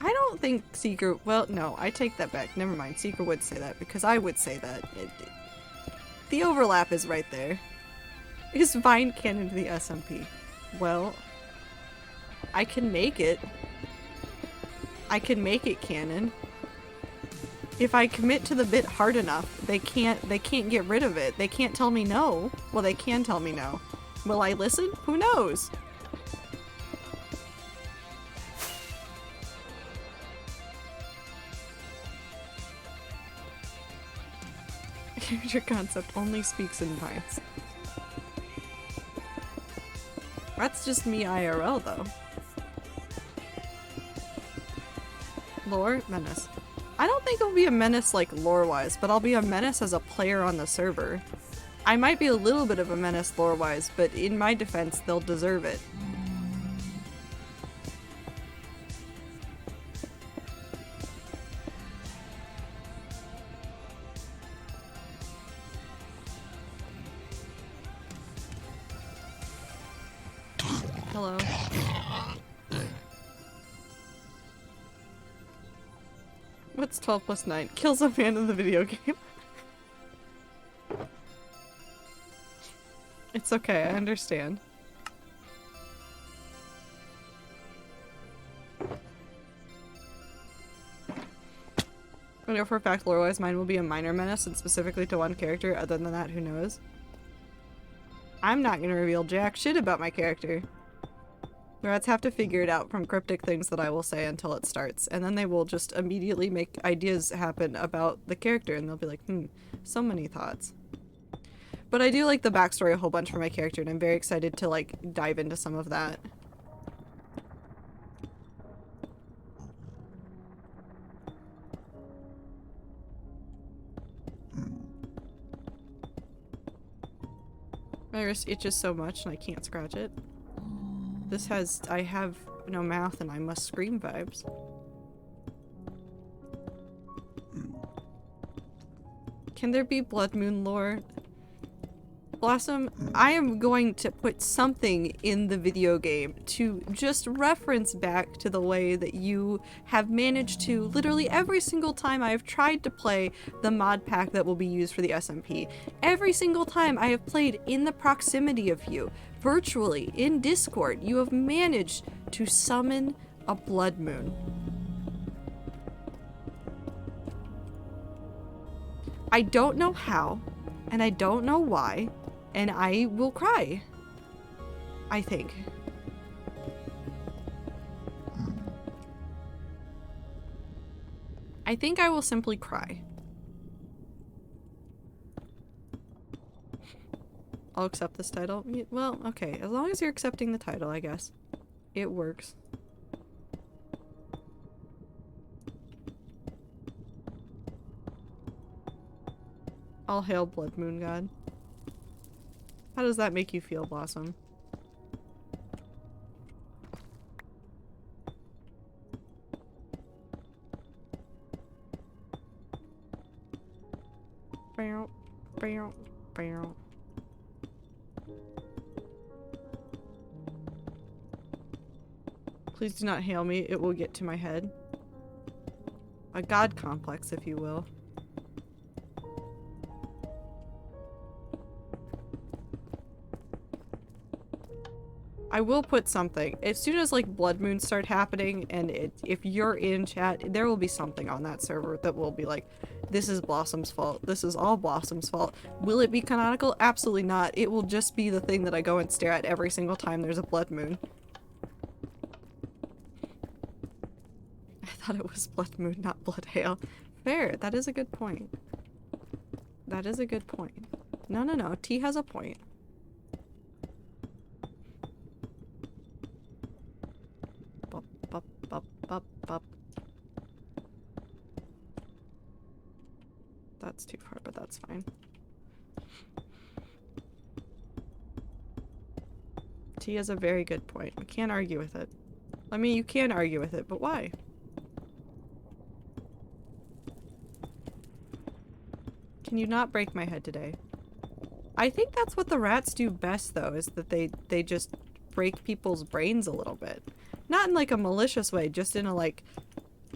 I don't think Seeker, well, no, I take that back. Never mind. Seeker would say that because I would say that. The overlap is right there. Is Vine canon to the SMP? Well, I can make it. I can make it canon. If I commit to the bit hard enough, they can't get rid of it. They can't tell me no. Well, they can tell me no. Will I listen? Who knows? Character concept only speaks in vines. That's just me IRL though. Lore? Menace. I don't think I'll be a menace like lore-wise, but I'll be a menace as a player on the server. I might be a little bit of a menace lore-wise, but in my defense, they'll deserve it. Hello. What's 12 plus 9? Kills a man in the video game. It's okay, I understand. I know for a fact lore-wise mine will be a minor menace and specifically to one character. Other than that, who knows? I'm not gonna reveal jack shit about my character. Rats have to figure it out from cryptic things that I will say until it starts, and then they will just immediately make ideas happen about the character, and they'll be like, so many thoughts. But I do like the backstory a whole bunch for my character, and I'm very excited to, like, dive into some of that. My wrist itches so much, and I can't scratch it. This has, I have no mouth and I must scream vibes. Can there be Blood Moon lore? Blossom, I am going to put something in the video game to just reference back to the way that you have managed to literally every single time I have tried to play the mod pack that will be used for the SMP. Every single time I have played in the proximity of you, virtually, in Discord, you have managed to summon a Blood Moon. I don't know how, and I don't know why, and I will cry. I think. I think I will simply cry. I'll accept this title. Well, okay. As long as you're accepting the title, I guess. It works. All hail Blood Moon God. How does that make you feel, Blossom? Bow, bow, bow. Please do not hail me. It will get to my head. A god complex, if you will. I will put something. As soon as like blood moons start happening and if you're in chat, there will be something on that server that will be like, this is Blossom's fault. This is all Blossom's fault. Will it be canonical? Absolutely not. It will just be the thing that I go and stare at every single time there's a blood moon. I thought it was blood moon, not blood hail. Fair. That is a good point. That is a good point. No, no, no. T has a point. Bup, bup, bup, bup. That's too far, but that's fine. T has a very good point. We can't argue with it. I mean, you can argue with it, but why? Can you not break my head today? I think that's what the rats do best, though, is that they just break people's brains a little bit. Not in like a malicious way, just in a like,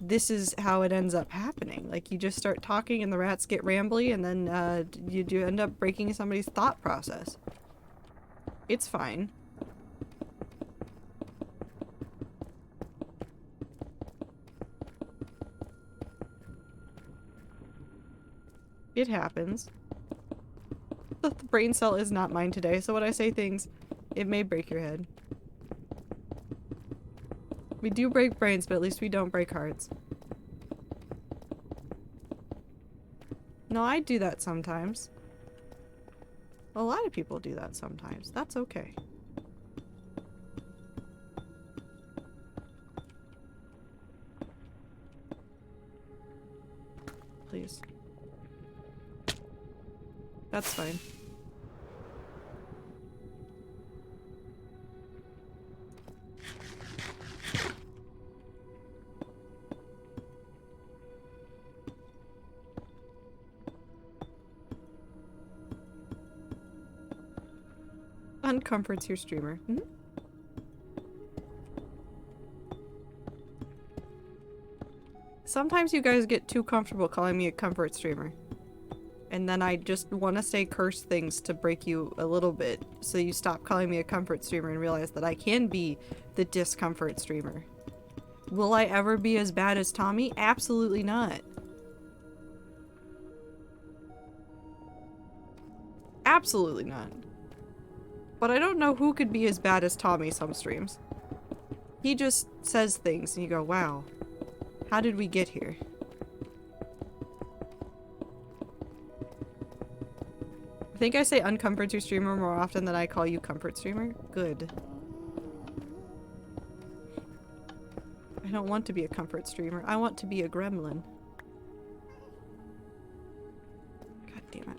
this is how it ends up happening. Like you just start talking and the rats get rambly and then you end up breaking somebody's thought process. It's fine. It happens. The brain cell is not mine today, so when I say things, it may break your head. We do break brains, but at least we don't break hearts. No, I do that sometimes. A lot of people do that sometimes. That's okay. Please. That's fine. Uncomforts your streamer. Mm-hmm. Sometimes you guys get too comfortable calling me a comfort streamer. And then I just want to say curse things to break you a little bit, so you stop calling me a comfort streamer and realize that I can be the discomfort streamer. Will I ever be as bad as Tommy? Absolutely not. Absolutely not. But I don't know who could be as bad as Tommy some streams. He just says things and you go, wow, how did we get here? I think I say uncomfort your streamer more often than I call you comfort streamer. Good. I don't want to be a comfort streamer. I want to be a gremlin. God damn it.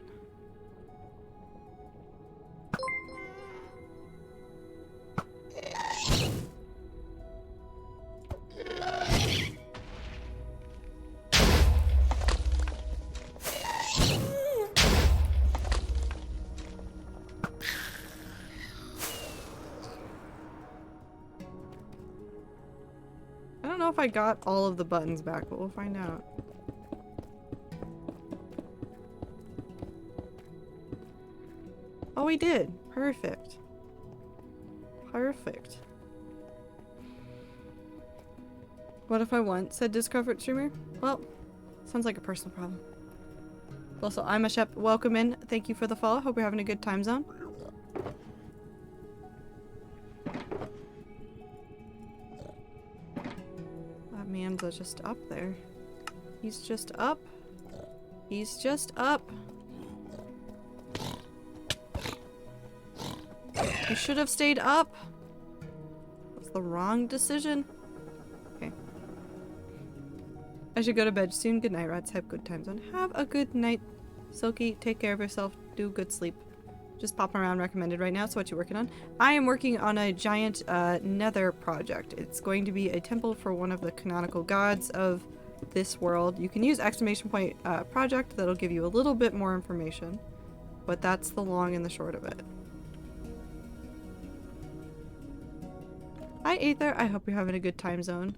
I don't know if I got all of the buttons back, but we'll find out. Oh, we did. Perfect. Perfect. What if I want said discomfort streamer? Well, sounds like a personal problem. Also, I'm a Shep. Welcome in. Thank you for the follow. Hope you're having a good time zone. That man's just up there. He's just up. He's just up. You should have stayed up. That's the wrong decision. Okay. I should go to bed soon. Good night, rats. Have good times on. Have a good night. Silky, take care of yourself. Do good sleep. Just popping around recommended right now. So what you working on? I am working on a giant nether project. It's going to be a temple for one of the canonical gods of this world. You can use exclamation point project. That'll give you a little bit more information. But that's the long and the short of it. Hi, Aether. I hope you're having a good time zone.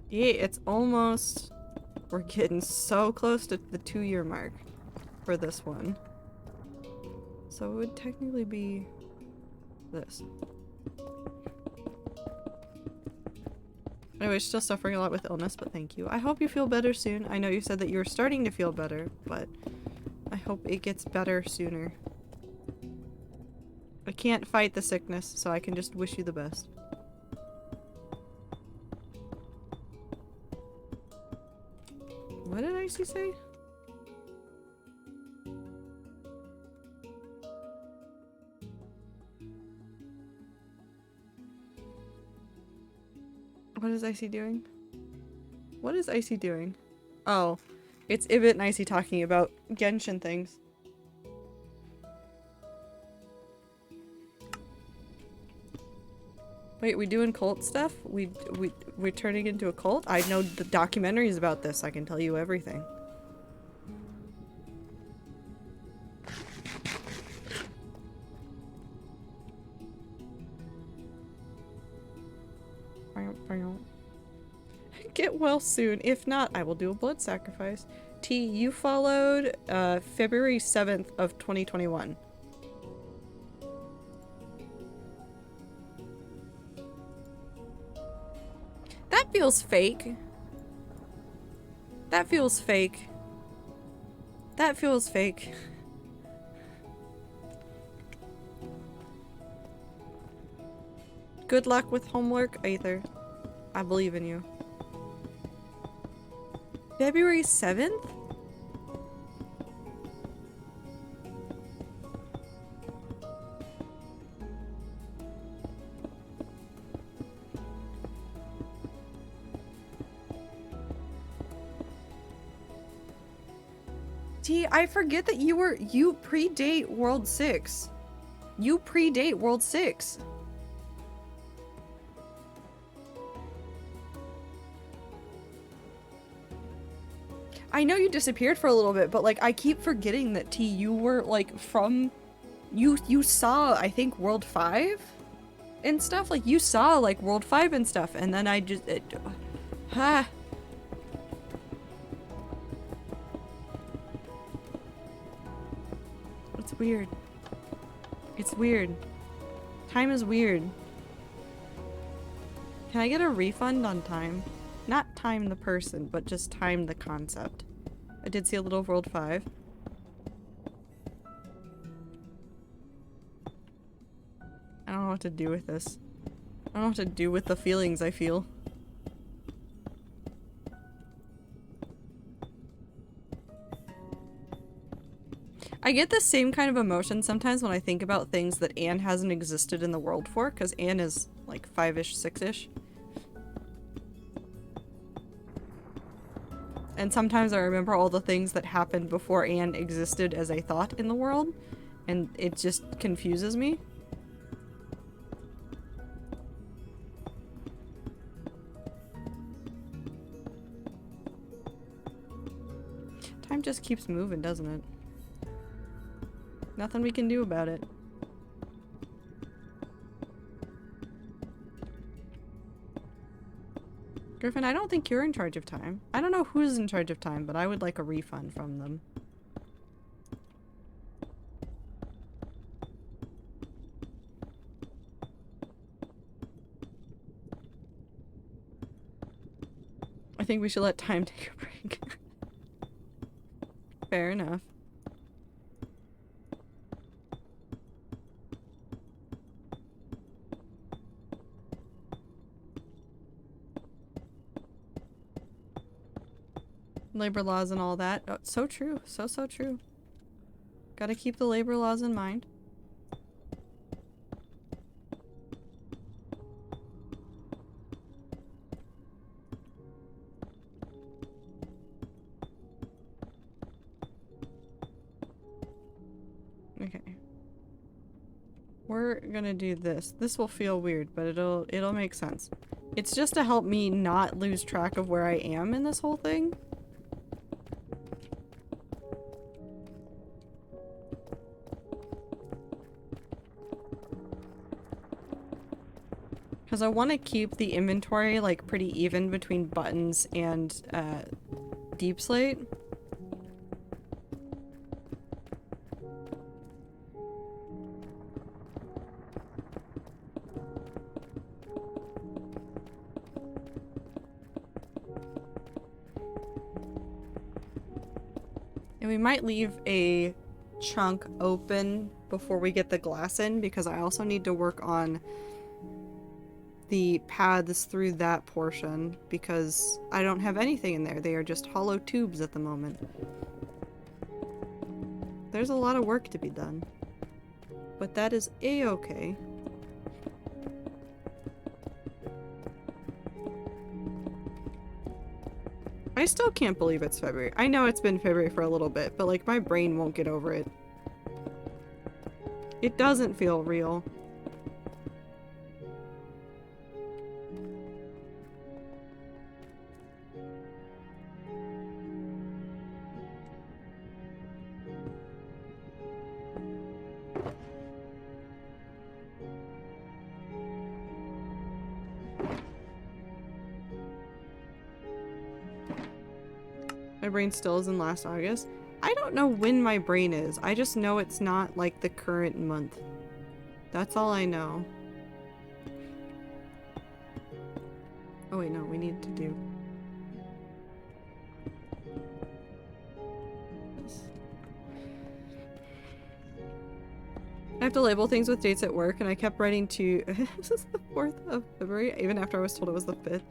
Yeah, it's almost... We're getting so close to the 2-year mark for this one. So it would technically be this. Anyway, still suffering a lot with illness, but thank you. I hope you feel better soon. I know you said that you were starting to feel better, but I hope it gets better sooner. I can't fight the sickness, so I can just wish you the best. What did Icy say? What is Icy doing? What is Icy doing? Oh, it's Ibit and Icy talking about Genshin things. Wait, we doing cult stuff? We're turning into a cult? I know the documentaries about this. I can tell you everything. Get well soon. If not, I will do a blood sacrifice. T, you followed February 7th of 2021. That feels fake. That feels fake. That feels fake. Good luck with homework, Aether. I believe in you. February 7th? T, I forget that you predate World 6. You predate World 6. I know you disappeared for a little bit, but like I keep forgetting that T, you were like from you saw I think World 5 and stuff. Like you saw like World 5 and stuff, and then I just It's weird. It's weird. Time is weird. Can I get a refund on time? Not time the person, but just time the concept. I did see a little of World 5. I don't know what to do with this. I don't know what to do with the feelings I feel. I get the same kind of emotion sometimes when I think about things that Anne hasn't existed in the world for, because Anne is like 5-ish, 6-ish. And sometimes I remember all the things that happened before Anne existed as a thought in the world, and it just confuses me. Time just keeps moving, doesn't it? Nothing we can do about it. Griffin, I don't think you're in charge of time. I don't know who's in charge of time, but I would like a refund from them. I think we should let time take a break. Fair enough. Labor laws and all that. Oh, so true. So true. Gotta keep the labor laws in mind. Okay. We're gonna do this. This will feel weird, but it'll make sense. It's just to help me not lose track of where I am in this whole thing. Because I want to keep the inventory like pretty even between buttons and deep slate. And we might leave a chunk open before we get the glass in, because I also need to work on the paths through that portion, because I don't have anything in there. They are just hollow tubes at the moment. There's a lot of work to be done, but that is a-okay. I still can't believe it's February. I know it's been February for a little bit, but like my brain won't get over it. It doesn't feel real. My brain still is in last August. I don't know when my brain is. I just know it's not like the current month. That's all I know. Oh wait, no, we need to do this. I have to label things with dates at work, and I kept writing to this is the 4th of February, even after I was told it was the 5th.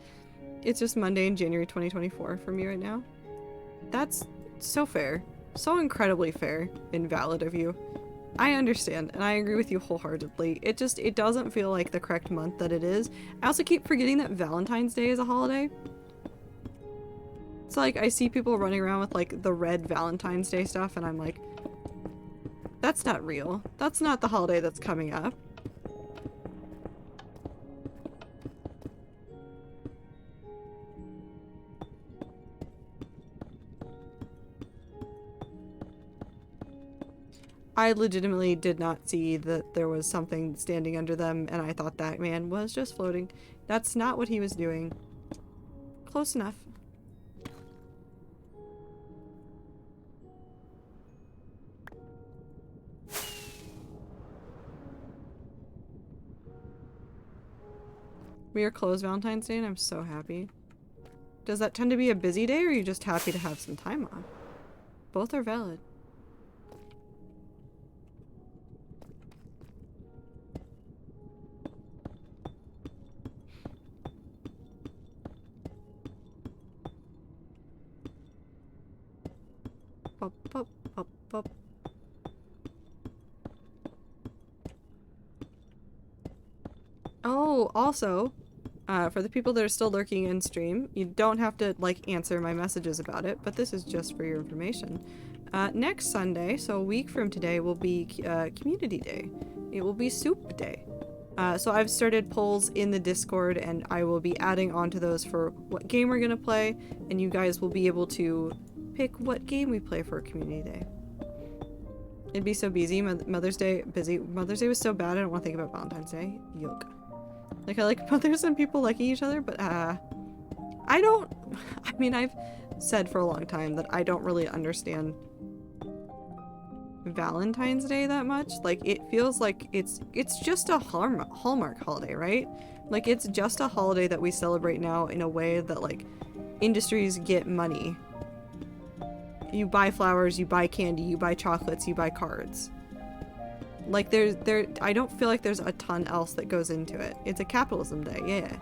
It's just Monday in January 2024 for me right now. That's so fair. So incredibly fair and valid of you. I understand, and I agree with you wholeheartedly. It doesn't feel like the correct month that it is. I also keep forgetting that Valentine's Day is a holiday. So like, I see people running around with like the red Valentine's Day stuff, and I'm like, that's not real. That's not the holiday that's coming up. I legitimately did not see that there was something standing under them, and I thought that man was just floating. That's not what he was doing. Close enough. We are closed Valentine's Day, and I'm so happy. Does that tend to be a busy day, or are you just happy to have some time off? Both are valid. Pop, pop, pop, pop. Oh, also, for the people that are still lurking in stream, you don't have to, like, answer my messages about it, but this is just for your information. Next Sunday, so a week from today, will be Community Day. It will be Soup Day. So I've started polls in the Discord, and I will be adding on to those for what game we're gonna play, and you guys will be able to pick what game we play for Community Day. It'd be so busy. Mother's Day, busy. Mother's Day was so bad, I don't want to think about Valentine's Day. Yuck. Like, I like mothers and people liking each other, but, I don't... I mean, I've said for a long time that I don't really understand Valentine's Day that much. Like, it feels like it's just a Hallmark holiday, right? Like, it's just a holiday that we celebrate now in a way that, like, industries get money. You buy flowers, you buy candy, you buy chocolates, you buy cards. Like, I don't feel like there's a ton else that goes into it. It's a capitalism day, yeah.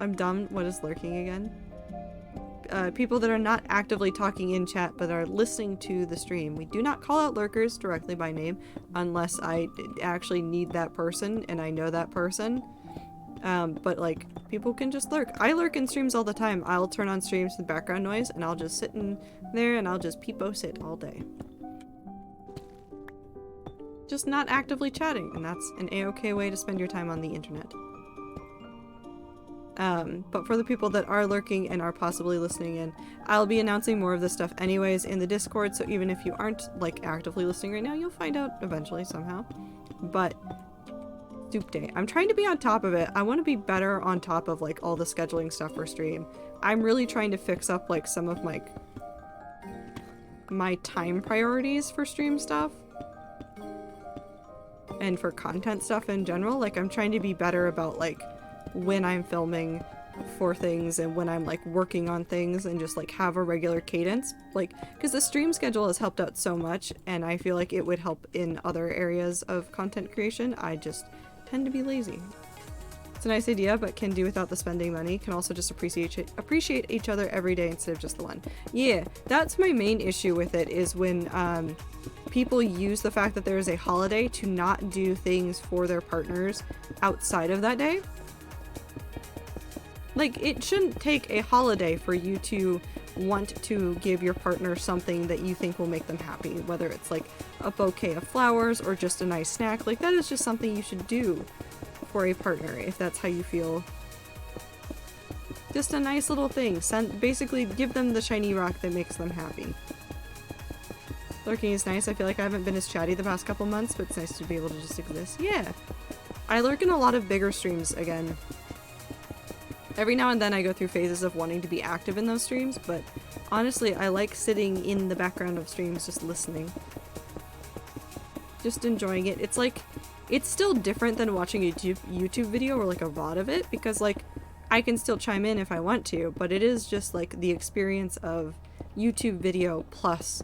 I'm dumb. What is lurking again? People that are not actively talking in chat but are listening to the stream. We do not call out lurkers directly by name unless I actually need that person and I know that person. But like, people can just lurk. I lurk in streams all the time. I'll turn on streams with background noise and I'll just sit in there and I'll just peepo sit all day. just not actively chatting, and that's an a-okay way to spend your time on the internet. But for the people that are lurking and are possibly listening in, I'll be announcing more of this stuff anyways in the Discord, so even if you aren't like actively listening right now, you'll find out eventually somehow. But Soup Day. I'm trying to be on top of it. I want to be better on top of like all the scheduling stuff for stream. I'm really trying to fix up like some of my time priorities for stream stuff. And for content stuff in general. Like I'm trying to be better about like when I'm filming for things and when I'm like working on things and just like have a regular cadence, like because the stream schedule has helped out so much and I feel like it would help in other areas of content creation. I just tend to be lazy. It's a nice idea, but can do without the spending money. Can also just appreciate each other every day instead of just the one. Yeah, that's my main issue with it, is when people use the fact that there is a holiday to not do things for their partners outside of that day. Like, it shouldn't take a holiday for you to want to give your partner something that you think will make them happy, whether it's like a bouquet of flowers or just a nice snack. Like, that is just something you should do for a partner if that's how you feel. Just a nice little thing. Basically give them the shiny rock that makes them happy. Lurking is nice. I feel like I haven't been as chatty the past couple months, but it's nice to be able to just exist. Yeah. I lurk in a lot of bigger streams again. Every now and then I go through phases of wanting to be active in those streams, but honestly, I like sitting in the background of streams just listening. Just enjoying it. It's like, it's still different than watching a YouTube video or like a VOD of it, because like, I can still chime in if I want to, but it is just like the experience of YouTube video plus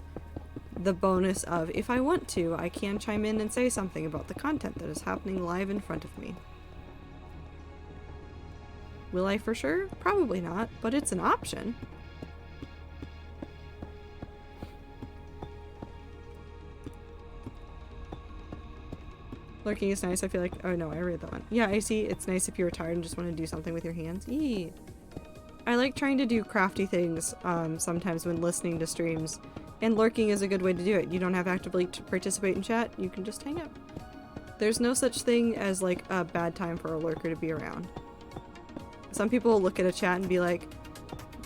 the bonus of, if I want to, I can chime in and say something about the content that is happening live in front of me. Will I for sure? Probably not, but it's an option. Lurking is nice. I feel like, oh no, I read that one. Yeah, I see. It's nice if you're tired and just want to do something with your hands. Yee. I like trying to do crafty things sometimes when listening to streams, and lurking is a good way to do it. You don't have to actively participate in chat. You can just hang out. There's no such thing as like a bad time for a lurker to be around. Some people will look at a chat and be like,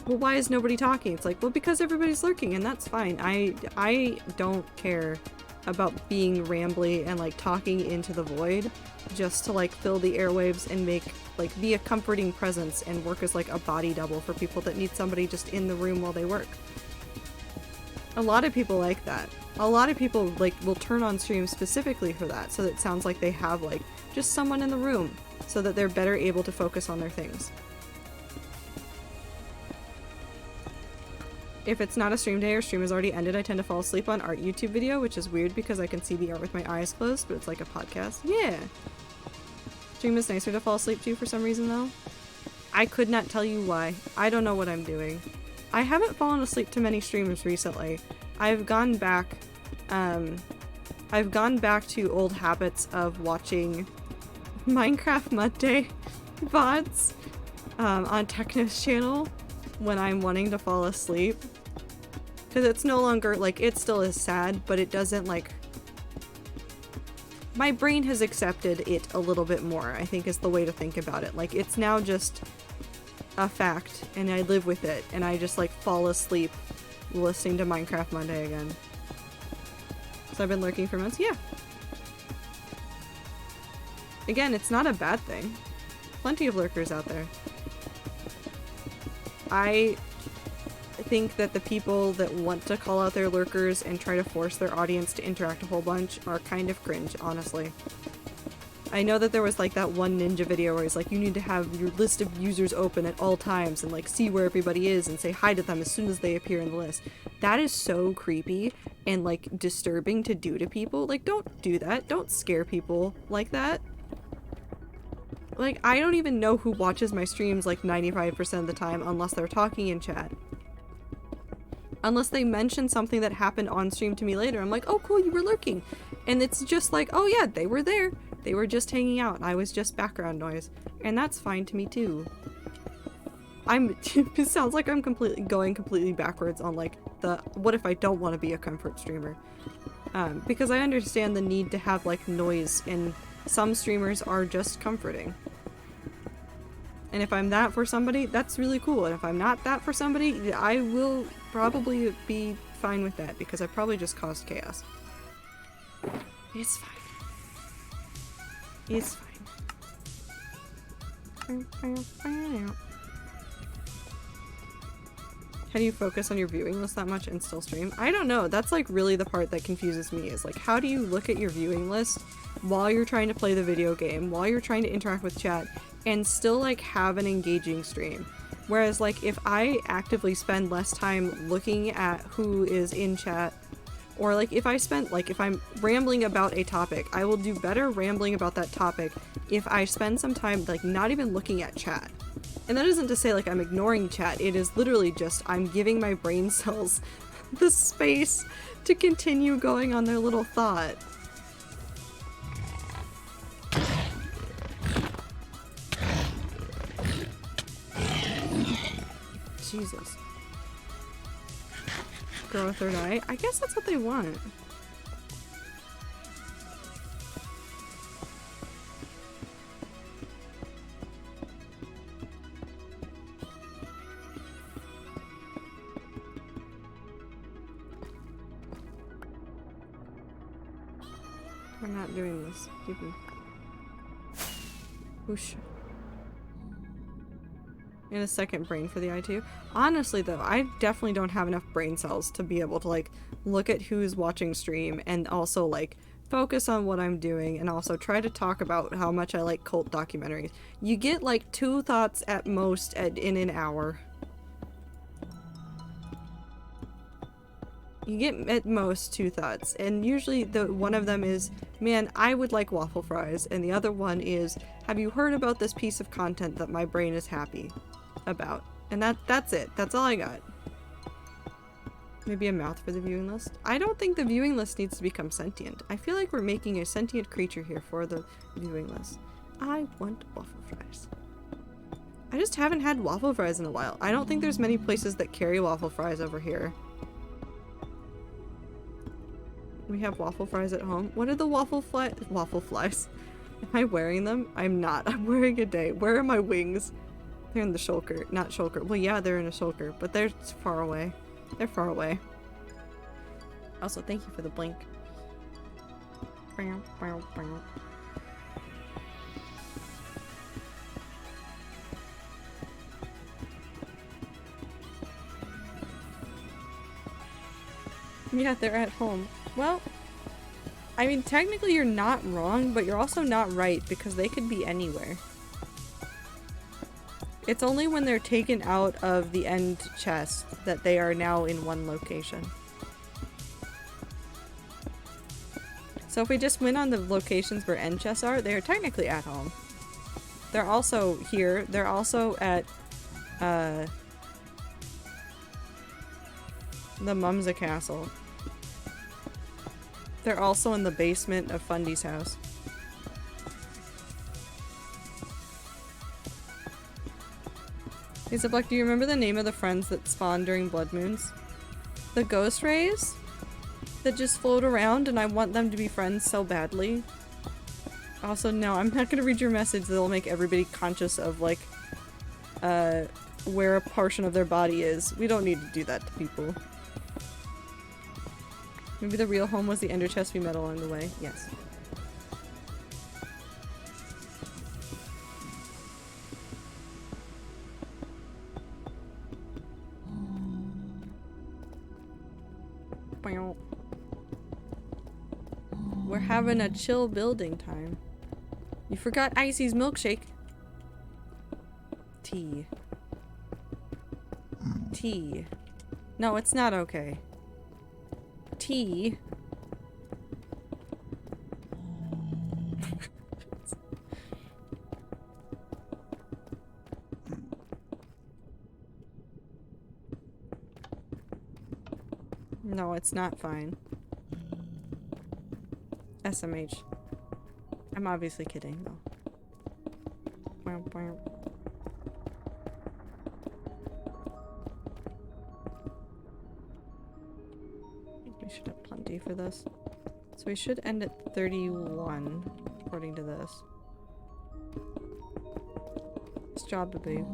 well, why is nobody talking? It's like, well, because everybody's lurking, and that's fine. I don't care about being rambly and like talking into the void just to like fill the airwaves and make like be a comforting presence and work as like a body double for people that need somebody just in the room while they work. A lot of people like that. A lot of people like will turn on streams specifically for that, so that it sounds like they have like just someone in the room, so that they're better able to focus on their things. If it's not a stream day or stream has already ended, I tend to fall asleep on art YouTube video, which is weird because I can see the art with my eyes closed, but it's like a podcast. Yeah! Stream is nicer to fall asleep to for some reason though. I could not tell you why. I don't know what I'm doing. I haven't fallen asleep to many streams recently. I've gone back to old habits of watching Minecraft Mud Day VODs on Techno's channel when I'm wanting to fall asleep. Because it's no longer, like, it still is sad, but it doesn't, like... My brain has accepted it a little bit more, I think is the way to think about it. Like, it's now just a fact, and I live with it, and I just, like, fall asleep listening to Minecraft Monday again. So I've been lurking for months? Yeah. Again, it's not a bad thing. Plenty of lurkers out there. I think that the people that want to call out their lurkers and try to force their audience to interact a whole bunch are kind of cringe, honestly. I know that there was like that one ninja video where he's like, you need to have your list of users open at all times and like see where everybody is and say hi to them as soon as they appear in the list. That is so creepy and like disturbing to do to people. Like, don't do that. Don't scare people like that. Like, I don't even know who watches my streams like 95% of the time unless they're talking in chat. Unless they mention something that happened on stream to me later. I'm like, oh cool, you were lurking. And it's just like, oh yeah, they were there. They were just hanging out. I was just background noise. And that's fine to me too. It sounds like I'm going completely backwards on like the, what if I don't want to be a comfort streamer? Because I understand the need to have like noise, and some streamers are just comforting. And if I'm that for somebody, that's really cool. And if I'm not that for somebody, I will probably be fine with that because I probably just caused chaos. It's fine. It's fine. How do you focus on your viewing list that much and still stream? I don't know. That's like really the part that confuses me, is like, how do you look at your viewing list while you're trying to play the video game, while you're trying to interact with chat, and still like have an engaging stream? Whereas like if I actively spend less time looking at who is in chat, or like if I'm rambling about a topic, I will do better rambling about that topic if I spend some time like not even looking at chat. And that isn't to say like I'm ignoring chat, it is literally just I'm giving my brain cells the space to continue going on their little thought. Jesus. Grow a third eye? I guess that's what they want. We're not doing this. Whoosh. And a second brain for the eye too. Honestly though, I definitely don't have enough brain cells to be able to like look at who's watching stream and also like focus on what I'm doing and also try to talk about how much I like cult documentaries. You get like 2 thoughts at most in an hour. You get at most 2 thoughts, and usually one of them is, man, I would like waffle fries, and the other one is, have you heard about this piece of content that my brain is happy about? And that's it. That's all I got. Maybe a mouth for the viewing list? I don't think the viewing list needs to become sentient. I feel like we're making a sentient creature here for the viewing list. I want waffle fries. I just haven't had waffle fries in a while. I don't think there's many places that carry waffle fries over here. We have waffle fries at home. What are the waffle flies? Am I wearing them? I'm not. I'm wearing a day. Where are my wings? They're in the shulker. Not shulker. Well, yeah, they're in a shulker, but they're far away. They're far away. Also, thank you for the blink. Yeah, they're at home. Well, I mean, technically you're not wrong, but you're also not right because they could be anywhere. It's only when they're taken out of the end chest that they are now in one location. So if we just went on the locations where end chests are, they are technically at home. They're also here. They're also at, the Mumsa Castle. They're also in the basement of Fundy's house. Hey Ziploc, do you remember the name of the friends that spawn during blood moons? The ghost rays? That just float around and I want them to be friends so badly. Also, no, I'm not gonna read your message that'll make everybody conscious of, like, where a portion of their body is. We don't need to do that to people. Maybe the real home was the ender chest we met along the way. Yes. We're having a chill building time. You forgot Icy's milkshake. Tea. Tea. No, it's not okay. Tea. No, it's not fine. SMH. I'm obviously kidding though. We should have plenty for this. So we should end at 31, according to this. Strawberry.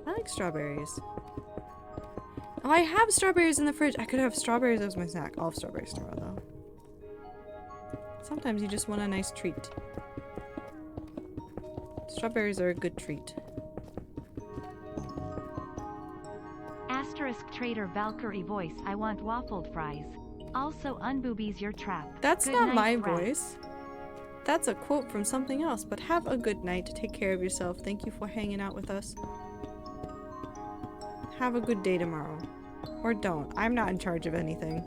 I like strawberries. Oh, I have strawberries in the fridge. I could have strawberries as my snack. I'll have strawberries tomorrow, though. Sometimes you just want a nice treat. Strawberries are a good treat. Asterisk Trader Valkyrie voice. I want waffled fries. Also unboobies your trap. That's Good not night, my rat. voice. That's a quote from something else, but have a good night. Take care of yourself. Thank you for hanging out with us. Have a good day tomorrow. Or don't. I'm not in charge of anything.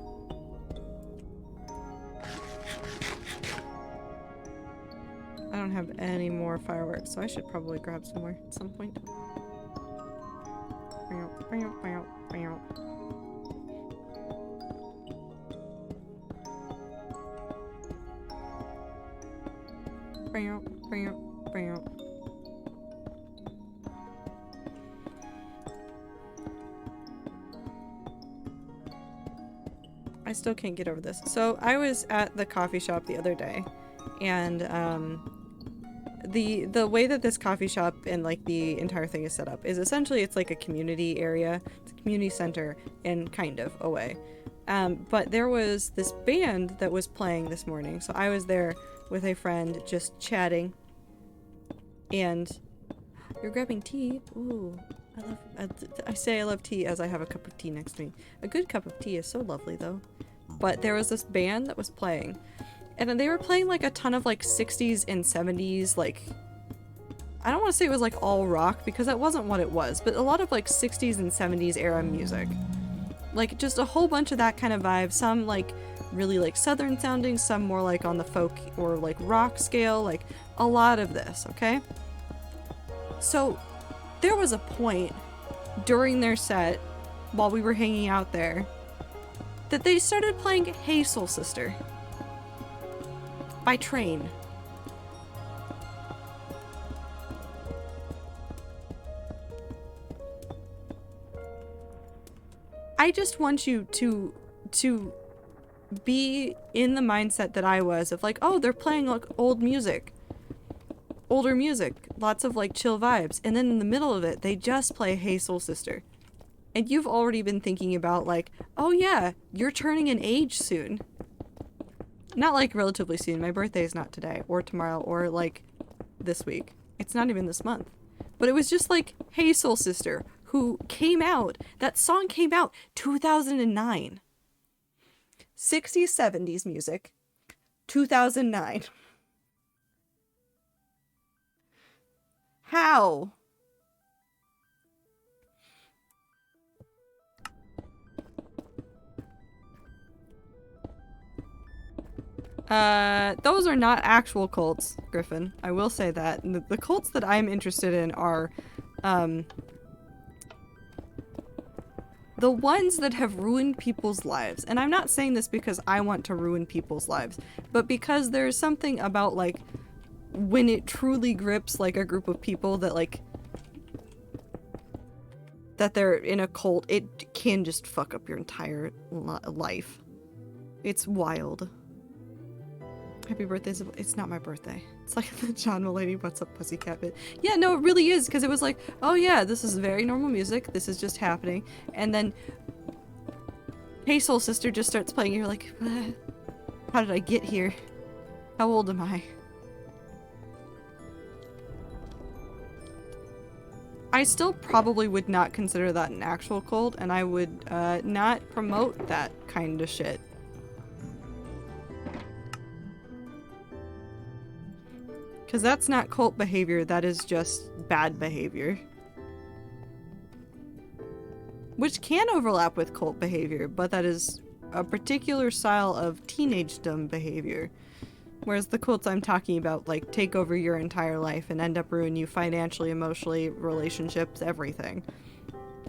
I don't have any more fireworks, so I should probably grab some more at some point. I still can't get over this. So I was at the coffee shop the other day, and the way that this coffee shop and like the entire thing is set up is essentially it's like a community area, it's a community center in kind of a way. But there was this band that was playing this morning, so I was there with a friend just chatting. And you're grabbing tea. Ooh, I say I love tea as I have a cup of tea next to me. A good cup of tea is so lovely though. But there was this band that was playing, and they were playing like a ton of like 60s and 70s, like, I don't want to say it was like all rock because that wasn't what it was, but a lot of like 60s and 70s era music. Like just a whole bunch of that kind of vibe. Some like really like southern sounding, some more like on the folk or like rock scale, like a lot of this, okay? So there was a point during their set while we were hanging out there that they started playing Hey Soul Sister by Train. I just want you to be in the mindset that I was of like, oh, they're playing like old music. Older music. Lots of like chill vibes. And then in the middle of it, they just play Hey Soul Sister. And you've already been thinking about like, oh yeah, you're turning an age soon. Not like relatively soon. My birthday is not today or tomorrow or like this week. It's not even this month. But it was just like, Hey Soul Sister, who came out, that song came out 2009. 60s, 70s music, 2009. How? Those are not actual cults, Griffin. I will say that. The cults that I'm interested in are, the ones that have ruined people's lives. And I'm not saying this because I want to ruin people's lives, but because there's something about, like, when it truly grips, like, a group of people that, like, that they're in a cult, it can just fuck up your entire life. It's wild. Happy birthday. It's not my birthday. It's like the John Mulaney What's Up Pussycat bit. Yeah, no, it really is, because it was like, oh yeah, this is very normal music. This is just happening. And then Hey Soul Sister just starts playing. You're like, how did I get here? How old am I? I still probably would not consider that an actual cult, and I would not promote that kind of shit. Because that's not cult behavior, that is just bad behavior. Which can overlap with cult behavior, but that is a particular style of teenagedom behavior. Whereas the cults I'm talking about, like, take over your entire life and end up ruining you financially, emotionally, relationships, everything.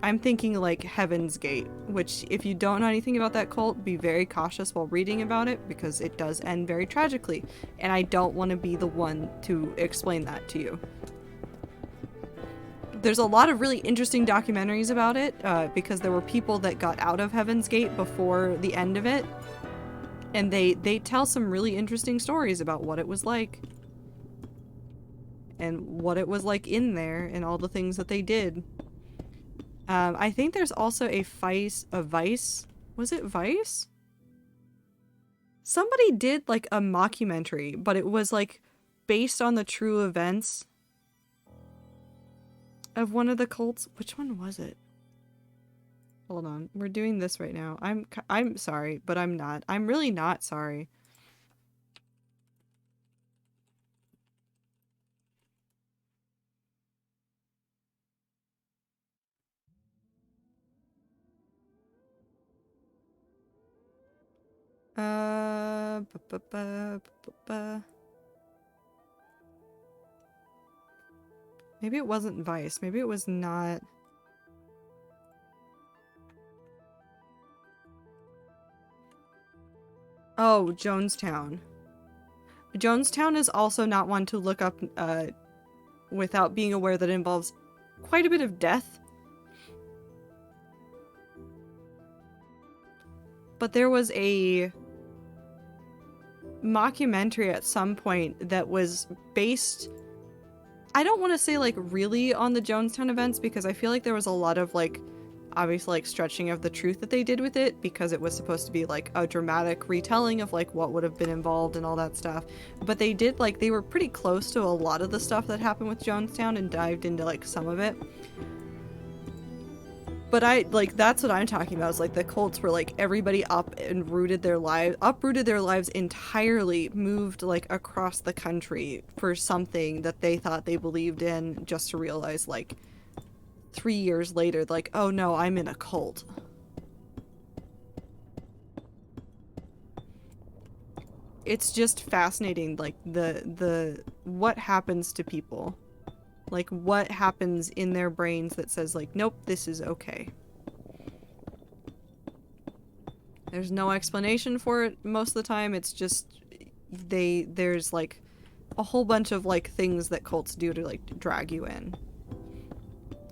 I'm thinking like Heaven's Gate, which if you don't know anything about that cult, be very cautious while reading about it because it does end very tragically, and I don't want to be the one to explain that to you. There's a lot of really interesting documentaries about it because there were people that got out of Heaven's Gate before the end of it, And they tell some really interesting stories about what it was like. And what it was like in there and all the things that they did. I think there's also a Vice. Was it Vice? Somebody did like a mockumentary, but it was like based on the true events of one of the cults. Which one was it? Hold on. We're doing this right now. I'm sorry, but I'm not. I'm really not sorry. Maybe it wasn't Vice. Maybe it was not. Oh, Jonestown. Jonestown is also not one to look up without being aware that it involves quite a bit of death. But there was a mockumentary at some point that was based, I don't want to say like really on the Jonestown events, because I feel like there was a lot of like obviously like stretching of the truth that they did with it, because it was supposed to be like a dramatic retelling of like what would have been involved and all that stuff. But they did like, they were pretty close to a lot of the stuff that happened with Jonestown and dived into like some of it. But that's what I'm talking about, is like the cults were like everybody uprooted their lives entirely, moved like across the country for something that they thought they believed in, just to realize like 3 years later, like, oh no, I'm in a cult. It's just fascinating, like the what happens to people. Like, what happens in their brains that says, like, nope, this is okay. There's no explanation for it most of the time. It's just, there's, like, a whole bunch of, like, things that cults do to, like, drag you in.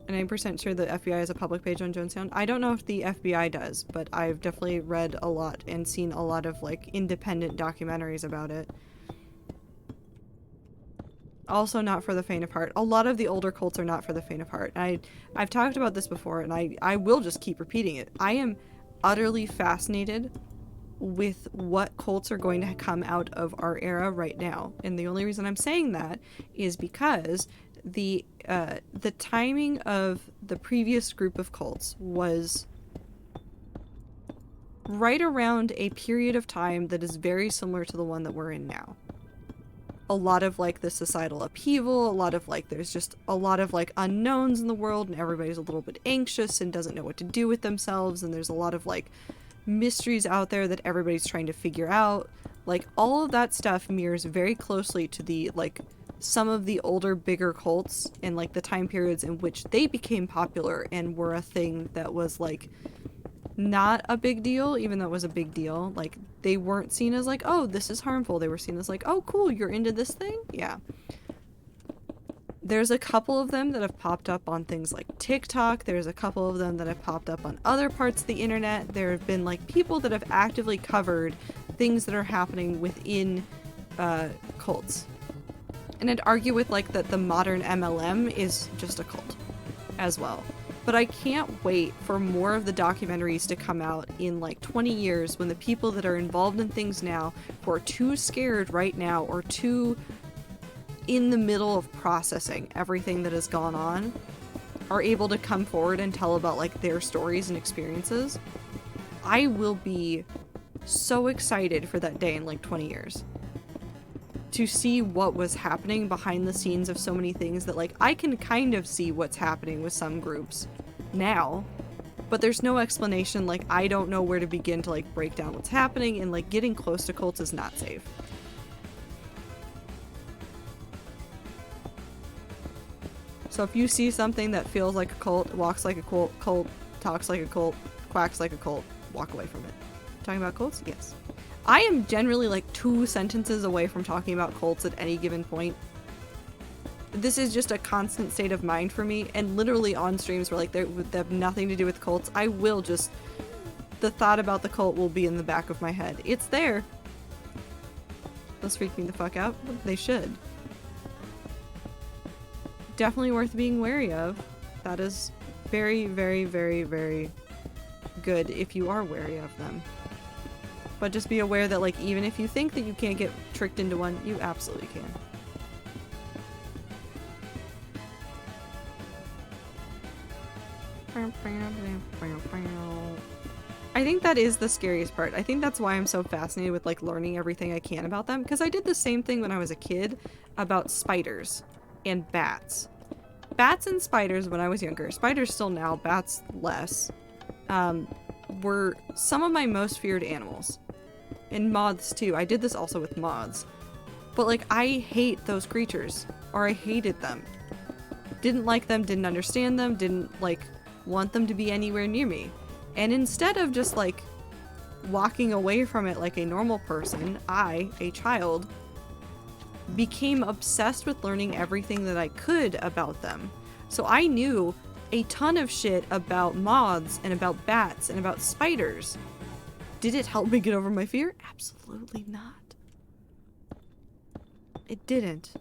And I'm 90% sure the FBI has a public page on Jonestown. I don't know if the FBI does, but I've definitely read a lot and seen a lot of, like, independent documentaries about it. Also not for the faint of heart. A lot of the older cults are not for the faint of heart. I've talked about this before, and I will just keep repeating it. I am utterly fascinated with what cults are going to come out of our era right now. And the only reason I'm saying that is because the timing of the previous group of cults was right around a period of time that is very similar to the one that we're in now. A lot of like the societal upheaval, a lot of like there's just a lot of like unknowns in the world, and everybody's a little bit anxious and doesn't know what to do with themselves, and there's a lot of like mysteries out there that everybody's trying to figure out. Like all of that stuff mirrors very closely to the like some of the older bigger cults and like the time periods in which they became popular and were a thing that was like not a big deal, even though it was a big deal. Like, they weren't seen as like, oh, this is harmful. They were seen as like, oh, cool, you're into this thing? Yeah. There's a couple of them that have popped up on things like TikTok. There's a couple of them that have popped up on other parts of the internet. There have been like people that have actively covered things that are happening within cults. And I'd argue with like that the modern MLM is just a cult as well. But I can't wait for more of the documentaries to come out in like 20 years, when the people that are involved in things now, who are too scared right now or too in the middle of processing everything that has gone on, are able to come forward and tell about like their stories and experiences. I will be so excited for that day in like 20 years. To see what was happening behind the scenes of so many things that like I can kind of see what's happening with some groups now, but there's no explanation. Like, I don't know where to begin to like break down what's happening, and like getting close to cults is not safe. So if you see something that feels like a cult, walks like a cult, talks like a cult, quacks like a cult, walk away from it. Talking about cults? Yes. I am generally like 2 sentences away from talking about cults at any given point. This is just a constant state of mind for me, and literally on streams where like they have nothing to do with cults, I will just the thought about the cult will be in the back of my head. It's there. Those freak me the fuck out. They should. Definitely worth being wary of. That is very, very, very, very good if you are wary of them. But just be aware that, like, even if you think that you can't get tricked into one, you absolutely can. I think that is the scariest part. I think that's why I'm so fascinated with, like, learning everything I can about them. Because I did the same thing when I was a kid about spiders and bats. Bats and spiders when I was younger. Spiders still now, bats less. Were some of my most feared animals. And moths too. I did this also with moths. But, like, I hate those creatures. Or I hated them. Didn't like them, didn't understand them, didn't, like, want them to be anywhere near me. And instead of just, like, walking away from it like a normal person, I, a child, became obsessed with learning everything that I could about them. So I knew a ton of shit about moths and about bats and about spiders. Did it help me get over my fear? Absolutely not. It didn't.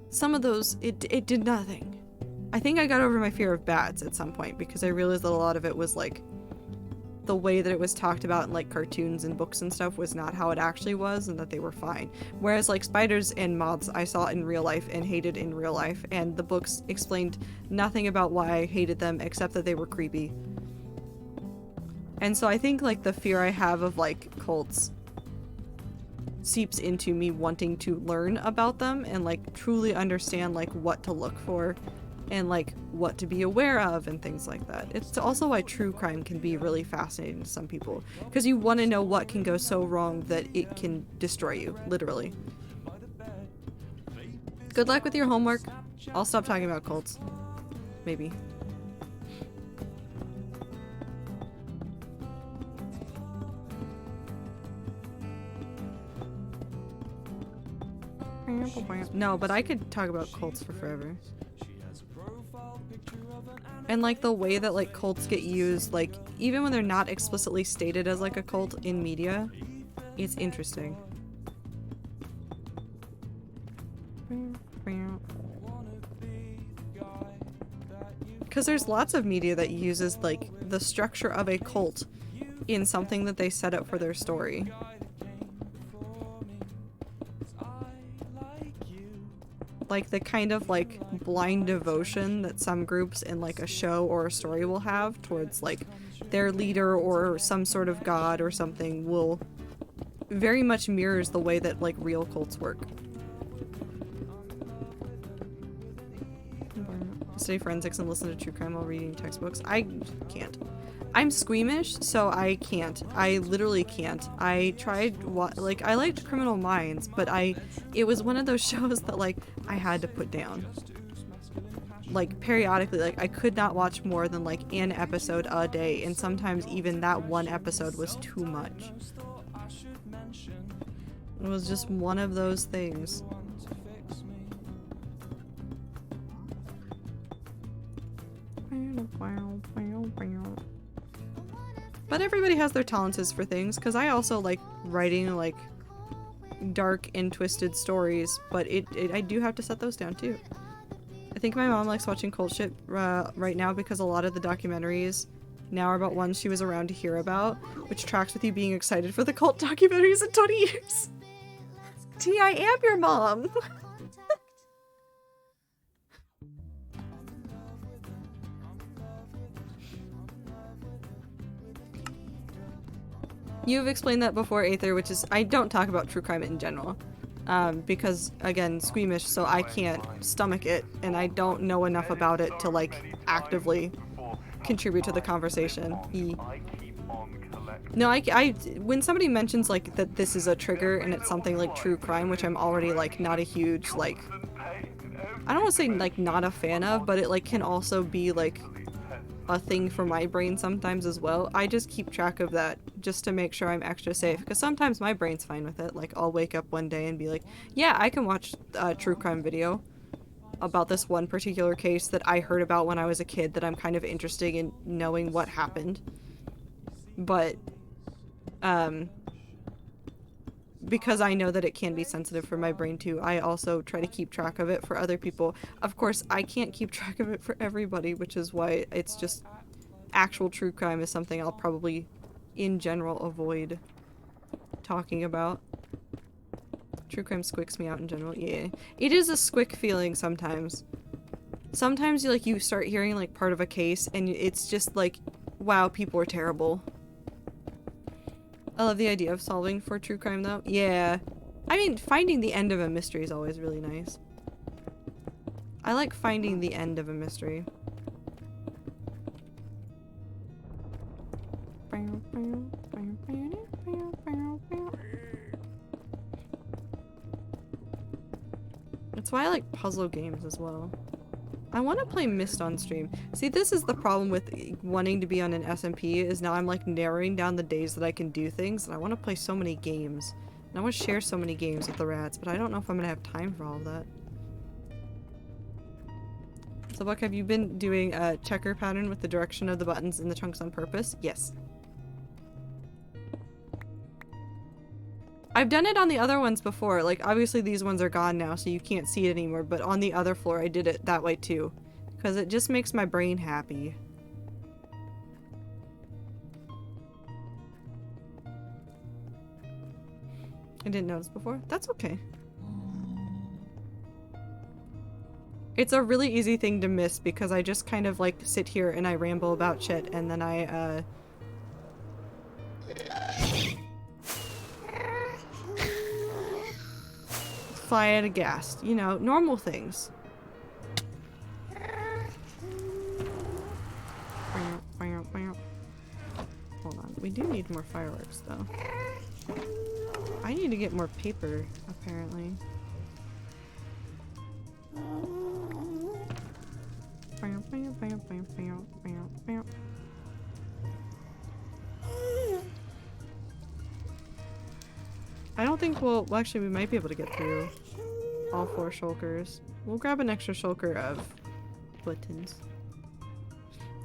Some of those, it did nothing. I think I got over my fear of bats at some point because I realized that a lot of it was, like, the way that it was talked about in, like, cartoons and books and stuff was not how it actually was, and that they were fine. Whereas, like, spiders and moths I saw in real life and hated in real life, and the books explained nothing about why I hated them except that they were creepy. And so I think, like, the fear I have of, like, cults seeps into me wanting to learn about them and, like, truly understand, like, what to look for and, like, what to be aware of and things like that. It's also why true crime can be really fascinating to some people, because you want to know what can go so wrong that it can destroy you, literally. Good luck with your homework. I'll stop talking about cults. Maybe. No, but I could talk about cults for forever. And, like, the way that, like, cults get used, like, even when they're not explicitly stated as, like, a cult in media, it's interesting. Because there's lots of media that uses, like, the structure of a cult in something that they set up for their story. Like, the kind of, like, blind devotion that some groups in, like, a show or a story will have towards, like, their leader or some sort of god or something will very much mirrors the way that, like, real cults work. Study forensics and listen to true crime while reading textbooks. I can't. I'm squeamish, so I can't. I literally can't. I tried, like, I liked Criminal Minds, but it was one of those shows that, like, I had to put down. Like, periodically, like, I could not watch more than, like, an episode a day, and sometimes even that one episode was too much. It was just one of those things. But everybody has their tolerances for things, because I also like writing, like, dark and twisted stories, but I do have to set those down too. I think my mom likes watching cult shit right now because a lot of the documentaries now are about ones she was around to hear about, which tracks with you being excited for the cult documentaries in 20 years. T, I am your mom! You've explained that before, Aether, which is, I don't talk about true crime in general. Because, again, squeamish, so I can't stomach it, and I don't know enough about it to, like, actively contribute to the conversation. No, when somebody mentions, like, that this is a trigger and it's something like true crime, which I'm already, like, not a huge, like, I don't want to say, like, not a fan of, but it, like, can also be, like, a thing for my brain sometimes as well. I just keep track of that just to make sure I'm extra safe, because sometimes my brain's fine with it. Like, I'll wake up one day and be like, yeah, I can watch a true crime video about this one particular case that I heard about when I was a kid that I'm kind of interested in knowing what happened. but because I know that it can be sensitive for my brain too, I also try to keep track of it for other people. Of course, I can't keep track of it for everybody, which is why it's just actual true crime is something I'll probably, in general, avoid talking about. True crime squicks me out in general. Yeah. It is a squick feeling sometimes. Sometimes you start hearing like part of a case and it's just like, wow, people are terrible. I love the idea of solving for true crime though. Yeah. I mean, finding the end of a mystery is always really nice. I like finding the end of a mystery. That's why I like puzzle games as well. I want to play Myst on stream. See, this is the problem with wanting to be on an SMP, is now I'm like narrowing down the days that I can do things, and I want to play so many games. And I want to share so many games with the rats, but I don't know if I'm gonna have time for all of that. So Buck, have you been doing a checker pattern with the direction of the buttons in the chunks on purpose? Yes. I've done it on the other ones before. Like, obviously these ones are gone now, so you can't see it anymore, but on the other floor I did it that way too. Because it just makes my brain happy. I didn't notice before. That's okay. It's a really easy thing to miss because I just kind of like sit here and I ramble about shit and then I fly at a ghast. You know, normal things. Hold on. We do need more fireworks though. I need to get more paper, apparently. I don't think well actually we might be able to get through all 4 shulkers. We'll grab an extra shulker of buttons.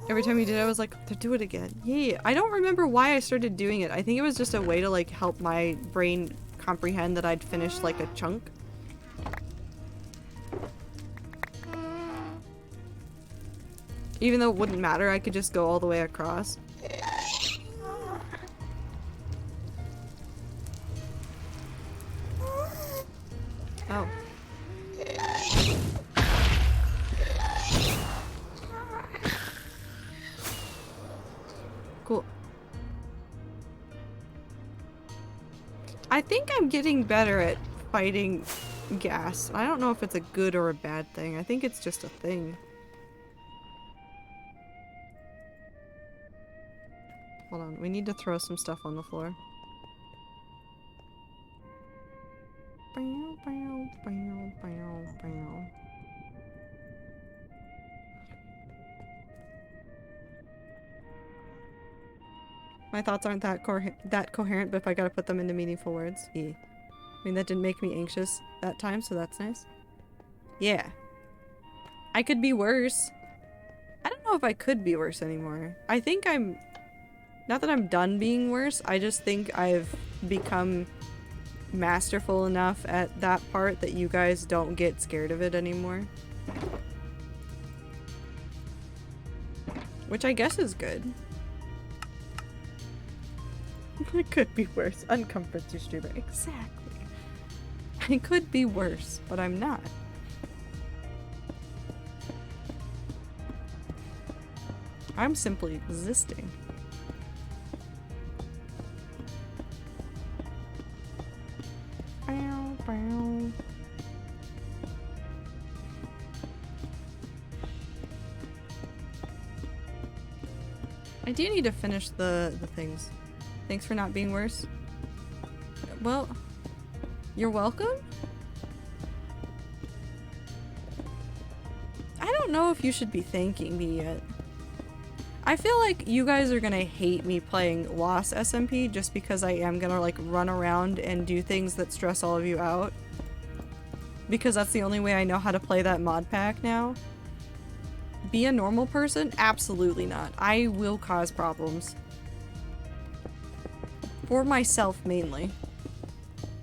Every time you did it, I was like, to do it again. Yay. I don't remember why I started doing it. I think it was just a way to like help my brain comprehend that I'd finished like a chunk. Even though it wouldn't matter, I could just go all the way across. Oh. Cool. I think I'm getting better at fighting gas. I don't know if it's a good or a bad thing. I think it's just a thing. Hold on, we need to throw some stuff on the floor. My thoughts aren't that coherent, but if I gotta put them into meaningful words, yeah. I mean, that didn't make me anxious that time, so that's nice. Yeah. I could be worse. I don't know if I could be worse anymore. I think I'm... Not that I'm done being worse, I just think I've become masterful enough at that part that you guys don't get scared of it anymore. Which I guess is good. It could be worse. Uncomfort to streamer. Exactly. I could be worse, but I'm not. I'm simply existing. I do need to finish the things. Thanks for not being worse. Well, you're welcome? I don't know if you should be thanking me yet. I feel like you guys are gonna hate me playing Lost SMP just because I am gonna like run around and do things that stress all of you out. Because that's the only way I know how to play that mod pack now. Be a normal person? Absolutely not. I will cause problems. For myself, mainly.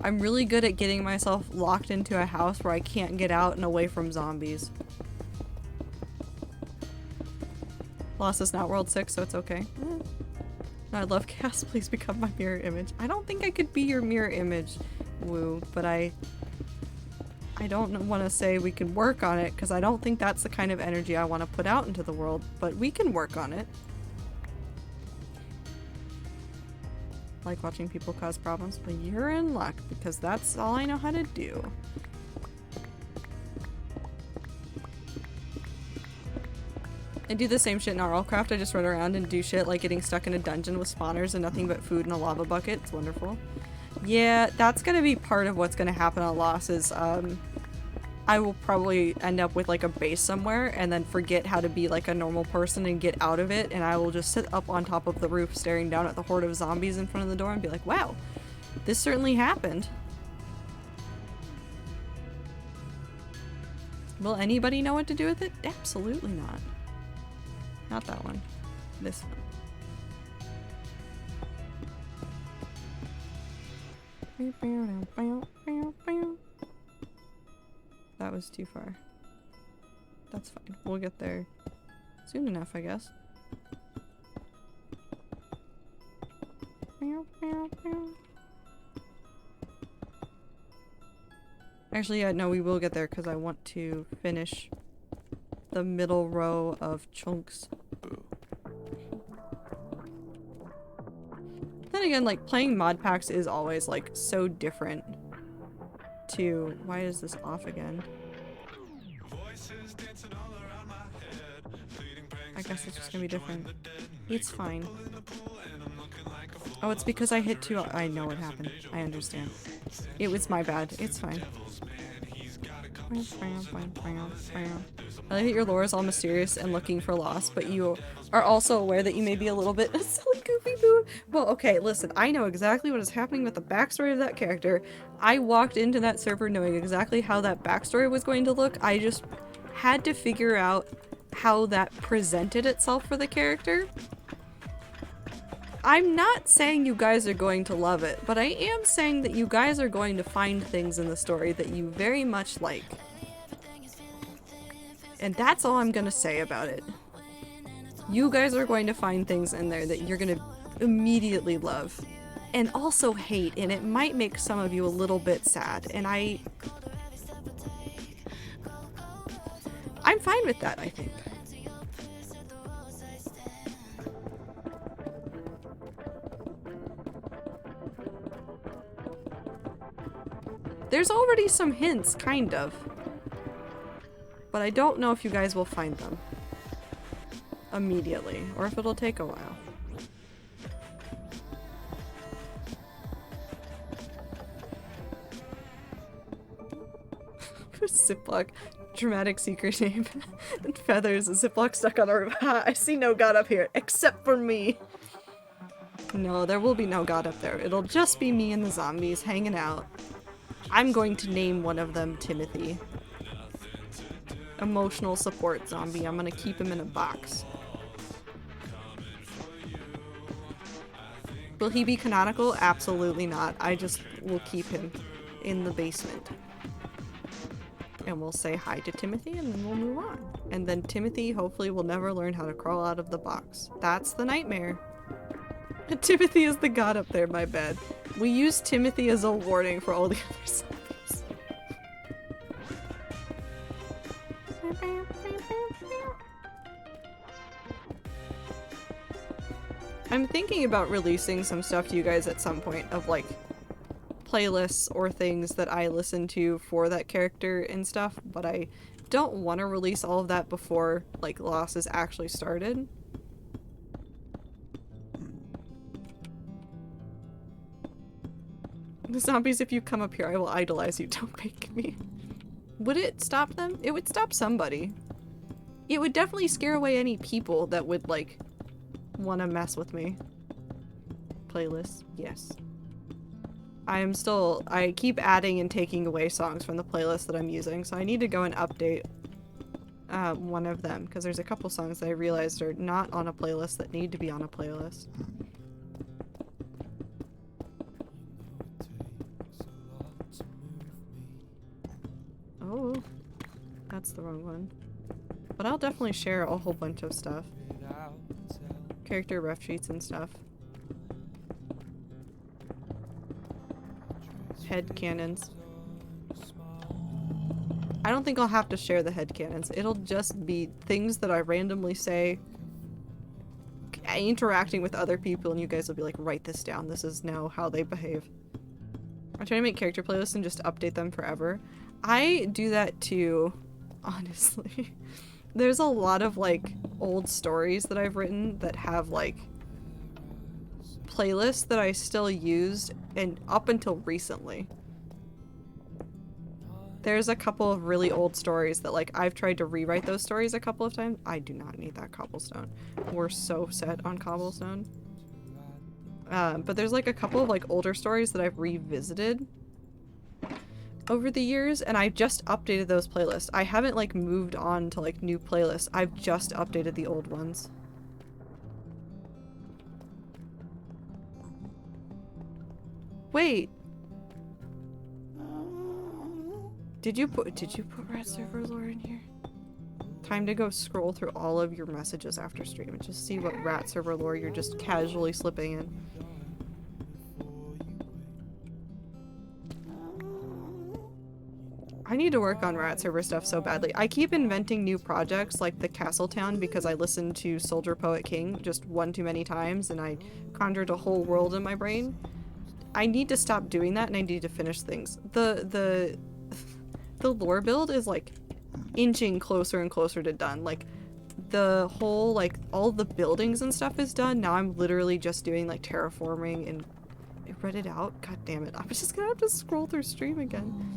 I'm really good at getting myself locked into a house where I can't get out and away from zombies. Lost is not World 6, so it's okay. I love Cass. Please become my mirror image. I don't think I could be your mirror image, Woo, but I don't want to say we can work on it because I don't think that's the kind of energy I want to put out into the world, but we can work on it. I like watching people cause problems, but you're in luck because that's all I know how to do. I do the same shit in RLCraft. I just run around and do shit like getting stuck in a dungeon with spawners and nothing but food in a lava bucket. It's wonderful. Yeah, that's gonna be part of what's gonna happen on Lost is, I will probably end up with like a base somewhere and then forget how to be like a normal person and get out of it, and I will just sit up on top of the roof staring down at the horde of zombies in front of the door and be like, wow, this certainly happened. Will anybody know what to do with it? Absolutely not. Not that one. This one. That was too far. That's fine. We'll get there soon enough, I guess. Actually, yeah, no, we will get there because I want to finish the middle row of chunks. Then again, like, playing mod packs is always, like, so different to... Why is this off again? I guess it's just gonna be different. It's fine. Oh, it's because I hit 2... I know what happened. I understand. It was my bad. It's fine. I like that your lore is all mysterious and looking for loss, but you are also aware that you may be a little bit silly goofy boo. Well, okay, listen, I know exactly what is happening with the backstory of that character. I walked into that server knowing exactly how that backstory was going to look. I just had to figure out how that presented itself for the character. I'm not saying you guys are going to love it, but I am saying that you guys are going to find things in the story that you very much like. And that's all I'm gonna say about it. You guys are going to find things in there that you're gonna immediately love. And also hate, and it might make some of you a little bit sad, and I'm fine with that, I think. There's already some hints, kind of. But I don't know if you guys will find them immediately, or if it'll take a while. Ziploc. Dramatic secret name. And feathers. A Ziploc stuck on a roof. Ha! I see no god up here, except for me. No, there will be no god up there. It'll just be me and the zombies hanging out. I'm going to name one of them Timothy. Emotional support zombie. I'm gonna keep him in a box. Will he be canonical? Absolutely not. I just will keep him in the basement. And we'll say hi to Timothy and then we'll move on. And then Timothy hopefully will never learn how to crawl out of the box. That's the nightmare. Timothy is the god up there, my bad. We use Timothy as a warning for all the other zombies. I'm thinking about releasing some stuff to you guys at some point of like playlists or things that I listen to for that character and stuff, but I don't want to release all of that before like Lost is actually started. The zombies, if you come up here, I will idolize you. Don't make me. Would it stop them? It would stop somebody. It would definitely scare away any people that would, like, want to mess with me. Playlist, yes. I keep adding and taking away songs from the playlist that I'm using, so I need to go and update one of them, because there's a couple songs that I realized are not on a playlist that need to be on a playlist. That's the wrong one. But I'll definitely share a whole bunch of stuff. Character ref sheets and stuff. Head cannons. I don't think I'll have to share the head cannons. It'll just be things that I randomly say, interacting with other people, and you guys will be like, write this down. This is now how they behave. I try to make character playlists and just update them forever. I do that too, honestly. There's a lot of like old stories that I've written that have like playlists that I still used and up until recently. There's a couple of really old stories that like I've tried to rewrite those stories a couple of times. I do not need that cobblestone. We're so set on cobblestone. But there's like a couple of like older stories that I've revisited over the years, and I just updated those playlists. I haven't like moved on to like new playlists. I've just updated the old ones. Wait. Did you put Rat Server lore in here? Time to go scroll through all of your messages after stream and just see what Rat Server lore you're just casually slipping in. I need to work on Rat Server stuff so badly. I keep inventing new projects like the Castletown because I listened to Soldier Poet King just one too many times and I conjured a whole world in my brain. I need to stop doing that and I need to finish things. The lore build is like inching closer and closer to done. Like the whole, like all the buildings and stuff is done. Now I'm literally just doing like terraforming and I read it out. God damn it. I'm just gonna have to scroll through stream again.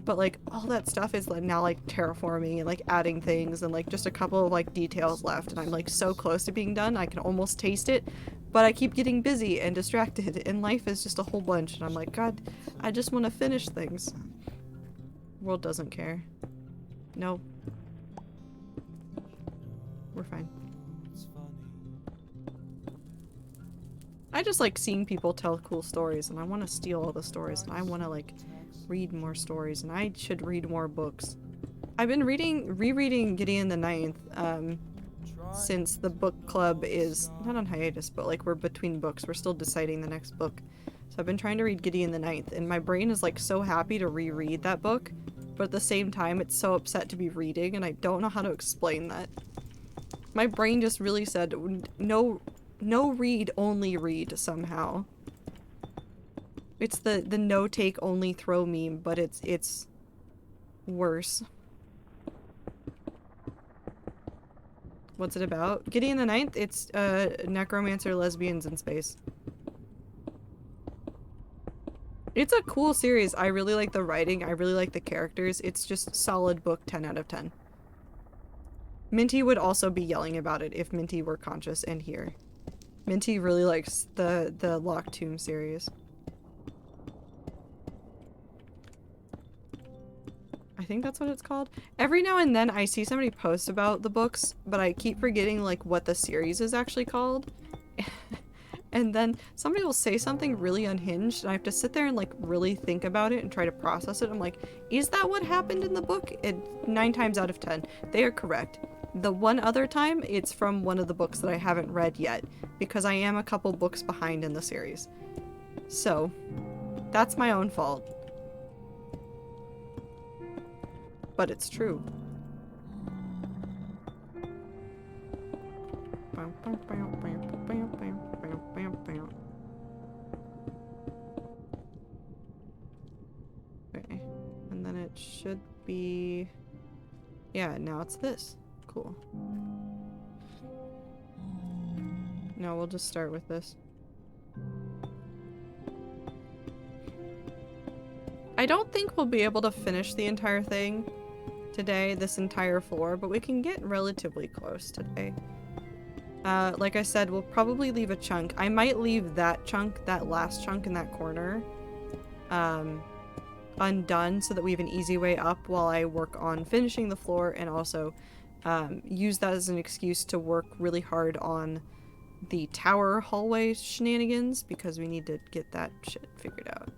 But like all that stuff is like now like terraforming and like adding things and like just a couple of like details left and I'm like so close to being done. I can almost taste it, but I keep getting busy and distracted and life is just a whole bunch and I'm like, God, I just want to finish things. World doesn't care. No. We're fine. I just like seeing people tell cool stories and I want to steal all the stories and I want to like read more stories and I should read more books. I've been rereading Gideon the Ninth since the book club is not on hiatus, but like we're between books. We're still deciding the next book. So I've been trying to read Gideon the Ninth and my brain is like so happy to reread that book, but at the same time it's so upset to be reading and I don't know how to explain that. My brain just really said no read, only read somehow. It's the no take only throw meme, but it's worse. What's it about? Gideon the Ninth? It's necromancer lesbians in space. It's a cool series. I really like the writing. I really like the characters. It's just solid book, 10 out of 10. Minty would also be yelling about it if Minty were conscious and here. Minty really likes the Locked Tomb series. I think that's what it's called. Every now and then I see somebody post about the books, but I keep forgetting like what the series is actually called. And then somebody will say something really unhinged and I have to sit there and like really think about it and try to process it. I'm like, is that what happened in the book? And 9 times out of 10, they are correct. The one other time, it's from one of the books that I haven't read yet, because I am a couple books behind in the series. So, that's my own fault. But it's true. Okay, and then it should be... Yeah, now it's this. Cool. No, we'll just start with this. I don't think we'll be able to finish the entire thing today, this entire floor, but we can get relatively close today. Like I said, we'll probably leave a chunk. I might leave that chunk, that last chunk in that corner, undone so that we have an easy way up while I work on finishing the floor and also use that as an excuse to work really hard on the tower hallway shenanigans because we need to get that shit figured out.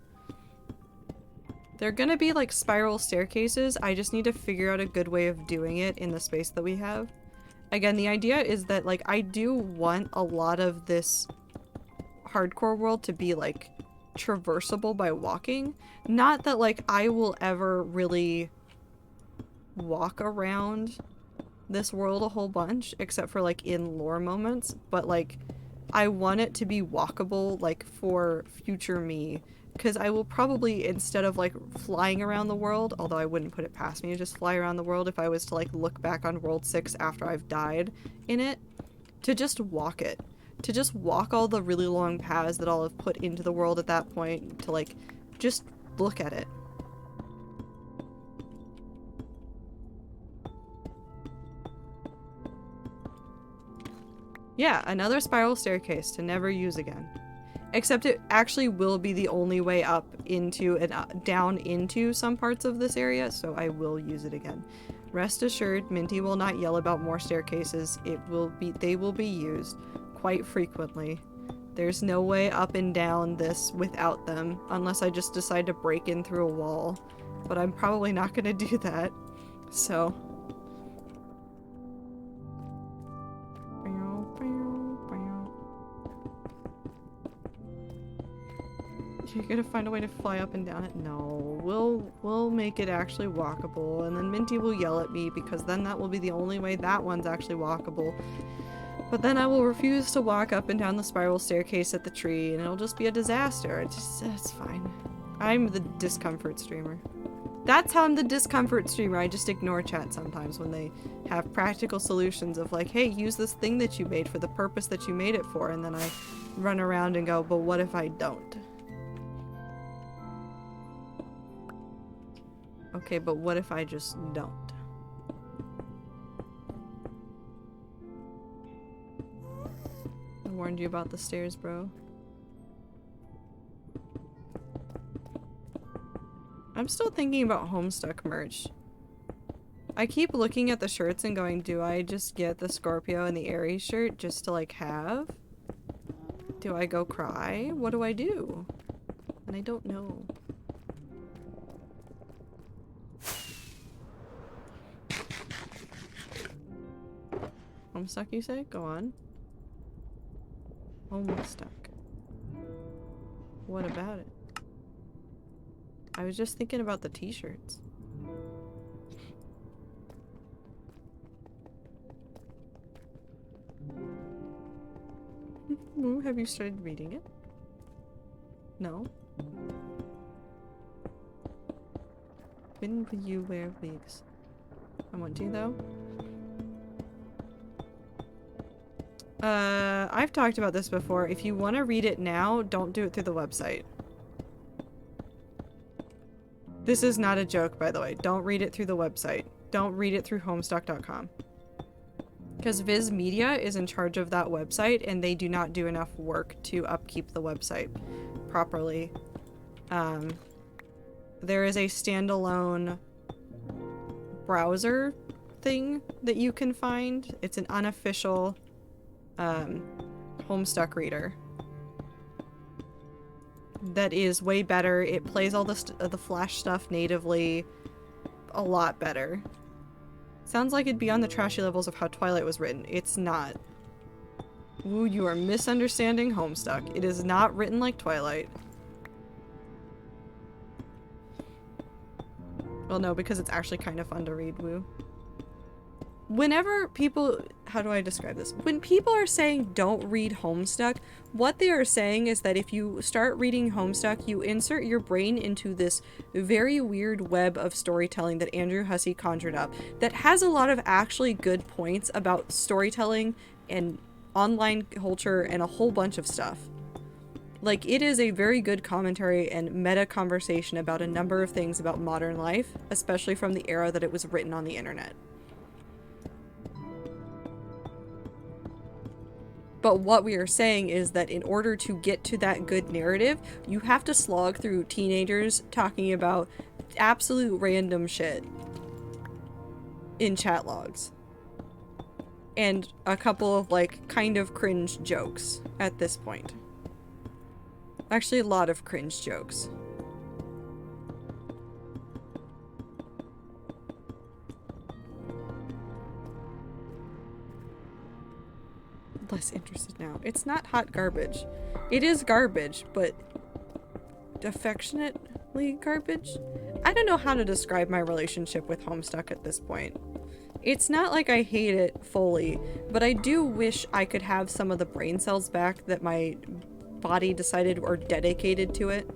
They're gonna be like spiral staircases. I just need to figure out a good way of doing it in the space that we have. Again, the idea is that like I do want a lot of this hardcore world to be like traversable by walking. Not that like I will ever really walk around this world a whole bunch, except for like in lore moments, but like I want it to be walkable like for future me, because I will probably, instead of like flying around the world, although I wouldn't put it past me to just fly around the world if I was to like look back on World 6 after I've died in it, to just walk it. To just walk all the really long paths that I'll have put into the world at that point, to like just look at it. Yeah, another spiral staircase to never use again. Except it actually will be the only way up into and down into some parts of this area, so I will use it again. Rest assured, Minty will not yell about more staircases. They will be used quite frequently. There's no way up and down this without them, unless I just decide to break in through a wall. But I'm probably not gonna do that, so... You're gonna find a way to fly up and down it? No, we'll make it actually walkable, and then Minty will yell at me because then that will be the only way that one's actually walkable. But then I will refuse to walk up and down the spiral staircase at the tree, and it'll just be a disaster. It's fine. I'm the discomfort streamer. That's how I'm the discomfort streamer. I just ignore chat sometimes when they have practical solutions of like, hey, use this thing that you made for the purpose that you made it for, and then I run around and go, but what if I don't? Okay, but what if I just don't? I warned you about the stairs, bro. I'm still thinking about Homestuck merch. I keep looking at the shirts and going, do I just get the Scorpio and the Aries shirt just to like have? Do I go cry? What do I do? And I don't know. Homestuck, you say? Go on. Homestuck. What about it? I was just thinking about the t-shirts. Moo, have you started reading it? No? When will you wear wigs? I want to, though. I've talked about this before. If you want to read it now, don't do it through the website. This is not a joke, by the way. Don't read it through the website. Don't read it through homestuck.com. Because Viz Media is in charge of that website, and they do not do enough work to upkeep the website properly. There is a standalone browser thing that you can find. It's an unofficial Homestuck reader that is way better. It plays all the Flash stuff natively a lot better. Sounds like it'd be on the trashy levels of how Twilight was written. It's not. Woo, you are misunderstanding Homestuck. It is not written like Twilight. Well, no, because it's actually kind of fun to read, woo. Whenever people, how do I describe this? When people are saying don't read Homestuck, what they are saying is that if you start reading Homestuck, you insert your brain into this very weird web of storytelling that Andrew Hussey conjured up that has a lot of actually good points about storytelling and online culture and a whole bunch of stuff. Like, it is a very good commentary and meta conversation about a number of things about modern life, especially from the era that it was written on the internet. But what we are saying is that in order to get to that good narrative, you have to slog through teenagers talking about absolute random shit in chat logs. And a couple of, like, kind of cringe jokes at this point. Actually, a lot of cringe jokes. less interested now. It's not hot garbage. It is garbage, but affectionately garbage? I don't know how to describe my relationship with Homestuck at this point. It's not like I hate it fully, but I do wish I could have some of the brain cells back that my body decided were dedicated to it.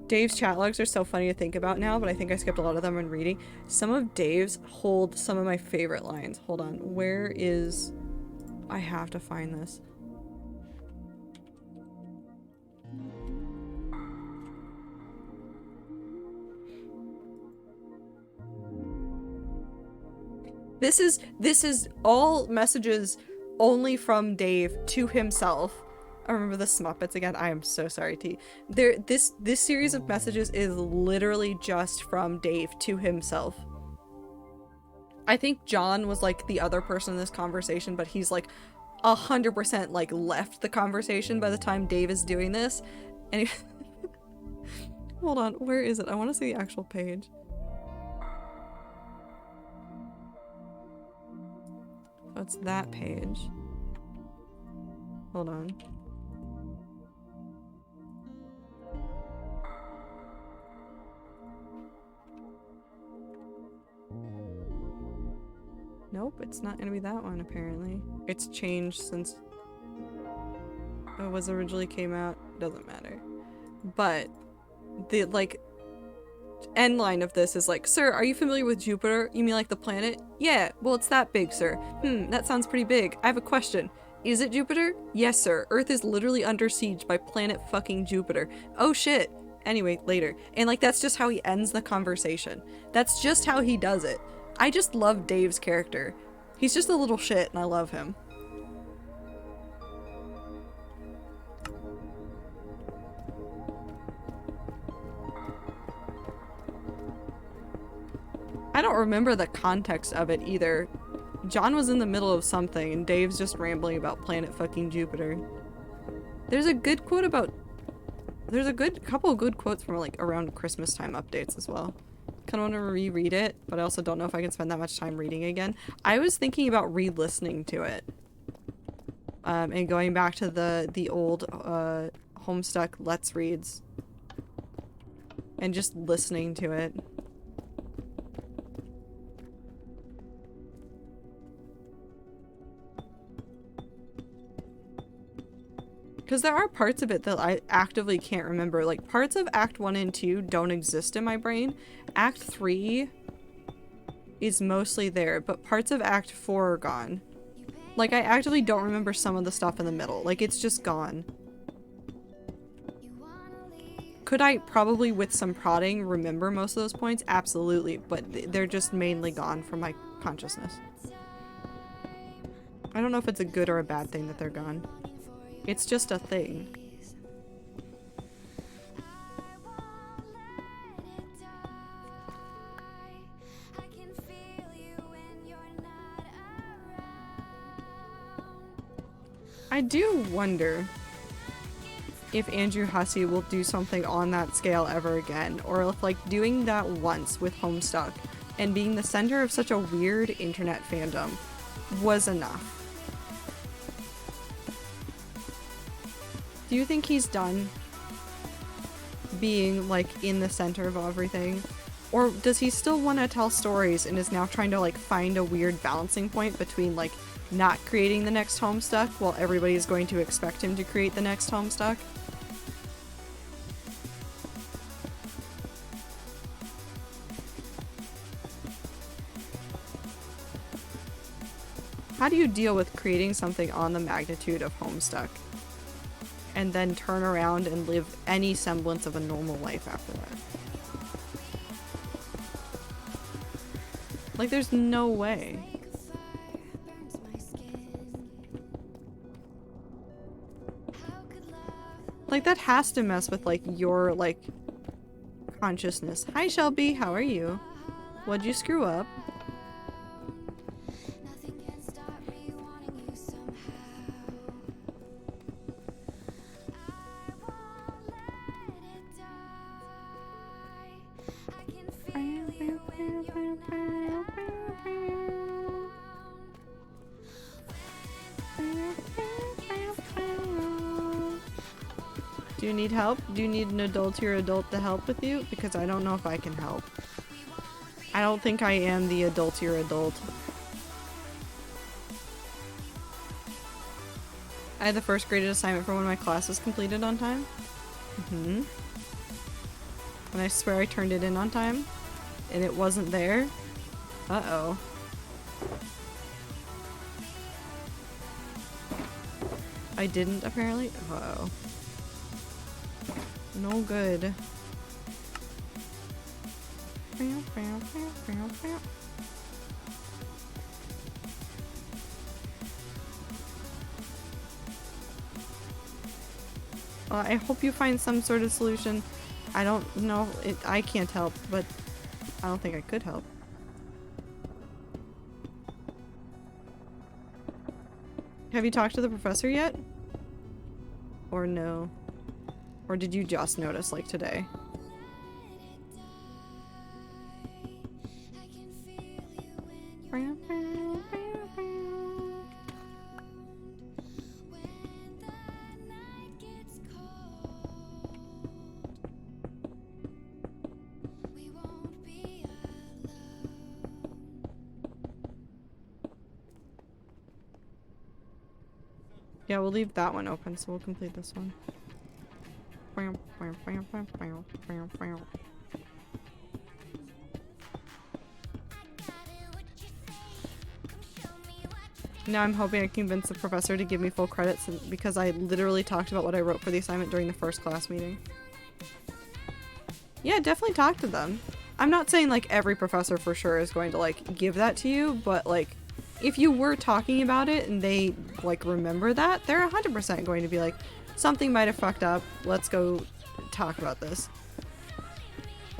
Dave's chat logs are so funny to think about now, but I think I skipped a lot of them when reading. Some of Dave's hold some of my favorite lines. Hold on. Where is... I have to find this. This is all messages only from Dave to himself. I remember the Smuppets again. I am so sorry, T. This series of messages is literally just from Dave to himself. I think John was like the other person in this conversation, but he's like 100% like left the conversation by the time Dave is doing this. And he hold on, where is it? I want to see the actual page. Oh, it's that page. Hold on. Nope, it's not gonna be that one apparently. It's changed since it was originally came out. Doesn't matter. But the like end line of this is like, "Sir, are you familiar with Jupiter? You mean like the planet?" "Yeah, well it's that big, sir." That sounds pretty big. I have a question. Is it Jupiter?" "Yes, sir. Earth is literally under siege by planet fucking Jupiter." "Oh shit." Anyway, later. And like that's just how he ends the conversation. That's just how he does it. I just love Dave's character. He's just a little shit and I love him. I don't remember the context of it either. John was in the middle of something and Dave's just rambling about planet fucking Jupiter. There's a good quote about... There's a couple good quotes from like around Christmas time updates as well. Kind of want to reread it, but I also don't know if I can spend that much time reading again. I was thinking about re-listening to it. And going back to the old Homestuck Let's Reads. And just listening to it. Because there are parts of it that I actively can't remember. Like, parts of Act 1 and 2 don't exist in my brain. Act 3 is mostly there, but parts of Act 4 are gone. Like, I actively don't remember some of the stuff in the middle. Like, it's just gone. Could I probably, with some prodding, remember most of those points? Absolutely, but they're just mainly gone from my consciousness. I don't know if it's a good or a bad thing that they're gone. It's just a thing. I do wonder if Andrew Hussey will do something on that scale ever again, or if like doing that once with Homestuck and being the center of such a weird internet fandom was enough. Do you think he's done being like in the center of everything? Or does he still want to tell stories and is now trying to like find a weird balancing point between like not creating the next Homestuck while everybody is going to expect him to create the next Homestuck? How do you deal with creating something on the magnitude of Homestuck and then turn around and live any semblance of a normal life after that? Like, there's no way. Like, that has to mess with, like, your, like, consciousness. Hi, Shelby. How are you? What'd you screw up? Do you need help? Do you need an adultier adult to help with you? Because I don't know if I can help. I don't think I am the adultier adult. I had the first graded assignment for one of my classes completed on time. And I swear I turned it in on time. And it wasn't there. Uh-oh. I didn't, apparently? Uh-oh. No good. I hope you find some sort of solution. I don't know. I can't help, but I don't think I could help. Have you talked to the professor yet? Or no? Or did you just notice, like, today? Yeah, we'll leave that one open, so we'll complete this one. Now I'm hoping I can convince the professor to give me full credits because I literally talked about what I wrote for the assignment during the first class meeting. Yeah, definitely talk to them. I'm not saying like every professor for sure is going to like give that to you, but like if you were talking about it and they like remember that, they're 100% going to be like, something might have fucked up. Let's go talk about this.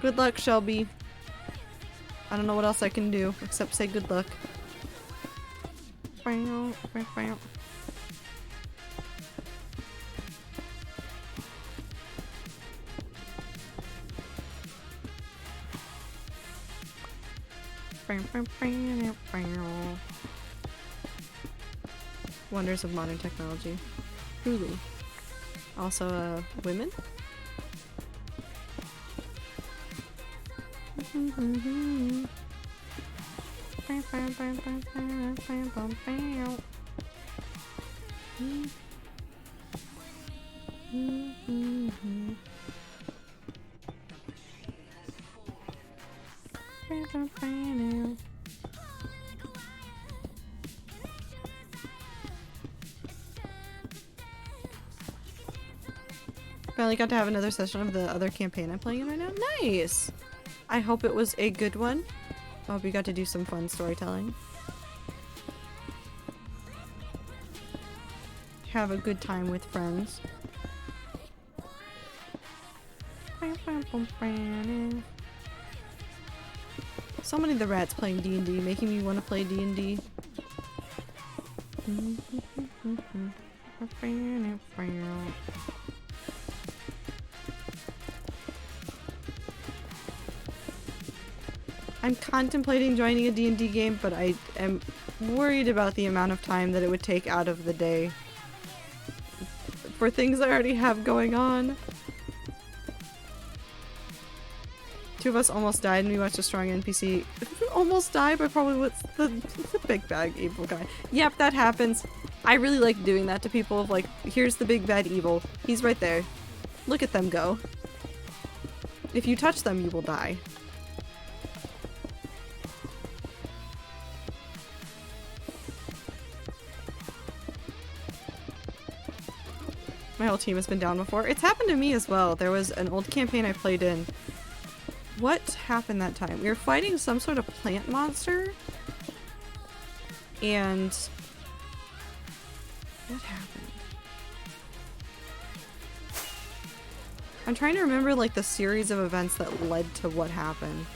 Good luck, Shelby. I don't know what else I can do except say good luck. Wonders of modern technology. Hulu. Also, women? Finally got to have another session of the other campaign I'm playing in right now. Nice! I hope it was a good one. I hope you got to do some fun storytelling. Have a good time with friends. So many of the rats playing D&D, making me want to play D&D. I'm contemplating joining a D&D game, but I am worried about the amount of time that it would take out of the day for things I already have going on. Two of us almost died and we watched a strong NPC almost die by probably what's the big bad evil guy. Yep, that happens. I really like doing that to people of like, here's the big bad evil. He's right there. Look at them go. If you touch them, you will die. My whole team has been down before. It's happened to me as well. There was an old campaign I played in. What happened that time? We were fighting some sort of plant monster. And what happened? I'm trying to remember like the series of events that led to what happened.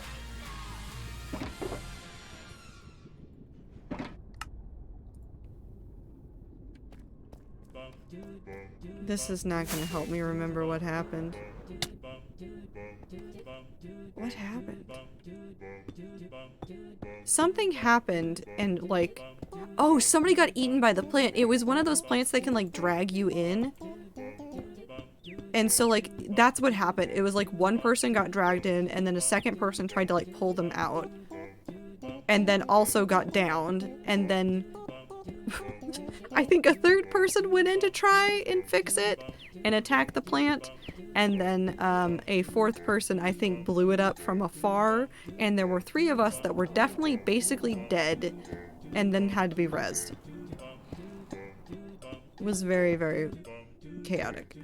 This is not going to help me remember what happened. What happened? Something happened and like... Oh, somebody got eaten by the plant. It was one of those plants that can like drag you in. And so, like, that's what happened. It was like one person got dragged in, and then a second person tried to, like, pull them out. And then also got downed. And then I think a third person went in to try and fix it and attack the plant. And then a fourth person, I think, blew it up from afar. And there were 3 of us that were definitely basically dead and then had to be rezzed. It was very, very chaotic.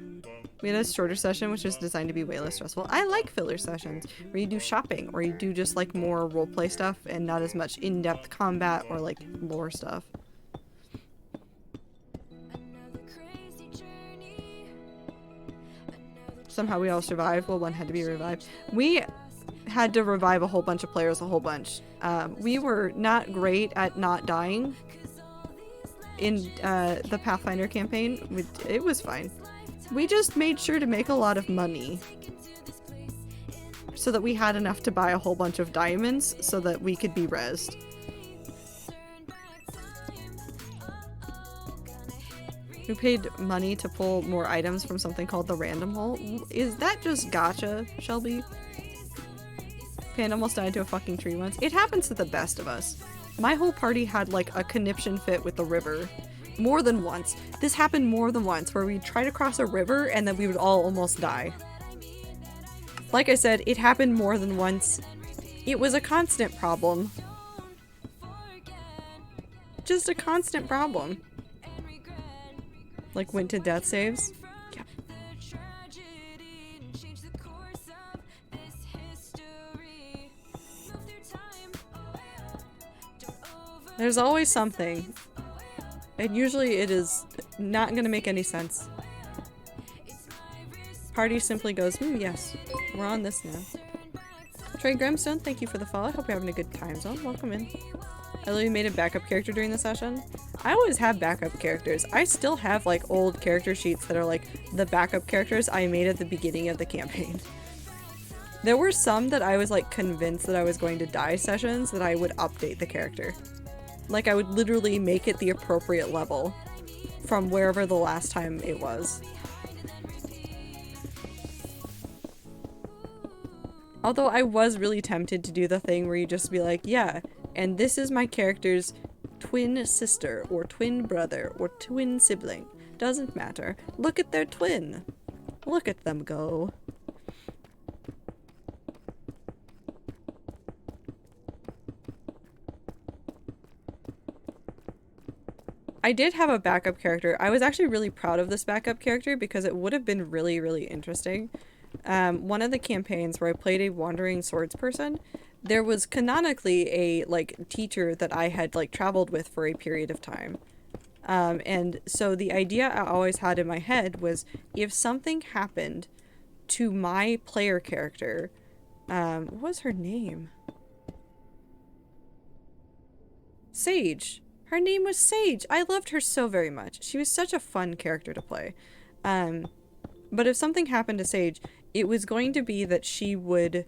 We had a shorter session, which was designed to be way less stressful. I like filler sessions where you do shopping or you do just like more roleplay stuff and not as much in-depth combat or like lore stuff. Somehow we all survived. Well, one had to be revived. We had to revive a whole bunch of players a whole bunch. We were not great at not dying in the Pathfinder campaign. It was fine. We just made sure to make a lot of money so that we had enough to buy a whole bunch of diamonds so that we could be rezzed. We paid money to pull more items from something called the random hole. Is that just gacha, Shelby? Panda almost died to a fucking tree once. It happens to the best of us. My whole party had like a conniption fit with the river. More than once. This happened more than once where we'd try to cross a river and then we would all almost die. Like I said, it happened more than once. It was a constant problem. Just a constant problem. Like went to death saves. Yeah. There's always something. And usually it is not going to make any sense. Party simply goes, yes, we're on this now. Trey Grimstone, thank you for the follow. I hope you're having a good time zone. Welcome in. I literally made a backup character during the session. I always have backup characters. I still have like old character sheets that are like the backup characters I made at the beginning of the campaign. There were some that I was like convinced that I was going to die sessions that I would update the character. Like I would literally make it the appropriate level from wherever the last time it was. Although I was really tempted to do the thing where you just be like, yeah, and this is my character's twin sister or twin brother or twin sibling. Doesn't matter. Look at their twin. Look at them go. I did have a backup character. I was actually really proud of this backup character because it would have been really, really interesting. One of the campaigns where I played a wandering swords person, there was canonically a like teacher that I had like traveled with for a period of time. And so the idea I always had in my head was if something happened to my player character, what was her name? Sage. Her name was Sage. I loved her so very much. She was such a fun character to play. But if something happened to Sage, it was going to be that she would...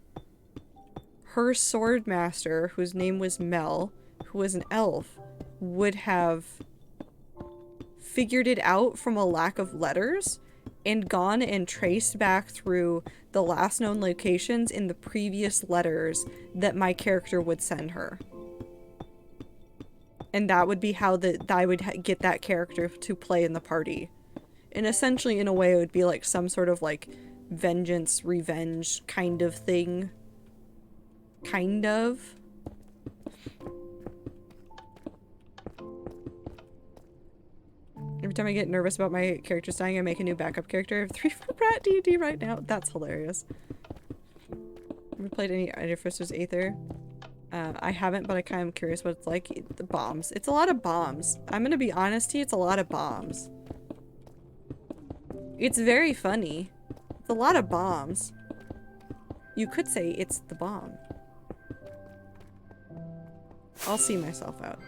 Her sword master, whose name was Mel, who was an elf, would have figured it out from a lack of letters and gone and traced back through the last known locations in the previous letters that my character would send her. And that would be how I would get that character to play in the party. And essentially, in a way, it would be like some sort of like vengeance, revenge kind of thing. Kind of. Every time I get nervous about my characters dying, I make a new backup character. I have 3 for Brat D&D right now. That's hilarious. Have you played any Iron Fister's Aether? I haven't, but I kind of curious what it's like. The bombs. It's a lot of bombs. I'm gonna be honest to you, it's a lot of bombs. It's very funny. It's a lot of bombs. You could say it's the bomb. I'll see myself out.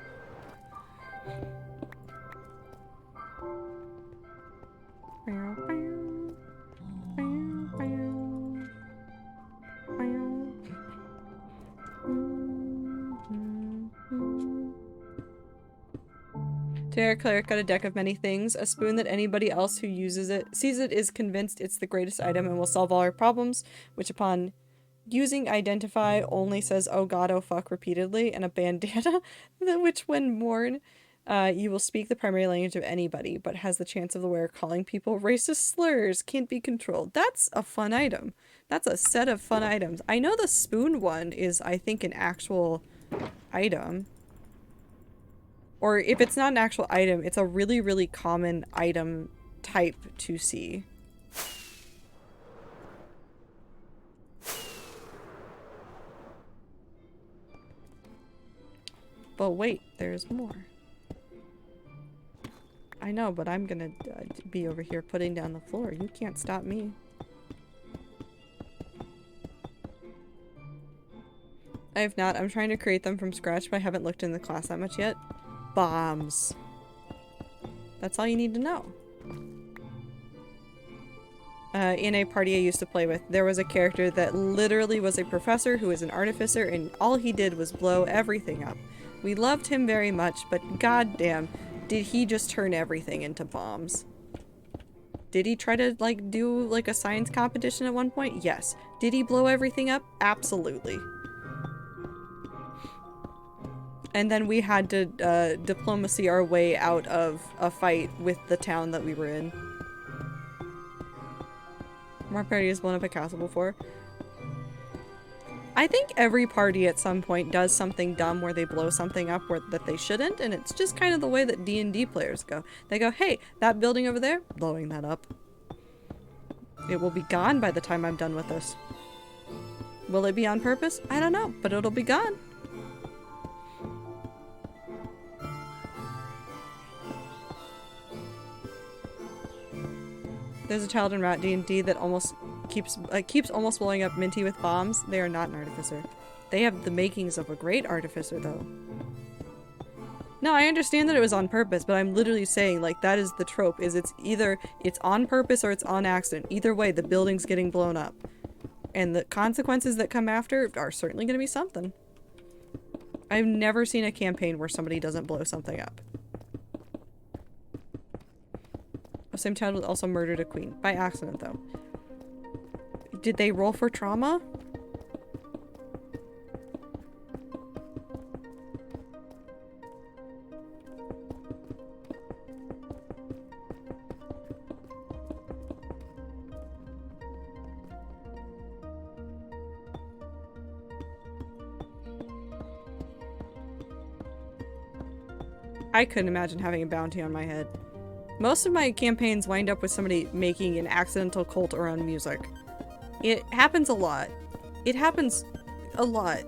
Terra Cleric got a deck of many things. A spoon that anybody else who sees it is convinced it's the greatest item and will solve all our problems, which upon using identify only says oh god, oh fuck repeatedly, and a bandana which when worn you will speak the primary language of anybody, but has the chance of the wearer calling people racist slurs. Can't be controlled. That's a fun item. That's a set of fun items. I know the spoon one is, I think, an actual item. Or if it's not an actual item, it's a really, really common item type to see. But wait, there's more. I know, but I'm gonna be over here putting down the floor. You can't stop me. I have not. I'm trying to create them from scratch, but I haven't looked in the class that much yet. Bombs. That's all you need to know. In a party I used to play with, there was a character that literally was a professor who was an artificer, and all he did was blow everything up. We loved him very much, but goddamn, did he just turn everything into bombs. Did he try to, like, do, like, a science competition at one point? Yes. Did he blow everything up? Absolutely. And then we had to, diplomacy our way out of a fight with the town that we were in. Our party has blown up a castle before. I think every party at some point does something dumb where they blow something up that they shouldn't, and it's just kind of the way that D&D players go. They go, hey, that building over there, blowing that up. It will be gone by the time I'm done with this. Will it be on purpose? I don't know, but it'll be gone. There's a child in Rat D&D that almost keeps almost blowing up Minty with bombs. They are not an artificer. They have the makings of a great artificer, though. No, I understand that it was on purpose, but I'm literally saying, like, that is the trope, is it's either it's on purpose or it's on accident. Either way, the building's getting blown up. And the consequences that come after are certainly going to be something. I've never seen a campaign where somebody doesn't blow something up. The same child also murdered a queen. By accident, though. Did they roll for trauma? I couldn't imagine having a bounty on my head. Most of my campaigns wind up with somebody making an accidental cult around music. It happens a lot. It happens a lot.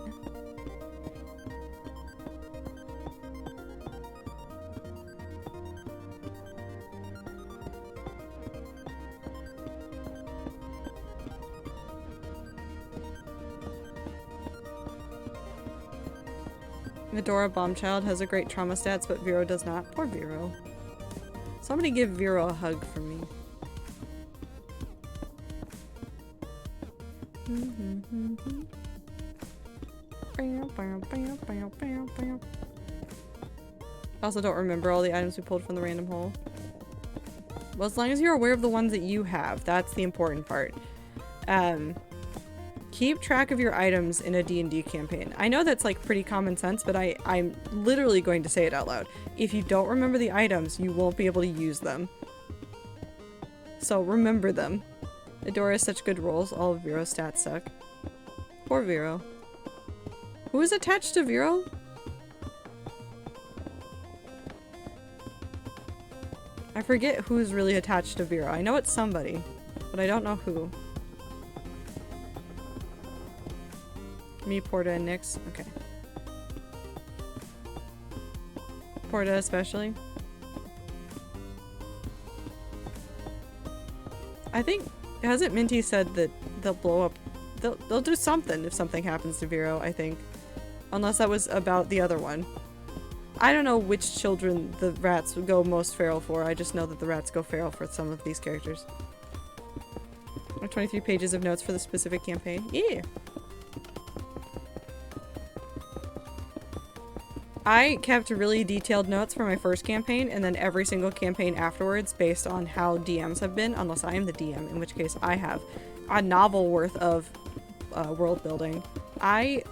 Medora Bombchild has a great trauma stats, but Vero does not. Poor Vero. Somebody give Vero a hug for me. I also don't remember all the items we pulled from the random hole. Well, as long as you're aware of the ones that you have, that's the important part. Keep track of your items in a D&D campaign. I know that's like pretty common sense, but I'm literally going to say it out loud. If you don't remember the items, you won't be able to use them. So remember them. Adora has such good rolls, all of Vero's stats suck. Poor Vero. Who is attached to Vero? I forget who's really attached to Vero. I know it's somebody, but I don't know who. Me, Porta, and Nyx? Okay. Porta especially. I think, hasn't Minty said that they'll blow up, they'll do something if something happens to Vero, I think. Unless that was about the other one. I don't know which children the rats would go most feral for, I just know that the rats go feral for some of these characters. 23 pages of notes for the specific campaign. Yeah! I kept really detailed notes for my first campaign and then every single campaign afterwards based on how DMs have been, unless I am the DM, in which case I have a novel worth of world building. I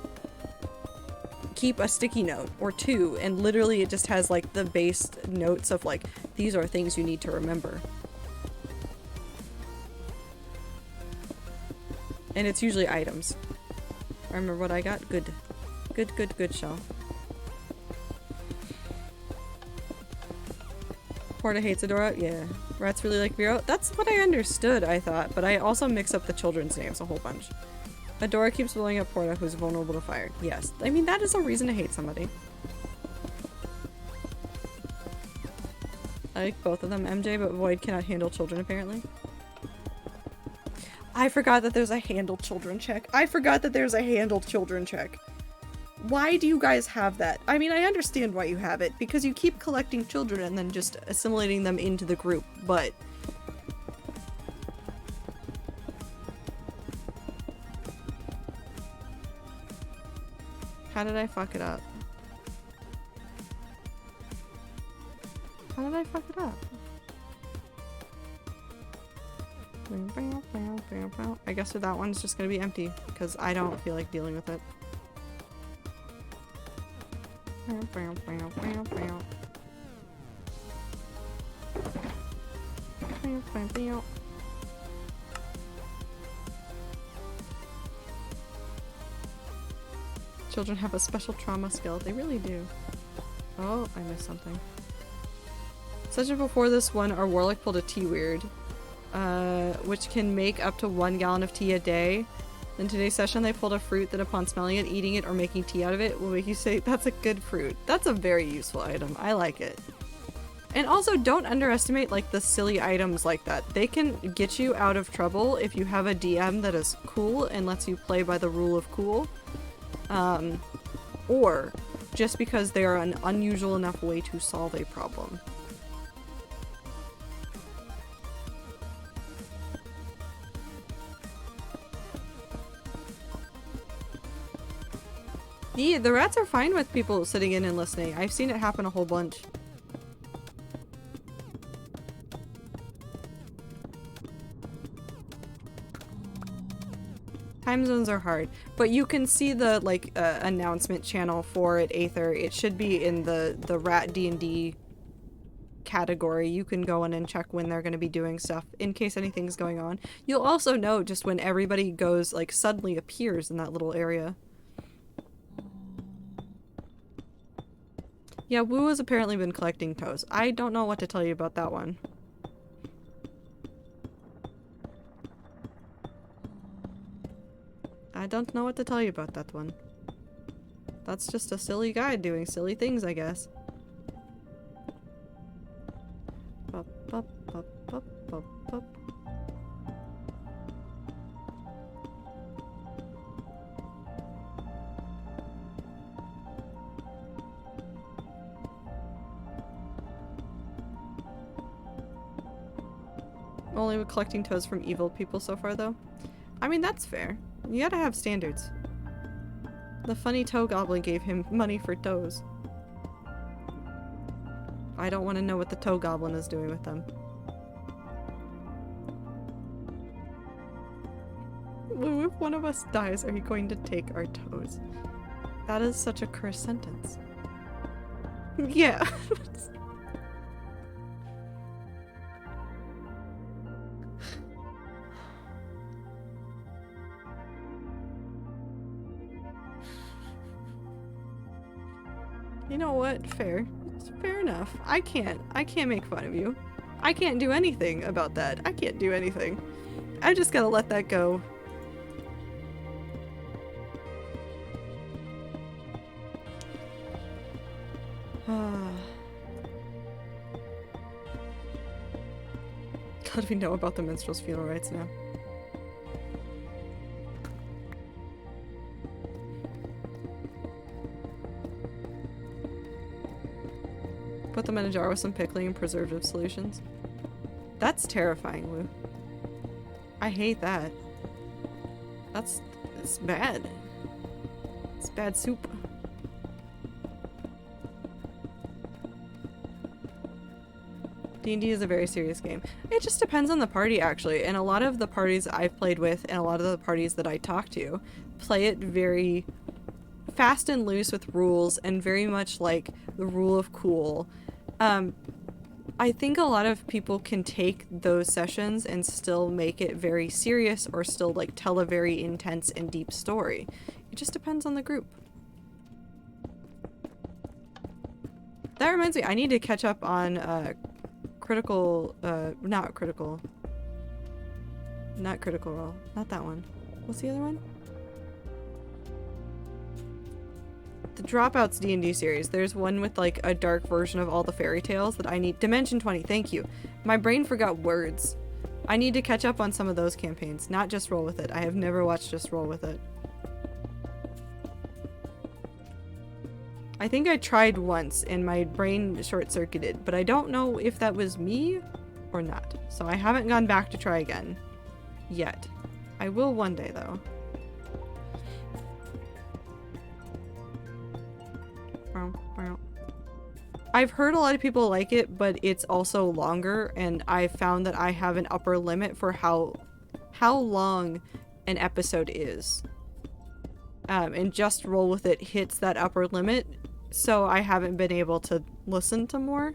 keep a sticky note or two, and literally it just has like the base notes of like, these are things you need to remember. And it's usually items. Remember what I got? Good. Good, Shell. Porta hates Adora? Yeah. Rats really like Vero? That's what I understood, I thought, but I also mix up the children's names a whole bunch. Adora keeps blowing up Porta, who's vulnerable to fire. Yes. I mean, that is a reason to hate somebody. I like both of them, MJ, but Void cannot handle children, apparently. I forgot that there's a handle children check. Why do you guys have that? I mean, I understand why you have it, because you keep collecting children and then just assimilating them into the group, but... How did I fuck it up? I guess that one's just gonna be empty, because I don't feel like dealing with it. Children have a special trauma skill. They really do. Oh, I missed something. Session before this one, our warlock pulled a tea weird, which can make up to 1 gallon of tea a day. In today's session, they pulled a fruit that upon smelling it, eating it, or making tea out of it will make you say, that's a good fruit. That's a very useful item. I like it. And also, don't underestimate, like, the silly items like that. They can get you out of trouble if you have a DM that is cool and lets you play by the rule of cool. Or just because they are an unusual enough way to solve a problem. Yeah, the rats are fine with people sitting in and listening. I've seen it happen a whole bunch. Time zones are hard, but you can see the like announcement channel for it, Aether. It should be in the Rat D&D category. You can go in and check when they're going to be doing stuff in case anything's going on. You'll also know just when everybody goes, like, suddenly appears in that little area. Yeah, Woo has apparently been collecting toes. I don't know what to tell you about that one. I don't know what to tell you about that one. That's just a silly guy doing silly things, I guess. Bup, bup, bup, bup, bup, bup. Only with collecting toes from evil people so far, though. I mean, that's fair. You gotta have standards. The funny toe goblin gave him money for toes. I don't want to know what the toe goblin is doing with them. Lou, if one of us dies, are you going to take our toes? That is such a cursed sentence. Yeah. You know what? Fair. It's fair enough. I can't make fun of you. I can't do anything about that. I can't do anything. I just gotta let that go. God, we know about the minstrel's funeral rites now. Put them in a jar with some pickling and preservative solutions. That's terrifying, Woo. I hate that. It's bad. It's bad soup. D&D is a very serious game. It just depends on the party, actually. And a lot of the parties I've played with and a lot of the parties that I talk to play it very fast and loose with rules and very much like the rule of cool. I think a lot of people can take those sessions and still make it very serious or still like tell a very intense and deep story. It just depends on the group. That reminds me, I need to catch up on not Critical Role. Not that one. What's the other one? The Dropouts D&D series. There's one with like a dark version of all the fairy tales that I need. Dimension 20, thank you. My brain forgot words. I need to catch up on some of those campaigns, not just Roll With It. I have never watched Just Roll With It. I think I tried once and my brain short-circuited, but I don't know if that was me or not. So I haven't gone back to try again. Yet. I will one day though. I've heard a lot of people like it, but it's also longer, and I've found that I have an upper limit for how long an episode is. And Just Roll With It hits that upper limit, so I haven't been able to listen to more.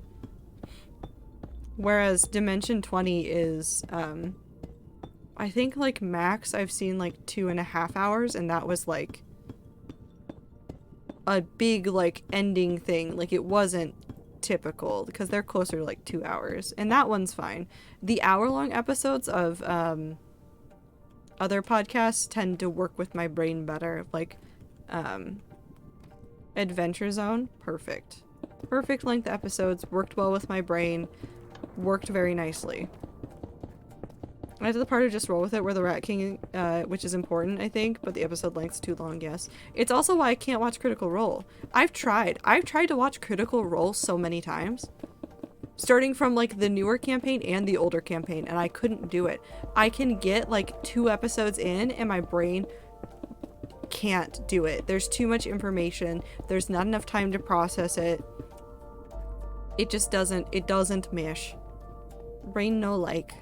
Whereas Dimension 20 is, I think like max I've seen like 2.5 hours, and that was like a big like ending thing. Like it wasn't typical because they're closer to like 2 hours, and that one's fine. The hour-long episodes of other podcasts tend to work with my brain better, like Adventure Zone, perfect length episodes, worked well with my brain, worked very nicely. I did the part of Just Roll With It where the Rat King, which is important, I think, but the episode length's too long, yes. It's also why I can't watch Critical Role. I've tried to watch Critical Role so many times. Starting from, like, the newer campaign and the older campaign, and I couldn't do it. I can get, like, 2 episodes in, and my brain can't do it. There's too much information. There's not enough time to process it. It just doesn't mesh. Brain no like.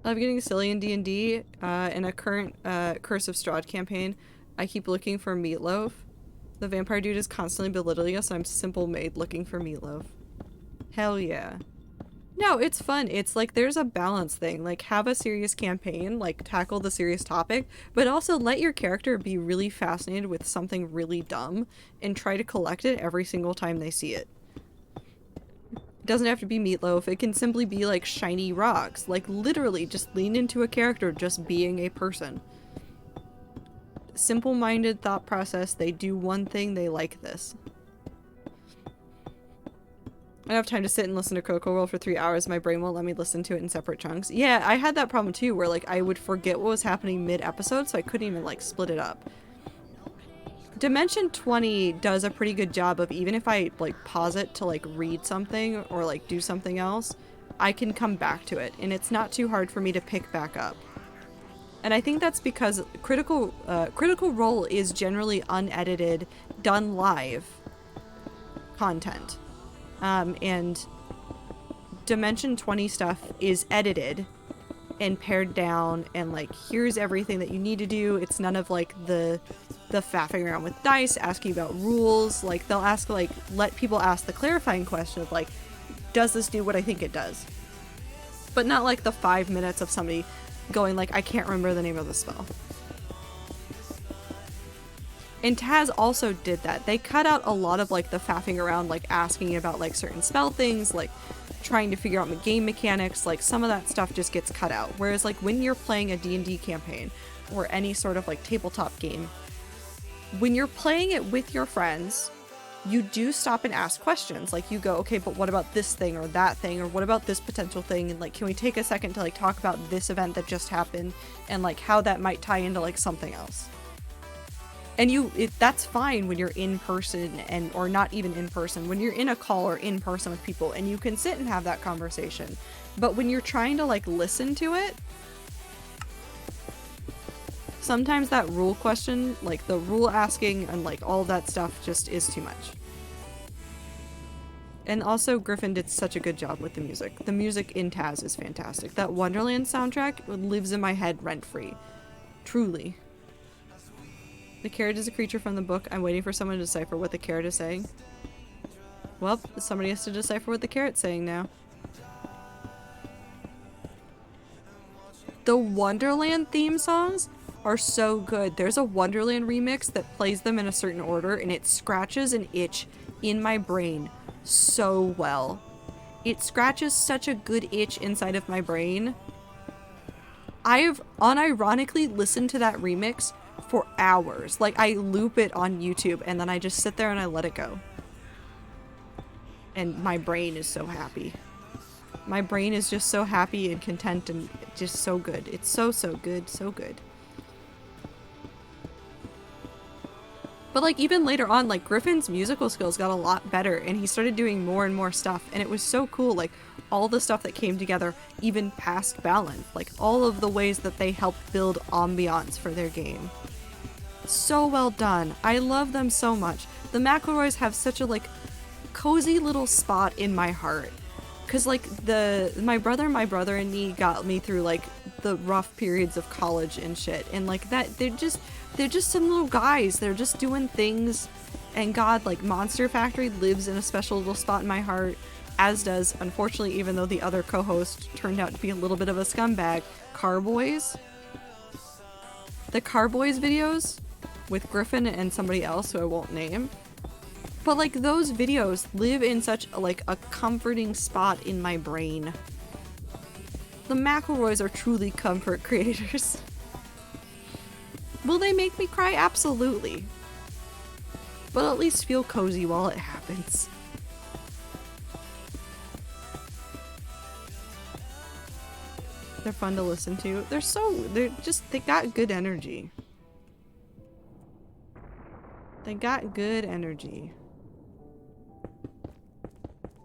I love getting silly in D&D. In a current Curse of Strahd campaign, I keep looking for Meatloaf. The vampire dude is constantly belittling us, so I'm simple maid looking for Meatloaf. Hell yeah. No, it's fun. It's like there's a balance thing. Like have a serious campaign, like tackle the serious topic, but also let your character be really fascinated with something really dumb and try to collect it every single time they see it. It doesn't have to be Meatloaf. It can simply be like shiny rocks. Like literally just lean into a character just being a person. Simple-minded thought process. They do one thing, they like this. I don't have time to sit and listen to Critical Role for 3 hours. My brain won't let me listen to it in separate chunks. Yeah, I had that problem too, where like I would forget what was happening mid-episode, so I couldn't even like split it up. Dimension 20 does a pretty good job of, even if I like pause it to like read something or like do something else, I can come back to it, and it's not too hard for me to pick back up. And I think that's because Critical Role is generally unedited, done live content. And Dimension 20 stuff is edited and pared down, and like here's everything that you need to do. It's none of like the faffing around with dice, asking about rules. Like they'll ask, like, let people ask the clarifying question of like, does this do what I think it does? But not like the 5 minutes of somebody going like, I can't remember the name of the spell. And Taz also did that. They cut out a lot of like the faffing around, like asking about like certain spell things, like trying to figure out game mechanics. Like some of that stuff just gets cut out. Whereas like when you're playing a D&D campaign or any sort of like tabletop game, when you're playing it with your friends, you do stop and ask questions. Like you go, okay, but what about this thing or that thing, or what about this potential thing, and like can we take a second to like talk about this event that just happened and like how that might tie into like something else. And that's fine when you're in person or not even in person, when you're in a call or in person with people and you can sit and have that conversation. But when you're trying to like listen to it, sometimes that rule question, like the rule asking and like all that stuff just is too much. And also Griffin did such a good job with the music. The music in Taz is fantastic. That Wonderland soundtrack lives in my head rent-free. Truly. The carrot is a creature from the book. I'm waiting for someone to decipher what the carrot is saying. Well, somebody has to decipher what the carrot's saying now. The Wonderland theme songs are so good. There's a Wonderland remix that plays them in a certain order and it scratches an itch in my brain so well. It scratches such a good itch inside of my brain. I have unironically listened to that remix for hours. Like, I loop it on YouTube and then I just sit there and I let it go. And my brain is so happy. My brain is just so happy and content and just so good. It's so good, so good. But like even later on, like Griffin's musical skills got a lot better and he started doing more and more stuff and it was so cool, like all the stuff that came together even past Balan, like all of the ways that they helped build ambiance for their game. So well done. I love them so much. The McElroys have such a like cozy little spot in my heart. Cause like my brother and me got me through like the rough periods of college and shit. And like that, they're just some little guys. They're just doing things. And God, like Monster Factory lives in a special little spot in my heart. As does, unfortunately, even though the other co-host turned out to be a little bit of a scumbag, Carboys. The Carboys videos with Griffin and somebody else who I won't name. But like those videos live in such like a comforting spot in my brain. The McElroys are truly comfort creators. Will they make me cry? Absolutely. But at least feel cozy while it happens. They're fun to listen to. They got good energy. They got good energy.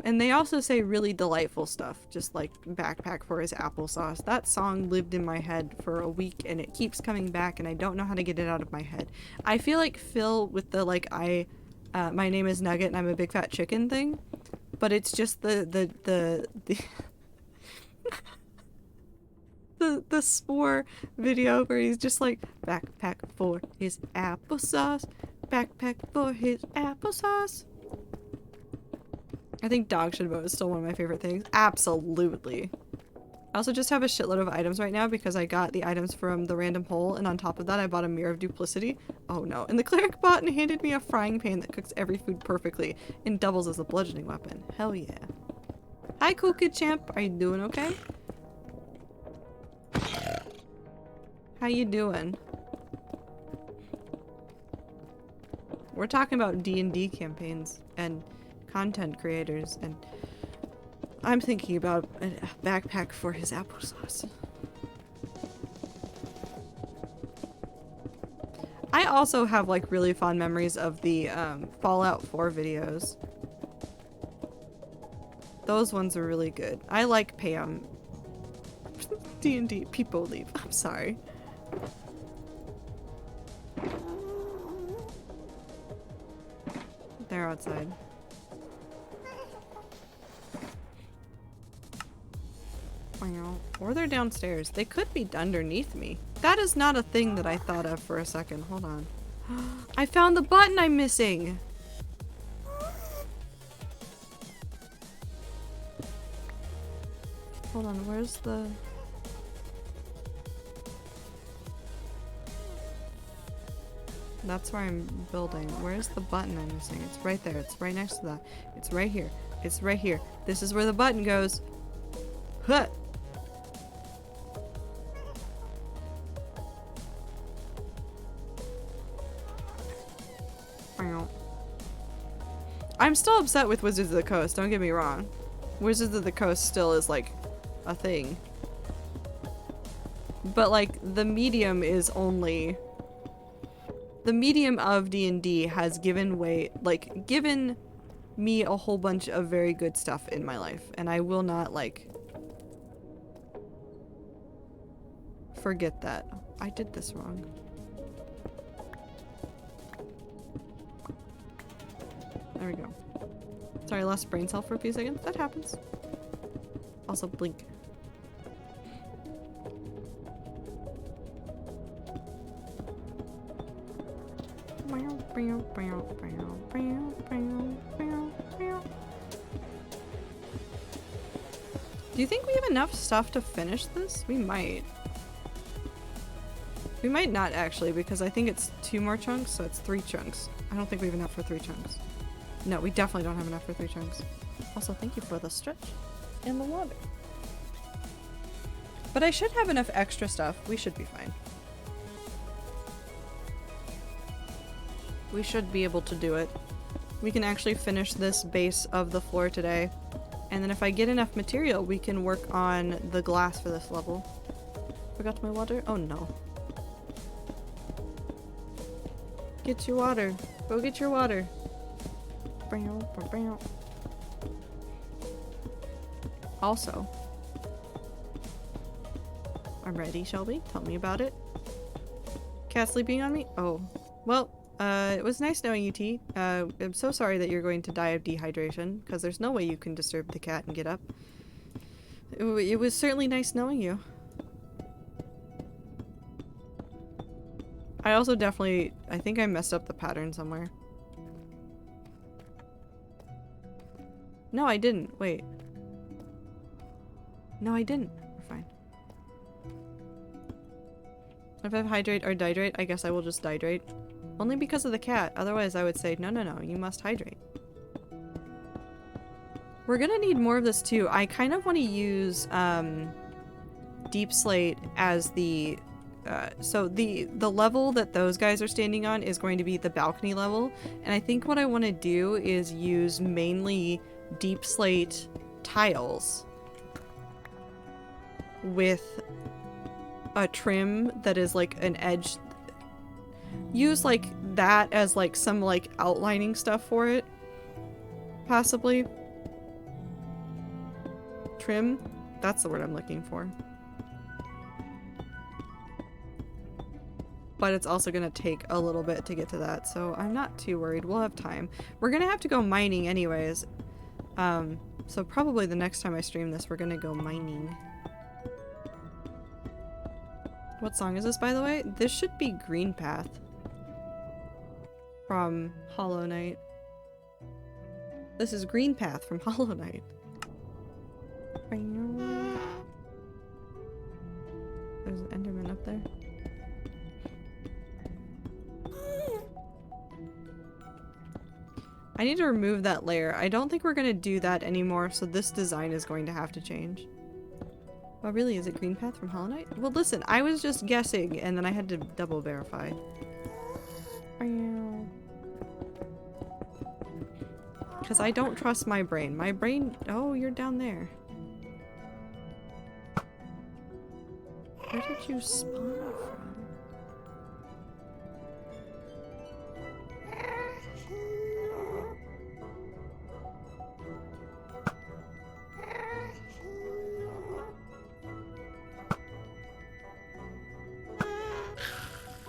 And they also say really delightful stuff, just like Backpack for his applesauce. That song lived in my head for a week and it keeps coming back and I don't know how to get it out of my head. I feel like Phil with the like my name is Nugget and I'm a big fat chicken thing, but it's just the Spore video where he's just like backpack for his applesauce, backpack for his applesauce. I think Dog Should Vote is still one of my favorite things. Absolutely. I also just have a shitload of items right now because I got the items from the random hole, and on top of that I bought a Mirror of Duplicity. Oh no. And the cleric bought and handed me a frying pan that cooks every food perfectly and doubles as a bludgeoning weapon. Hell yeah. Hi Cool Kid Champ, are you doing okay? How you doing? We're talking about D&D campaigns and content creators, and I'm thinking about a backpack for his applesauce. I also have like really fond memories of the Fallout 4 videos. Those ones are really good. I like Pam. D&D, people leave. I'm sorry. They're outside. Or they're downstairs. They could be underneath me. That is not a thing that I thought of for a second. Hold on. I found the button I'm missing! Hold on, where's the... That's where I'm building. Where's the button I'm missing? It's right there. It's right next to that. It's right here. It's right here. This is where the button goes. Huh! I'm still upset with Wizards of the Coast, don't get me wrong. Wizards of the Coast still is like a thing. But like the medium is only the medium of D&D has given way, like, given me a whole bunch of very good stuff in my life, and I will not, like, forget that. I did this wrong. There we go. Sorry, I lost brain cell for a few seconds. That happens. Also, blink. Do you think we have enough stuff to finish this? We might. We might not actually, because I think it's 2 more chunks, so it's 3 chunks. I don't think we have enough for 3 chunks. No, we definitely don't have enough for 3 chunks. Also, thank you for the stretch and the water. But I should have enough extra stuff. We should be fine. We should be able to do it. We can actually finish this base of the floor today. And then if I get enough material, we can work on the glass for this level. Forgot my water? Oh no. Get your water. Go get your water. Also, I'm ready, Shelby. Tell me about it. Cat sleeping on me? Oh. Well, it was nice knowing you, T. I'm so sorry that you're going to die of dehydration, because there's no way you can disturb the cat and get up. It was certainly nice knowing you. I also definitely... I think I messed up the pattern somewhere. No, I didn't. Wait. No, I didn't. We're fine. If I have hydrate or dihydrate, I guess I will just dihydrate. Only because of the cat. Otherwise, I would say, no, no, no, you must hydrate. We're gonna need more of this too. I kind of want to use Deep Slate as the... so the level that those guys are standing on is going to be the balcony level. And I think what I want to do is use mainly Deep Slate tiles with a trim that is like an edge. Use like that as like some like outlining stuff for it. Possibly. Trim? That's the word I'm looking for. But it's also gonna take a little bit to get to that, so I'm not too worried. We'll have time. We're gonna have to go mining anyways. So probably the next time I stream this, we're gonna go mining. What song is this, by the way? This should be Green Path from Hollow Knight. This is Green Path from Hollow Knight. There's an Enderman up there. I need to remove that layer. I don't think we're gonna do that anymore, so this design is going to have to change. Oh really, is it Green Path from Hollow Knight? Well listen, I was just guessing and then I had to double verify. Because I don't trust my brain. My brain... Oh, you're down there. Where did you spawn from?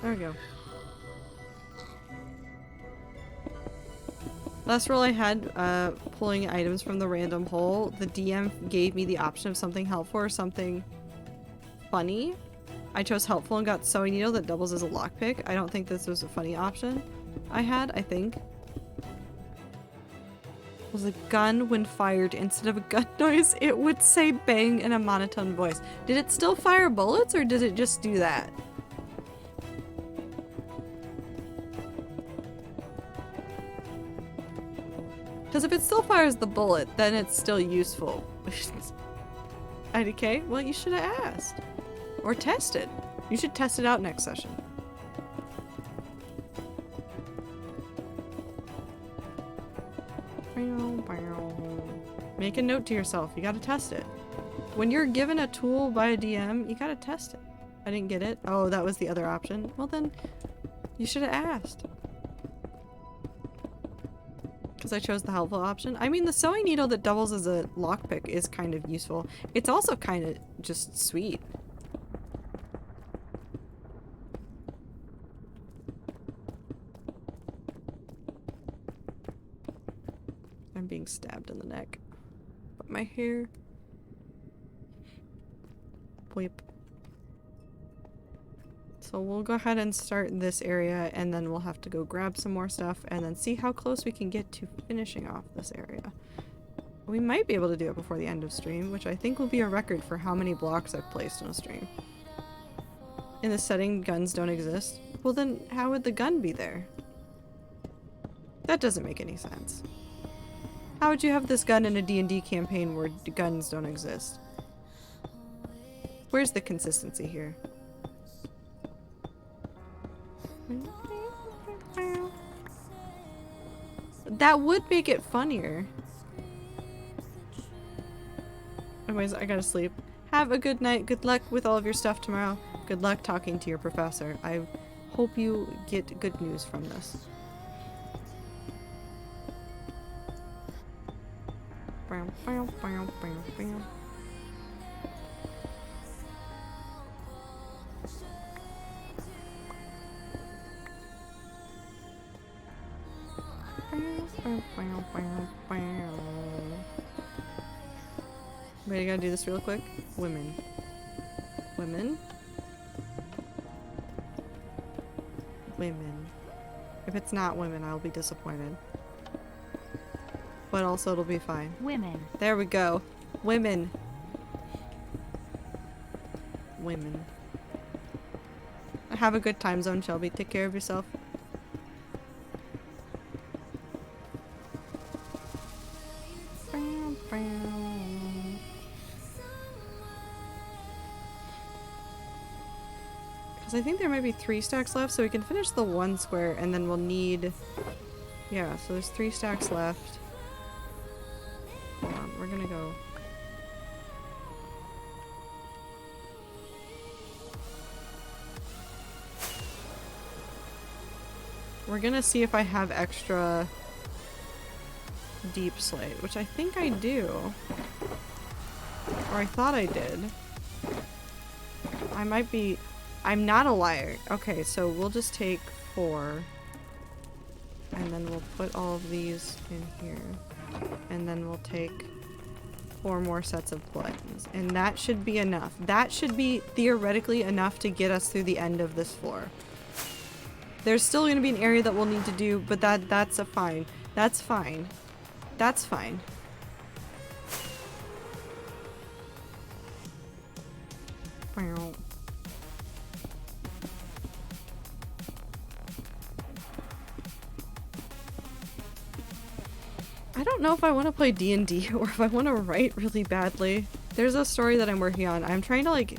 There we go. Last roll I had, pulling items from the random hole, the DM gave me the option of something helpful or something funny. I chose helpful and got sewing needle that doubles as a lockpick. I don't think this was a funny option I had, I think. Was a gun when fired. Instead of a gun noise, it would say bang in a monotone voice. Did it still fire bullets or did it just do that? Because if it still fires the bullet, then it's still useful. IDK? Well, you should have asked. Or tested. You should test it out next session. Make a note to yourself. You gotta test it. When you're given a tool by a DM, you gotta test it. I didn't get it. Oh, that was the other option. Well then, You should have asked. Because I chose the helpful option. I mean, the sewing needle that doubles as a lockpick is kind of useful. It's also kind of just sweet. I'm being stabbed in the neck. But my hair. Whip. So we'll go ahead and start this area, and then we'll have to go grab some more stuff and then see how close we can get to finishing off this area. We might be able to do it before the end of stream, which I think will be a record for how many blocks I've placed in a stream. In the setting, guns don't exist. Well then, how would the gun be there? That doesn't make any sense. How would you have this gun in a D&D campaign where guns don't exist? Where's the consistency here? That would make it funnier. Anyways, I gotta sleep. Have a good night. Good luck with all of your stuff tomorrow. Good luck talking to your professor. I hope you get good news from this. Wait, I gotta do this real quick. Women. Women? Women. If it's not women, I'll be disappointed. But also it'll be fine. Women. There we go. Women. Women. Have a good time zone, Shelby. Take care of yourself. Because I think there might be 3 stacks left, so we can finish the 1 square, and then we'll need... Yeah, so there's 3 stacks left. Hold on, we're gonna go... We're gonna see if I have extra deep slate, which I think I do. Or I thought I did. I might be... I'm not a liar. Okay, so we'll just take 4. And then we'll put all of these in here. And then we'll take 4 more sets of buttons. And that should be enough. That should be theoretically enough to get us through the end of this floor. There's still going to be an area that we'll need to do, but that's a fine. That's fine. That's fine. Wow. I don't know if I want to play D&D or if I want to write really badly. There's a story that I'm working on. I'm trying to like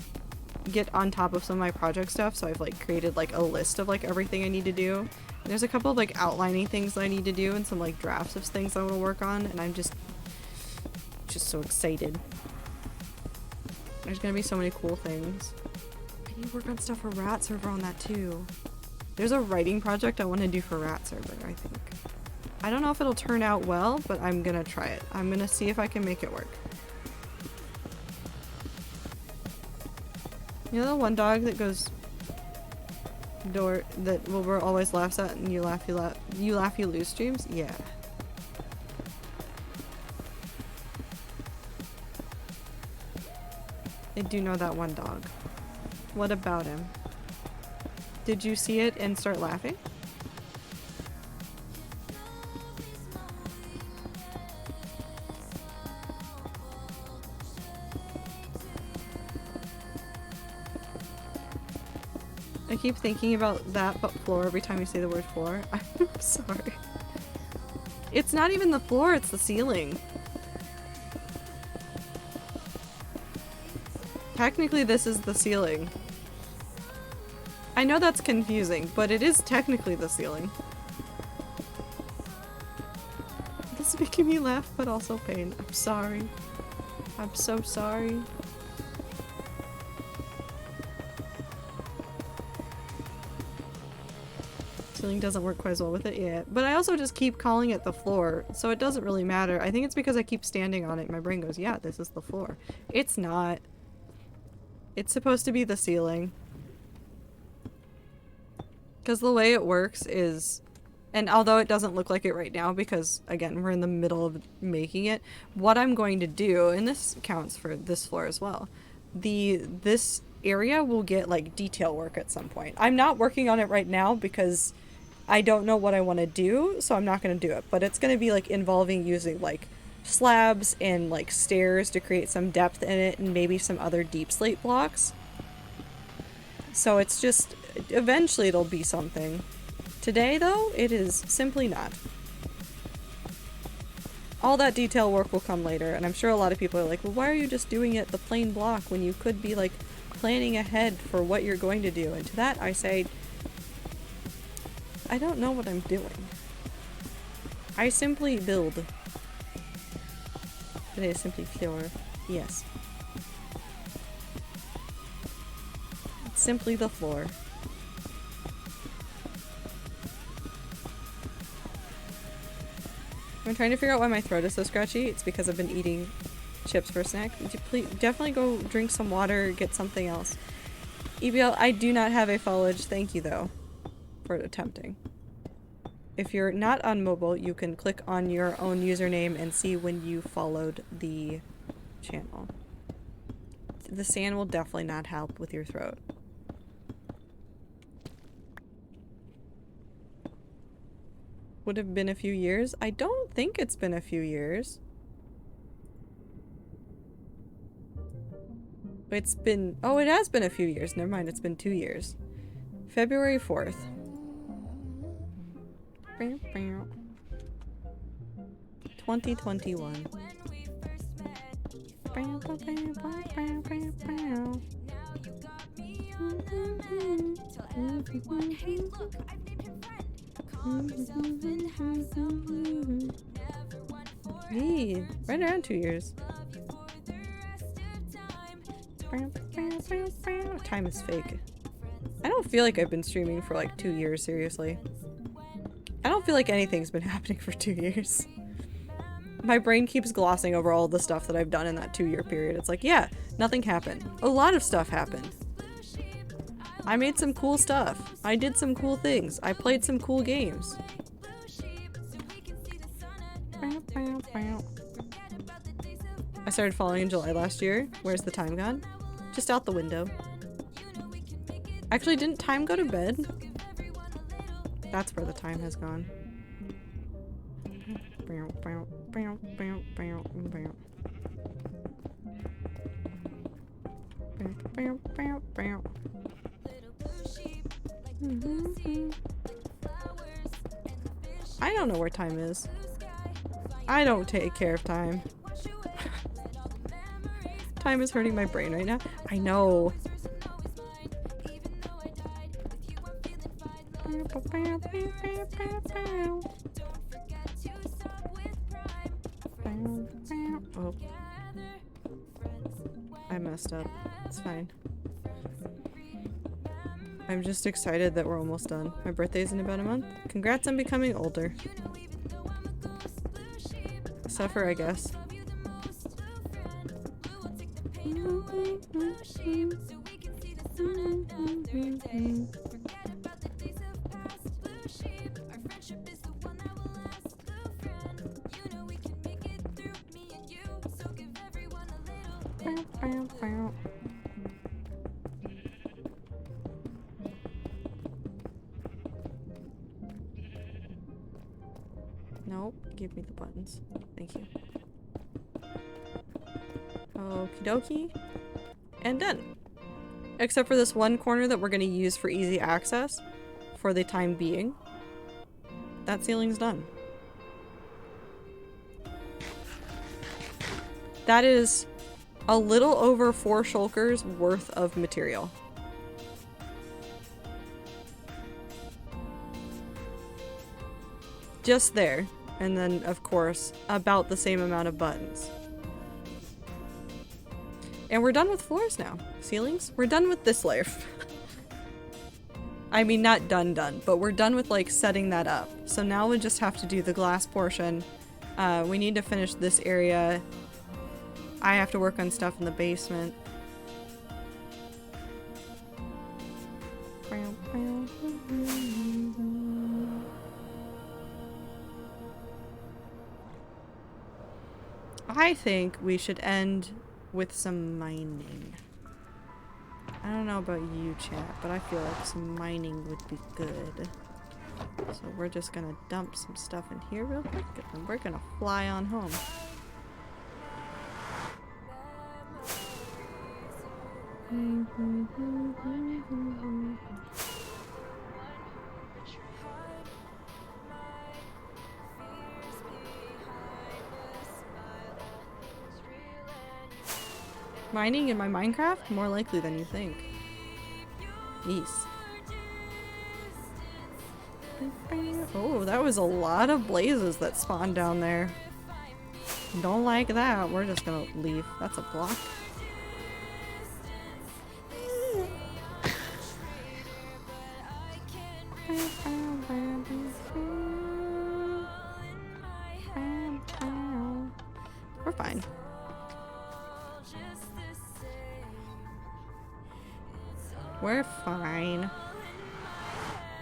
get on top of some of my project stuff, so I've like created like a list of like everything I need to do. And there's a couple of like outlining things that I need to do and some like drafts of things I want to work on, and I'm just so excited. There's gonna be so many cool things. I need to work on stuff for Rat Server on that too. There's a writing project I want to do for Rat Server, I think. I don't know if it'll turn out well, but I'm gonna try it. I'm gonna see if I can make it work. You know the one dog that goes door that Wilbur always laughs at and you laugh you lose streams? Yeah. I do know that one dog. What about him? Did you see it and start laughing? I keep thinking about that but floor every time you say the word floor. I'm sorry. It's not even the floor, it's the ceiling. Technically this is the ceiling. I know that's confusing, but it is technically the ceiling. This is making me laugh but also pain. I'm sorry. I'm so sorry. ceiling doesn't work quite as well with it yet. But I also just keep calling it the floor, so it doesn't really matter. I think it's because I keep standing on it. My brain goes, yeah, this is the floor. It's not. It's supposed to be the ceiling. Because the way it works is... And although it doesn't look like it right now, because, again, we're in the middle of making it, what I'm going to do, and this counts for this floor as well, this area will get, like, detail work at some point. I'm not working on it right now because I don't know what I want to do, so I'm not going to do it. But it's going to be, like, involving using, like, slabs and, like, stairs to create some depth in it, and maybe some other deep slate blocks. So it's just... Eventually it'll be something. Today, though, it is simply not. All that detail work will come later, and I'm sure a lot of people are like, well, why are you just doing it the plain block when you could be, like, planning ahead for what you're going to do? And to that, I say, I don't know what I'm doing. I simply build. It is simply pure. Yes. It's simply the floor. I'm trying to figure out why my throat is so scratchy. It's because I've been eating chips for a snack. Please, definitely go drink some water, get something else. EBL, I do not have a followage. Thank you, though, for attempting. If you're not on mobile, you can click on your own username and see when you followed the channel. The sand will definitely not help with your throat. Would have been a few years? I don't think it's been a few years. It's been... Oh, it has been a few years. Never mind, it's been 2 years. February 4th. 2021. Hey, right around 2 years. Time is fake. I don't feel like I've been streaming for like 2 years, seriously. I don't feel like anything's been happening for 2 years. My brain keeps glossing over all the stuff that I've done in that 2-year period. It's like, yeah, nothing happened. A lot of stuff happened. I made some cool stuff. I did some cool things. I played some cool games. I started following in July last year. Where's the time gone? Just out the window. Actually, didn't time go to bed? That's where the time has gone. I don't know where time is. I don't take care of time. Time is hurting my brain right now. I know. Oh. I messed up. It's fine. I'm just excited that we're almost done. My birthday's in about a month. Congrats on becoming older. Suffer, I guess. Nope, give me the buttons. Thank you. Okie dokie. And done. Except for this one corner that we're going to use for easy access for the time being. That ceiling's done. That is a little over 4 shulkers worth of material. Just there. And then, of course, about the same amount of buttons. And we're done with floors now. Ceilings? We're done with this layer. I mean, not done, but we're done with like setting that up. So now we just have to do the glass portion. We need to finish this area. I have to work on stuff in the basement. I think we should end with some mining. I don't know about you, chat, but I feel like some mining would be good. So we're just gonna dump some stuff in here real quick, and we're gonna fly on home. Mining in my Minecraft? More likely than you think. Yes. Oh, that was a lot of blazes that spawned down there. Don't like that. We're just gonna leave. That's a block. We're fine. We're fine.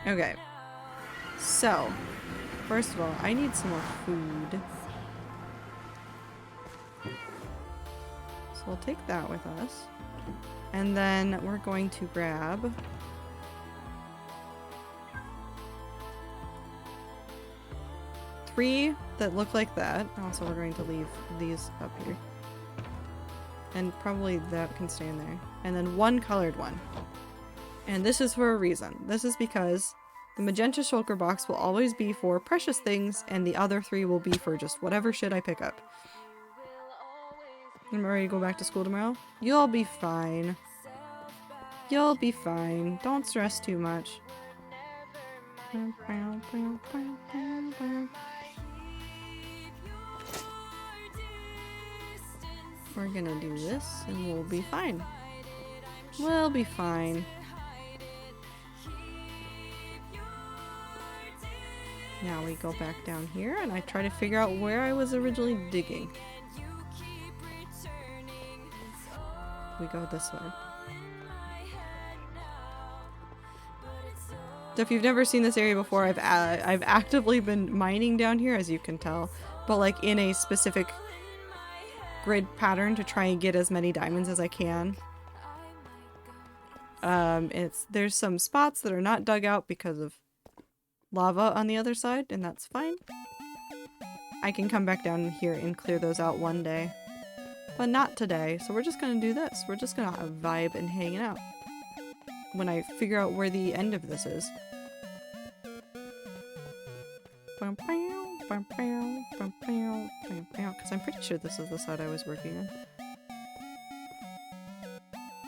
Okay. So, first of all, I need some more food. So we'll take that with us. And then we're going to grab three that look like that. Also, we're going to leave these up here. And probably that can stay in there. And then one colored one. And this is for a reason. This is because the magenta shulker box will always be for precious things, and the other three will be for just whatever shit I pick up. I'm ready to go back to school tomorrow. You'll be fine. You'll be fine. Don't stress too much. We're gonna do this, and we'll be fine. We'll be fine. Now we go back down here, and I try to figure out where I was originally digging. We go this way. So if you've never seen this area before, I've actively been mining down here, as you can tell, but like in a specific grid pattern to try and get as many diamonds as I can. There's some spots that are not dug out because of lava on the other side, and that's fine. I can come back down here and clear those out one day. But not today, so we're just gonna do this. We're just gonna vibe and hang out when I figure out where the end of this is. Because I'm pretty sure this is the side I was working on.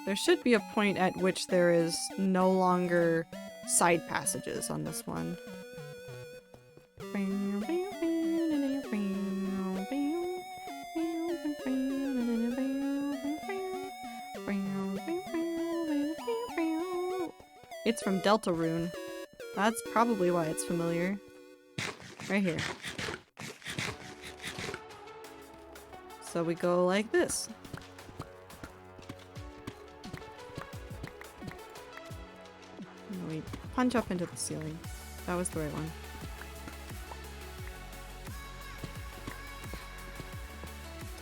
There should be a point at which there is no longer side passages on this one. It's from Deltarune. That's probably why it's familiar. Right here. So we go like this. And we punch up into the ceiling. That was the right one.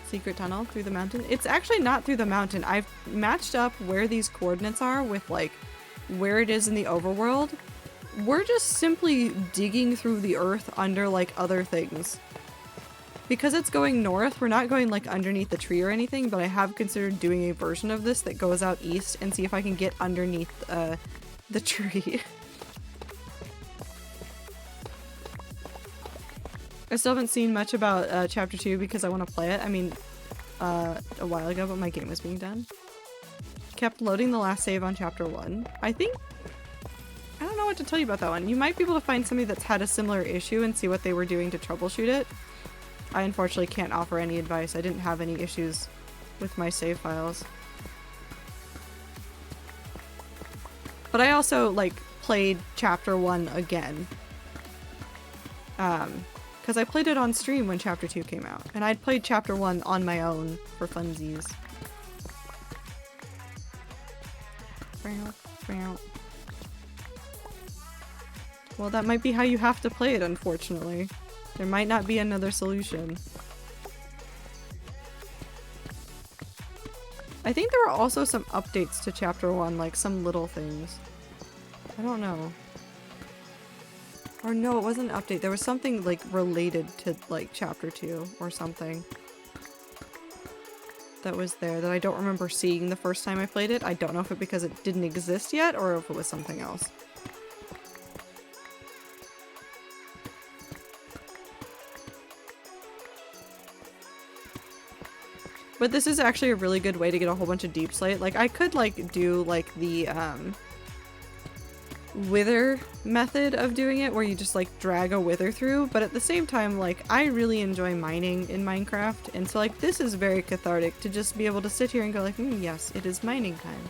Secret tunnel through the mountain. It's actually not through the mountain. I've matched up where these coordinates are with like where it is in the overworld. We're just simply digging through the earth under like other things. Because it's going north, we're not going like underneath the tree or anything, but I have considered doing a version of this that goes out east and see if I can get underneath the tree. I still haven't seen much about chapter 2 because I want to play it. I mean, a while ago, but my game was being done. Kept loading the last save on chapter 1. I don't know what to tell you about that one. You might be able to find somebody that's had a similar issue and see what they were doing to troubleshoot it. I unfortunately can't offer any advice. I didn't have any issues with my save files. But I also, like, played chapter 1 again. Because I played it on stream when chapter 2 came out, and I'd played chapter 1 on my own for funsies. Well, that might be how you have to play it, unfortunately. There might not be another solution. I think there were also some updates to chapter 1, like some little things. I don't know. Or no, it wasn't an update. There was something like related to like chapter 2 or something that was there that I don't remember seeing the first time I played it. I don't know if it because it didn't exist yet or if it was something else. But this is actually a really good way to get a whole bunch of deep slate. Like I could like do like the wither method of doing it where you just like drag a wither through, but at the same time like I really enjoy mining in Minecraft, and so like this is very cathartic to just be able to sit here and go like, yes, it is mining time.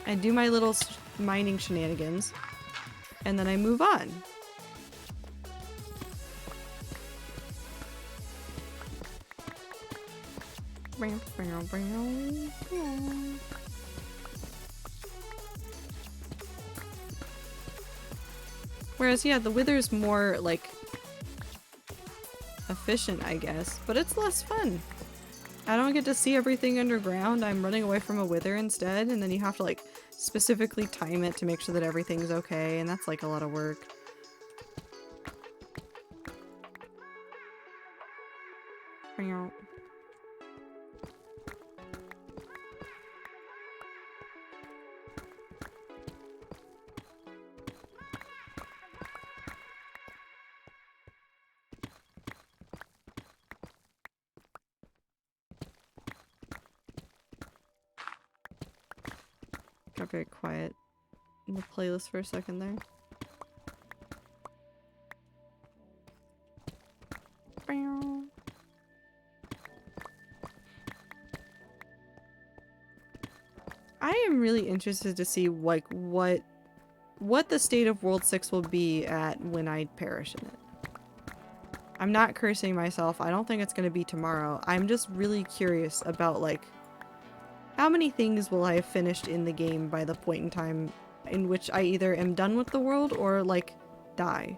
I do my little mining shenanigans and then I move on. Whereas, yeah, the wither's more, like, efficient, I guess, but it's less fun. I don't get to see everything underground. I'm running away from a wither instead, and then you have to, like, specifically time it to make sure that everything's okay, and that's, like, a lot of work. Got very quiet in the playlist for a second there. I am really interested to see like what the state of World 6 will be at when I perish in it. I'm not cursing myself. I don't think it's going to be tomorrow. I'm just really curious about like how many things will I have finished in the game by the point in time in which I either am done with the world or like die.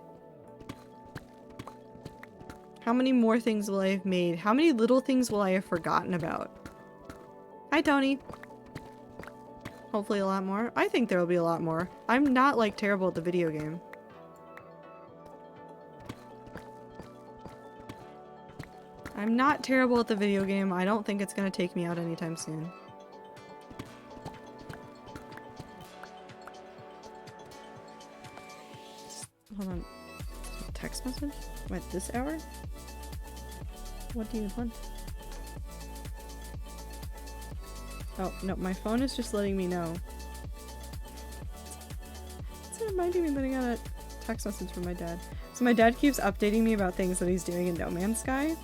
How many more things will I have made? How many little things will I have forgotten about? Hi, Tony. Hopefully a lot more. I think there will be a lot more. I'm not like terrible at the video game. I'm not terrible at the video game. I don't think it's gonna take me out anytime soon. Hold on. Text message? What, this hour? What do you want? Oh, no, my phone is just letting me know. It's reminding me that I got a text message from my dad. So my dad keeps updating me about things that he's doing in No Man's Sky.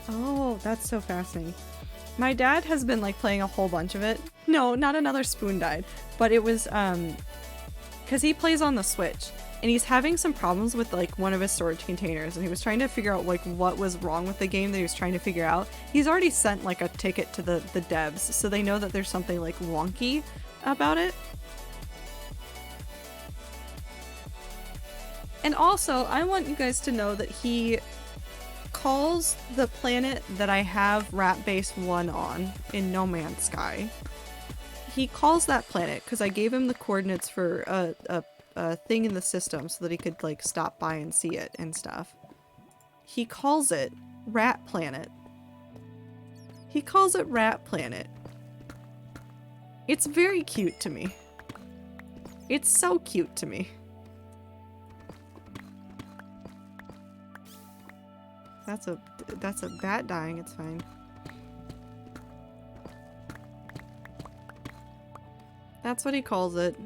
Oh, that's so fascinating. My dad has been like playing a whole bunch of it. No, not another spoon died, but it was because he plays on the Switch and he's having some problems with like one of his storage containers, and he was trying to figure out like what was wrong with the game that he was trying to figure out. He's already sent like a ticket to the devs so they know that there's something like wonky about it. And also, I want you guys to know that he calls the planet that I have Rat Base 1 on in No Man's Sky. He calls that planet because I gave him the coordinates for a thing in the system so that he could like stop by and see it and stuff. He calls it Rat Planet. He calls it Rat Planet. It's very cute to me. It's so cute to me. That's a bat dying, it's fine. That's what he calls it.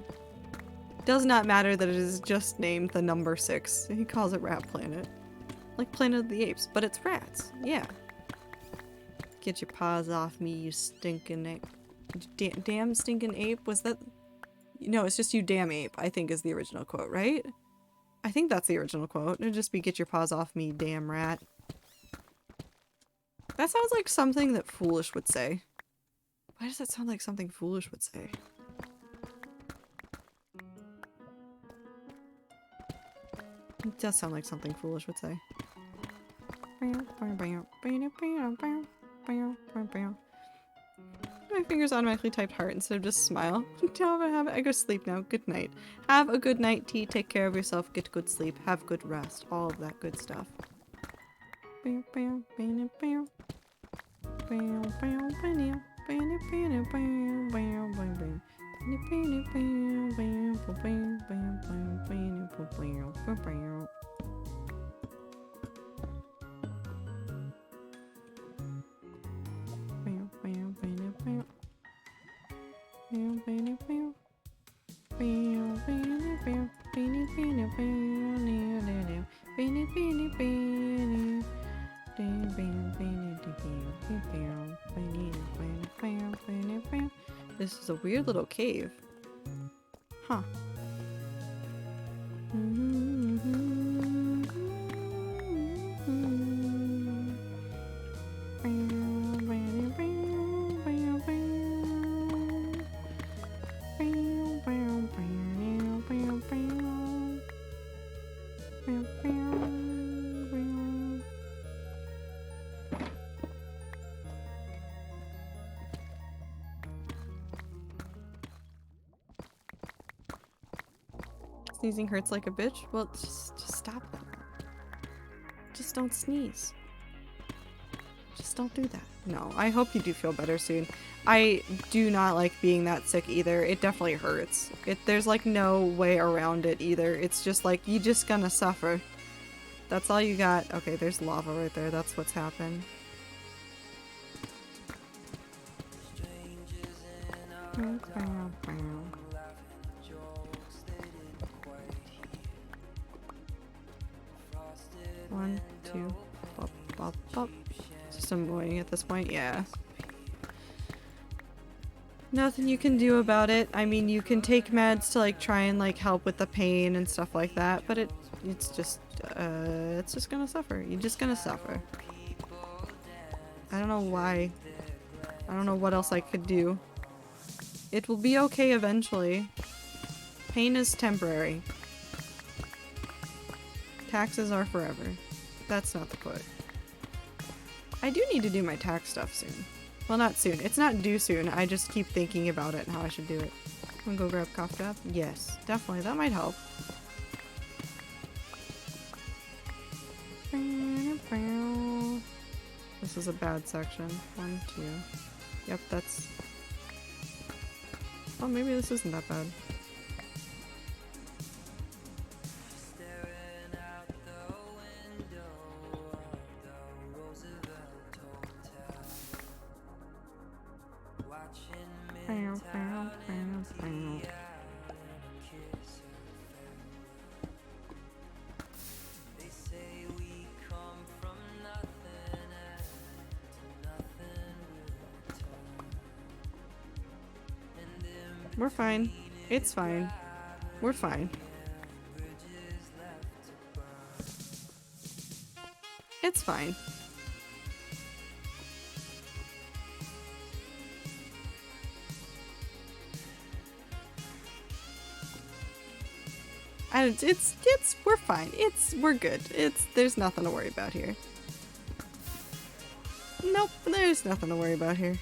Does not matter that it is just named the number 6. He calls it Rat Planet. Like Planet of the Apes, but it's rats. Yeah. Get your paws off me, you stinking ape. Damn stinking ape? Was that... No, it's just you damn ape, I think is the original quote, right? I think that's the original quote. It'd just be get your paws off me, damn rat. That sounds like something that Foolish would say. Why does that sound like something Foolish would say? It does sound like something Foolish would say. My fingers automatically typed heart instead of just smile. I go sleep now. Good night. Have a good night, T. Take care of yourself. Get good sleep. Have good rest. All of that good stuff. This is a weird little cave. Huh. Sneezing hurts like a bitch? Well, just stop that. Just don't sneeze. Just don't do that. No, I hope you do feel better soon. I do not like being that sick either. It definitely hurts. There's like no way around it either. It's just like, you just gonna suffer. That's all you got. Okay, there's lava right there. That's what's happened. One, two, bop, bop, bop. Just annoying at this point, yeah. Nothing you can do about it. I mean, you can take meds to like try and like help with the pain and stuff like that, but it's just gonna suffer. You're just gonna suffer. I don't know why. I don't know what else I could do. It will be okay eventually. Pain is temporary. Taxes are forever. That's not the quote. I do need to do my tax stuff soon. Well, not soon. It's not due soon. I just keep thinking about it and how I should do it. I'm gonna go grab cough drop? Yes, definitely. That might help. This is a bad section. 1, 2. Yep, that's... Oh, maybe this isn't that bad. We're fine. It's fine. We're fine. It's fine. And we're fine. We're good. There's nothing to worry about here. Nope, there's nothing to worry about here.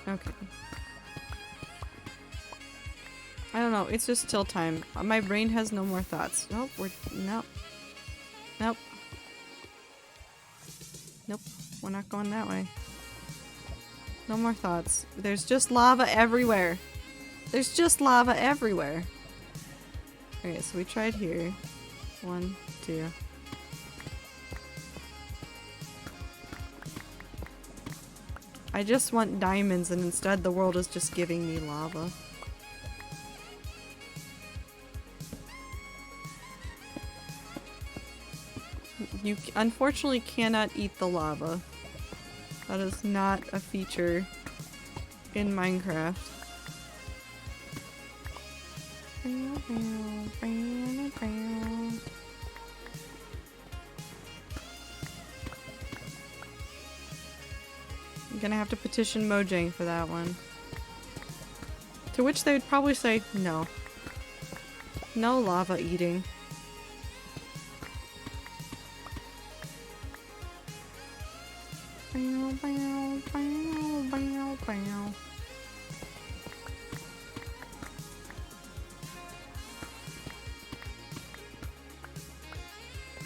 Okay. I don't know, it's just still time. My brain has no more thoughts. Nope, nope. Nope. we're not going that way. No more thoughts. There's just lava everywhere. There's just lava everywhere. Okay, so we tried here. 1, 2. I just want diamonds, and instead the world is just giving me lava. You unfortunately cannot eat the lava. That is not a feature in Minecraft. I'm gonna have to petition Mojang for that one. To which they would probably say, no. No lava eating.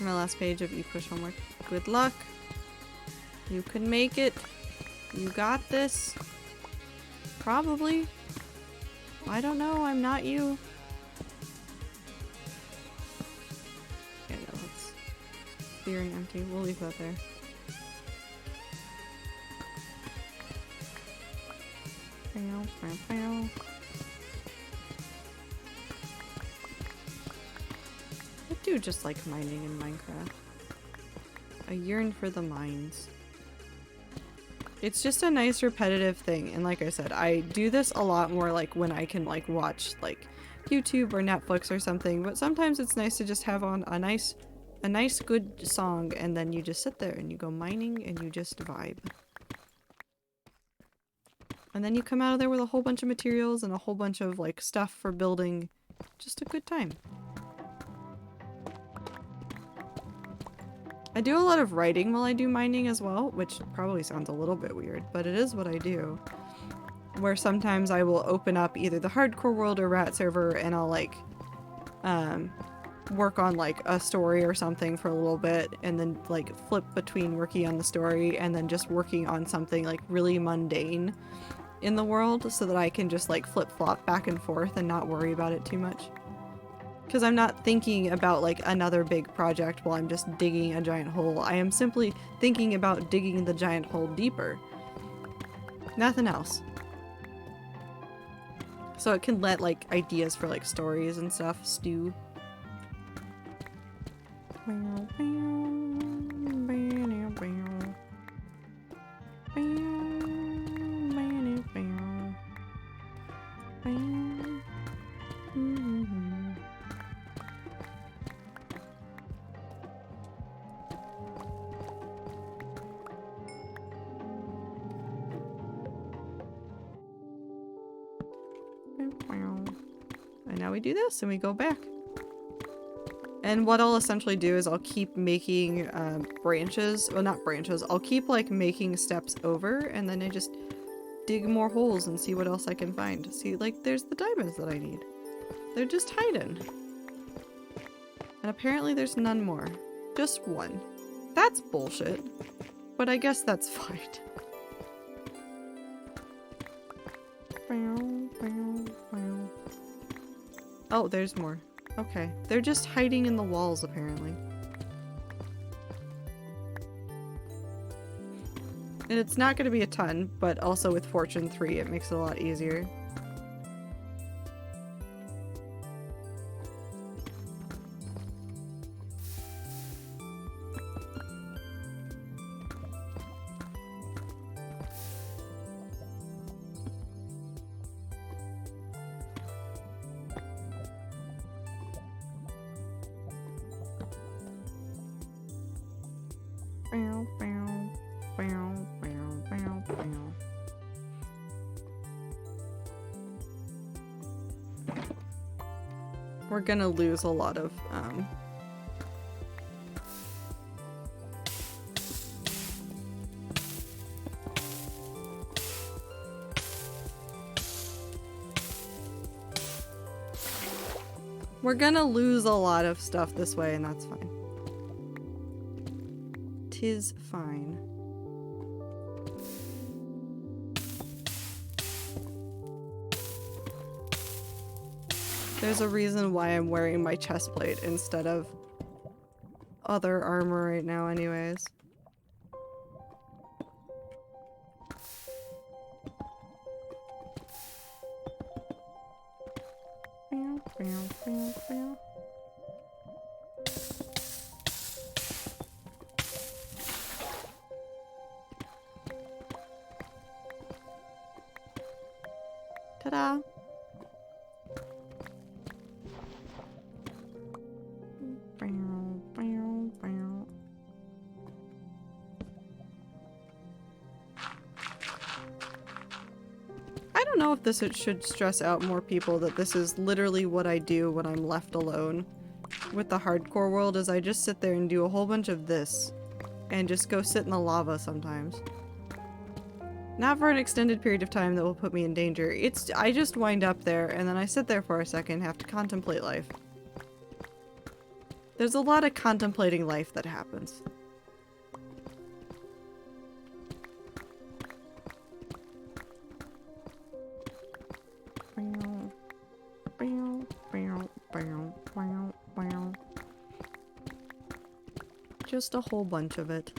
My last page of ePush homework. Good luck. You can make it. You got this. Probably. I don't know. I'm not you. Okay, no, that's clear and empty. We'll leave that there. I do just like mining in Minecraft. I yearn for the mines. It's just a nice repetitive thing, and like I said, I do this a lot more like when I can like watch like YouTube or Netflix or something, but sometimes it's nice to just have on a nice good song, and then you just sit there and you go mining and you just vibe. And then you come out of there with a whole bunch of materials and a whole bunch of like stuff for building. Just a good time. I do a lot of writing while I do mining as well, which probably sounds a little bit weird, but it is what I do. Where sometimes I will open up either the hardcore world or rat server and I'll like work on like a story or something for a little bit, and then like flip between working on the story and then just working on something like really mundane in the world, so that I can just like flip-flop back and forth and not worry about it too much. Because I'm not thinking about like another big project while I'm just digging a giant hole. I am simply thinking about digging the giant hole deeper. Nothing else. So it can let like ideas for like stories and stuff stew. And now we do this and we go back. And what I'll essentially do is I'll keep making branches, well not branches, I'll keep like making steps over, and then I just dig more holes and see what else I can find. See, like there's the diamonds that I need. They're just hiding. And apparently there's none more. Just one. That's bullshit. But I guess that's fine. Oh, there's more. Okay. They're just hiding in the walls, apparently. And it's not going to be a ton, but also with Fortune 3, it makes it a lot easier. We're gonna lose a lot of, we're gonna lose a lot of stuff this way, and that's fine. 'Tis fine. There's a reason why I'm wearing my chest plate instead of other armor right now anyways. Ta-da! I don't know if this should stress out more people that this is literally what I do when I'm left alone with the hardcore world, is I just sit there and do a whole bunch of this and just go sit in the lava sometimes. Not for an extended period of time that will put me in danger. I just wind up there and then I sit there for a second, have to contemplate life. There's a lot of contemplating life that happens. Just a whole bunch of it.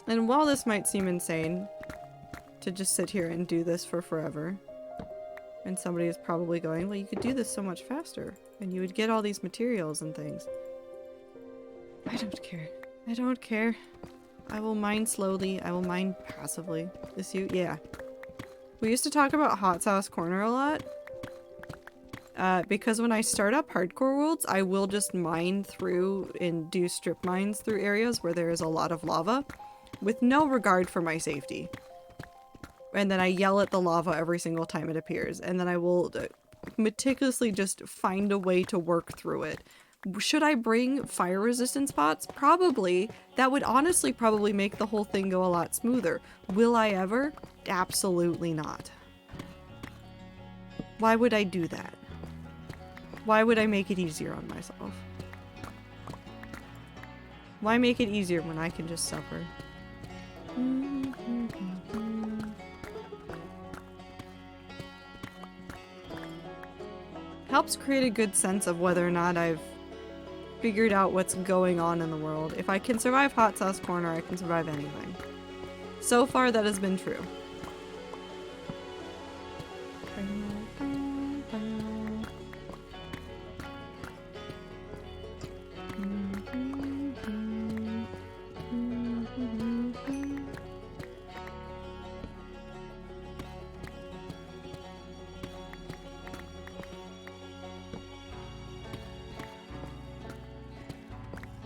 And while this might seem insane to just sit here and do this for forever, and somebody is probably going, well, you could do this so much faster and you would get all these materials and things. I don't care. I don't care. I will mine slowly. I will mine passively. This you? Yeah. We used to talk about Hot Sauce Corner a lot. Because when I start up hardcore worlds, I will just mine through and do strip mines through areas where there is a lot of lava with no regard for my safety. And then I yell at the lava every single time it appears. And then I will meticulously just find a way to work through it. Should I bring fire resistance pots? Probably. That would honestly probably make the whole thing go a lot smoother. Will I ever? Absolutely not. Why would I do that? Why would I make it easier on myself? Why make it easier when I can just suffer? Helps create a good sense of whether or not I've figured out what's going on in the world. If I can survive Hot Sauce Corner, I can survive anything. So far, that has been true.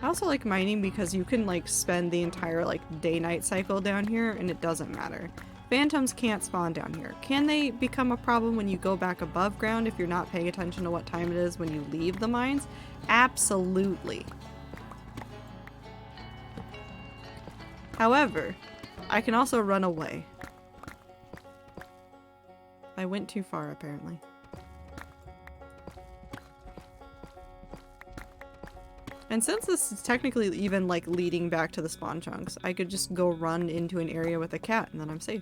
I also like mining because you can like spend the entire like day-night cycle down here and it doesn't matter. Phantoms can't spawn down here. Can they become a problem when you go back above ground if you're not paying attention to what time it is when you leave the mines? Absolutely. However, I can also run away. I went too far apparently. And since this is technically even like leading back to the spawn chunks, I could just go run into an area with a cat and then I'm safe.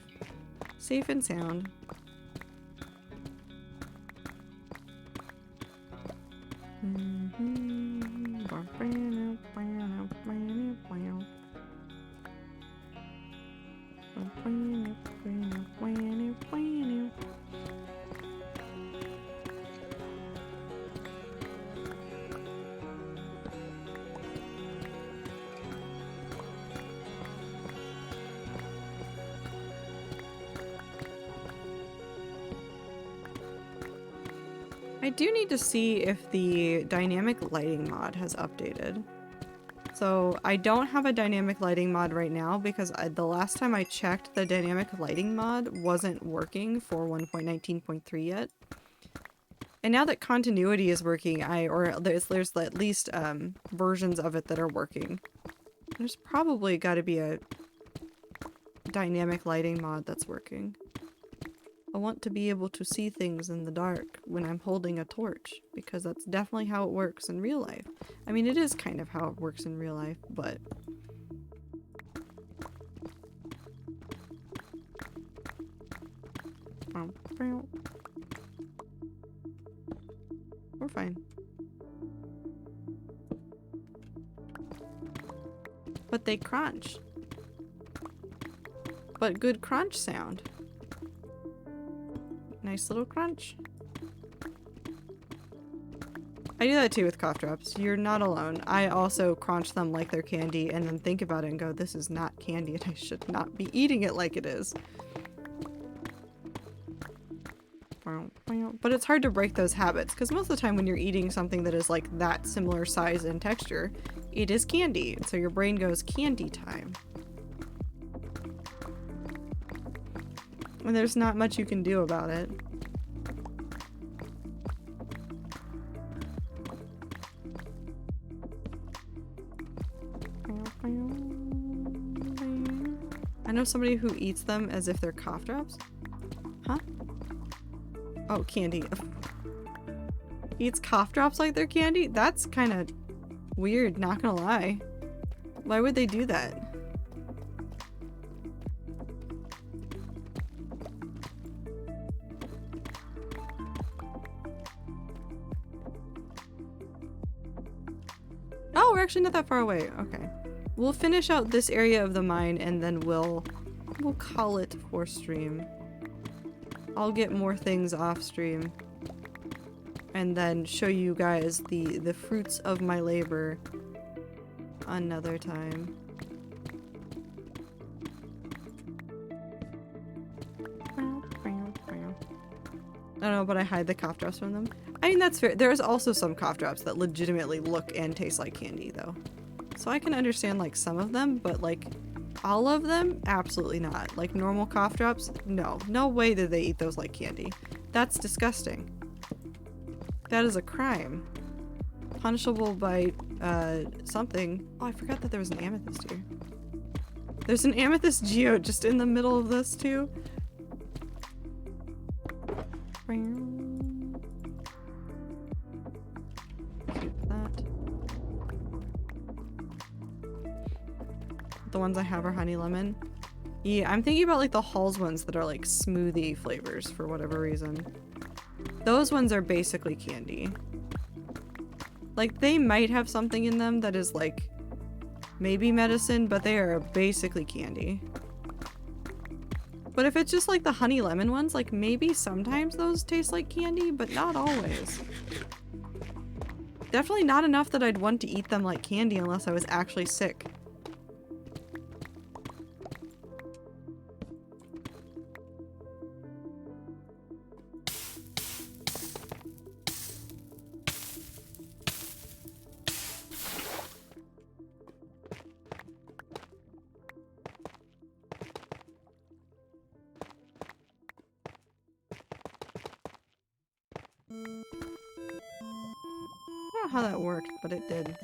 Safe and sound. I do need to see if the dynamic lighting mod has updated. So I don't have a dynamic lighting mod right now because the last time I checked, the dynamic lighting mod wasn't working for 1.19.3 yet. And now that continuity is working, there's at least versions of it that are working. There's probably got to be a dynamic lighting mod that's working. I want to be able to see things in the dark when I'm holding a torch, because that's definitely how it works in real life. I mean, it is kind of how it works in real life, but... We're fine. But they crunch. But good crunch sound. Nice little crunch. I do that too with cough drops. You're not alone. I also crunch them like they're candy and then think about it and go, this is not candy and I should not be eating it like it is. But it's hard to break those habits because most of the time when you're eating something that is like that similar size and texture, it is candy. So your brain goes candy time. And there's not much you can do about it. I know somebody who eats them as if they're cough drops. Huh? Oh, candy. Eats cough drops like they're candy? That's kind of weird, not gonna lie. Why would they do that? Oh, we're actually not that far away. Okay. We'll finish out this area of the mine and then we'll call it for stream. I'll get more things off stream and then show you guys the fruits of my labor another time. I don't know, but I hide the cough drops from them. I mean, that's fair. There's also some cough drops that legitimately look and taste like candy, though. So I can understand, like, some of them, but, like, all of them? Absolutely not. Like, normal cough drops? No. No way did they eat those like candy. That's disgusting. That is a crime. Punishable by, something. Oh, I forgot that there was an amethyst here. There's an amethyst geode just in the middle of this, too. Keep that. The ones I have are honey lemon. Yeah, I'm thinking about like the Halls ones that are like smoothie flavors for whatever reason. Those ones are basically candy. Like they might have something in them that is like maybe medicine, but they are basically candy. But if it's just like the honey lemon ones, like maybe sometimes those taste like candy, but not always. Definitely not enough that I'd want to eat them like candy unless I was actually sick. I don't know how that worked, but it did.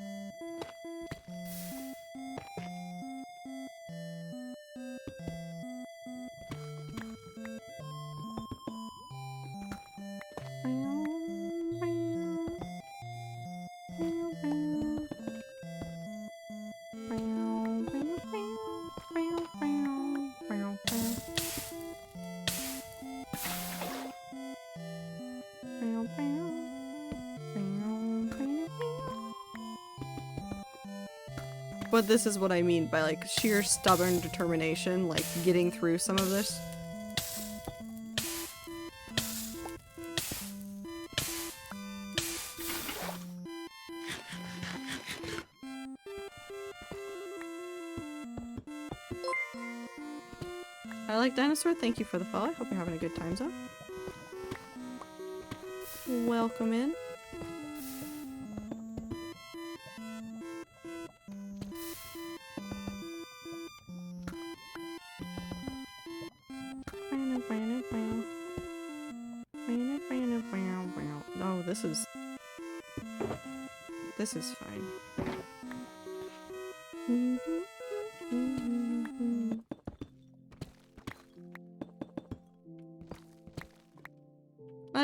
But this is what I mean by like sheer stubborn determination, like getting through some of this. I like Dinosaur, thank you for the follow. I hope you're having a good time zone. Welcome in. Oh, this is fine.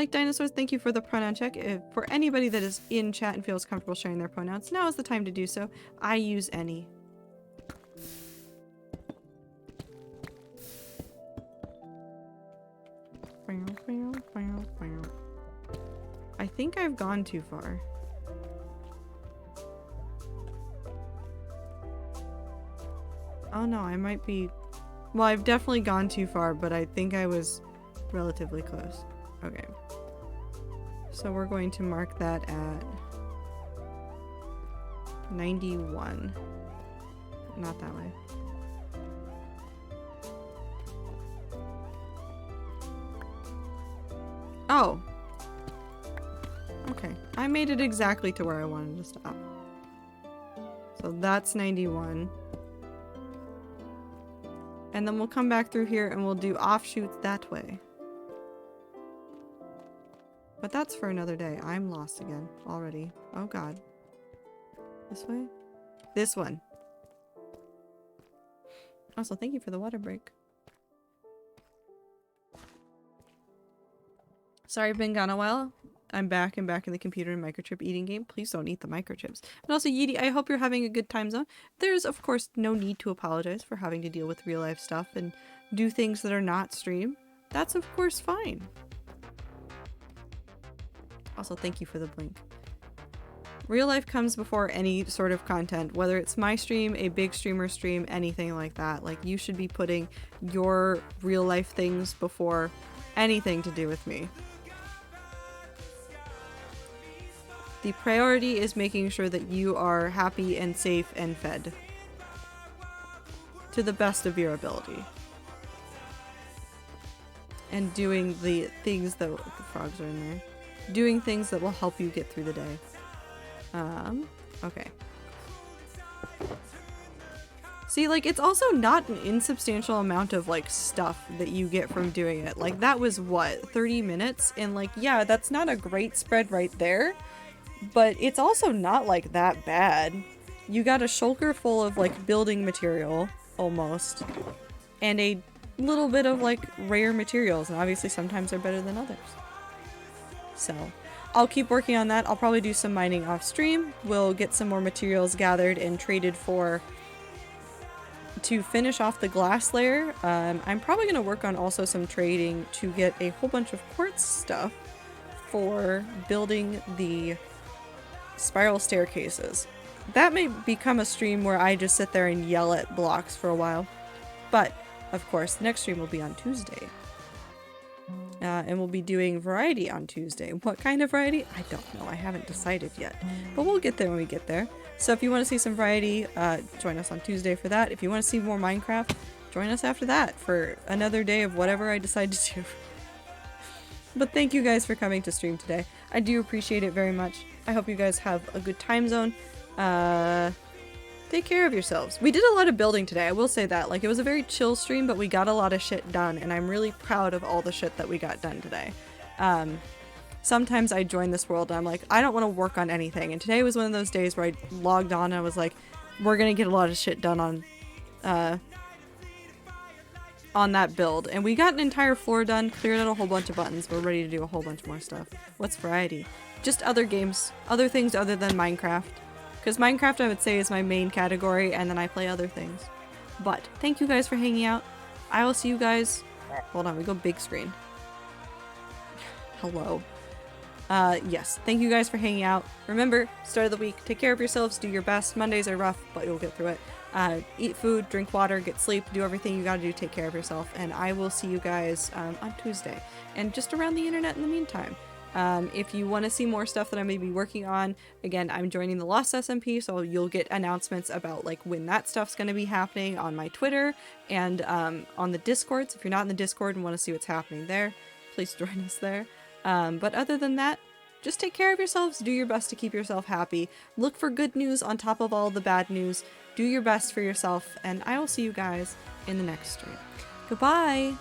like dinosaurs, thank you for the pronoun check. If, for anybody that is in chat and feels comfortable sharing their pronouns, now is the time to do so. I use any. I think I've gone too far. Oh no, I might be... Well, I've definitely gone too far, but I think I was relatively close. Okay. So we're going to mark that at 91. Not that way. Oh. Okay. I made it exactly to where I wanted to stop. So that's 91. And then we'll come back through here and we'll do offshoots that way. But that's for another day. I'm lost again already. Oh god. This way? This one. Also, thank you for the water break. Sorry I've been gone a while. I'm back and back in the computer and microchip eating game. Please don't eat the microchips. And also, Yeety, I hope you're having a good time zone. There's, of course, no need to apologize for having to deal with real life stuff and do things that are not stream. That's, of course, fine. Also, thank you for the blink. Real life comes before any sort of content, whether it's my stream, a big streamer stream, anything like that. Like, you should be putting your real life things before anything to do with me. The priority is making sure that you are happy and safe and fed. To the best of your ability. And doing the things that... The frogs are in there. Doing things that will help you get through the day. Okay. See, like, it's also not an insubstantial amount of, like, stuff that you get from doing it. Like, that was, what, 30 minutes? And, like, yeah, that's not a great spread right there. But it's also not, like, that bad. You got a shulker full of, like, building material, almost. And a little bit of, like, rare materials. And obviously sometimes they're better than others. So, I'll keep working on that. I'll probably do some mining off stream. We'll get some more materials gathered and traded for... to finish off the glass layer. I'm probably going to work on also some trading to get a whole bunch of quartz stuff for building the spiral staircases. That may become a stream where I just sit there and yell at blocks for a while. But, of course, the next stream will be on Tuesday. And we'll be doing variety on Tuesday. What kind of variety? I don't know. I haven't decided yet. But we'll get there when we get there. So if you want to see some variety, join us on Tuesday for that. If you want to see more Minecraft, join us after that for another day of whatever I decide to do. But thank you guys for coming to stream today. I do appreciate it very much. I hope you guys have a good time zone. Take care of yourselves. We did a lot of building today, I will say that. Like, it was a very chill stream, but we got a lot of shit done, and I'm really proud of all the shit that we got done today. Sometimes I join this world and I'm like, I don't want to work on anything. And today was one of those days where I logged on and I was like, we're gonna get a lot of shit done on that build. And we got an entire floor done, cleared out a whole bunch of buttons. We're ready to do a whole bunch more stuff. What's variety? Just other games, other things other than Minecraft. Because Minecraft, I would say, is my main category, and then I play other things. But thank you guys for hanging out. I will see you guys... Hold on, we go big screen. Hello. Yes, thank you guys for hanging out. Remember, start of the week, take care of yourselves, do your best. Mondays are rough, but you'll get through it. Eat food, drink water, get sleep, do everything you gotta do, take care of yourself. And I will see you guys on Tuesday. And just around the internet in the meantime. If you want to see more stuff that I may be working on, again, I'm joining the Lost SMP, so you'll get announcements about like when that stuff's going to be happening on my Twitter and on the Discord. So if you're not in the Discord and want to see what's happening there, please join us there. But other than that, just take care of yourselves, do your best to keep yourself happy, look for good news on top of all the bad news, do your best for yourself, and I will see you guys in the next stream. Goodbye!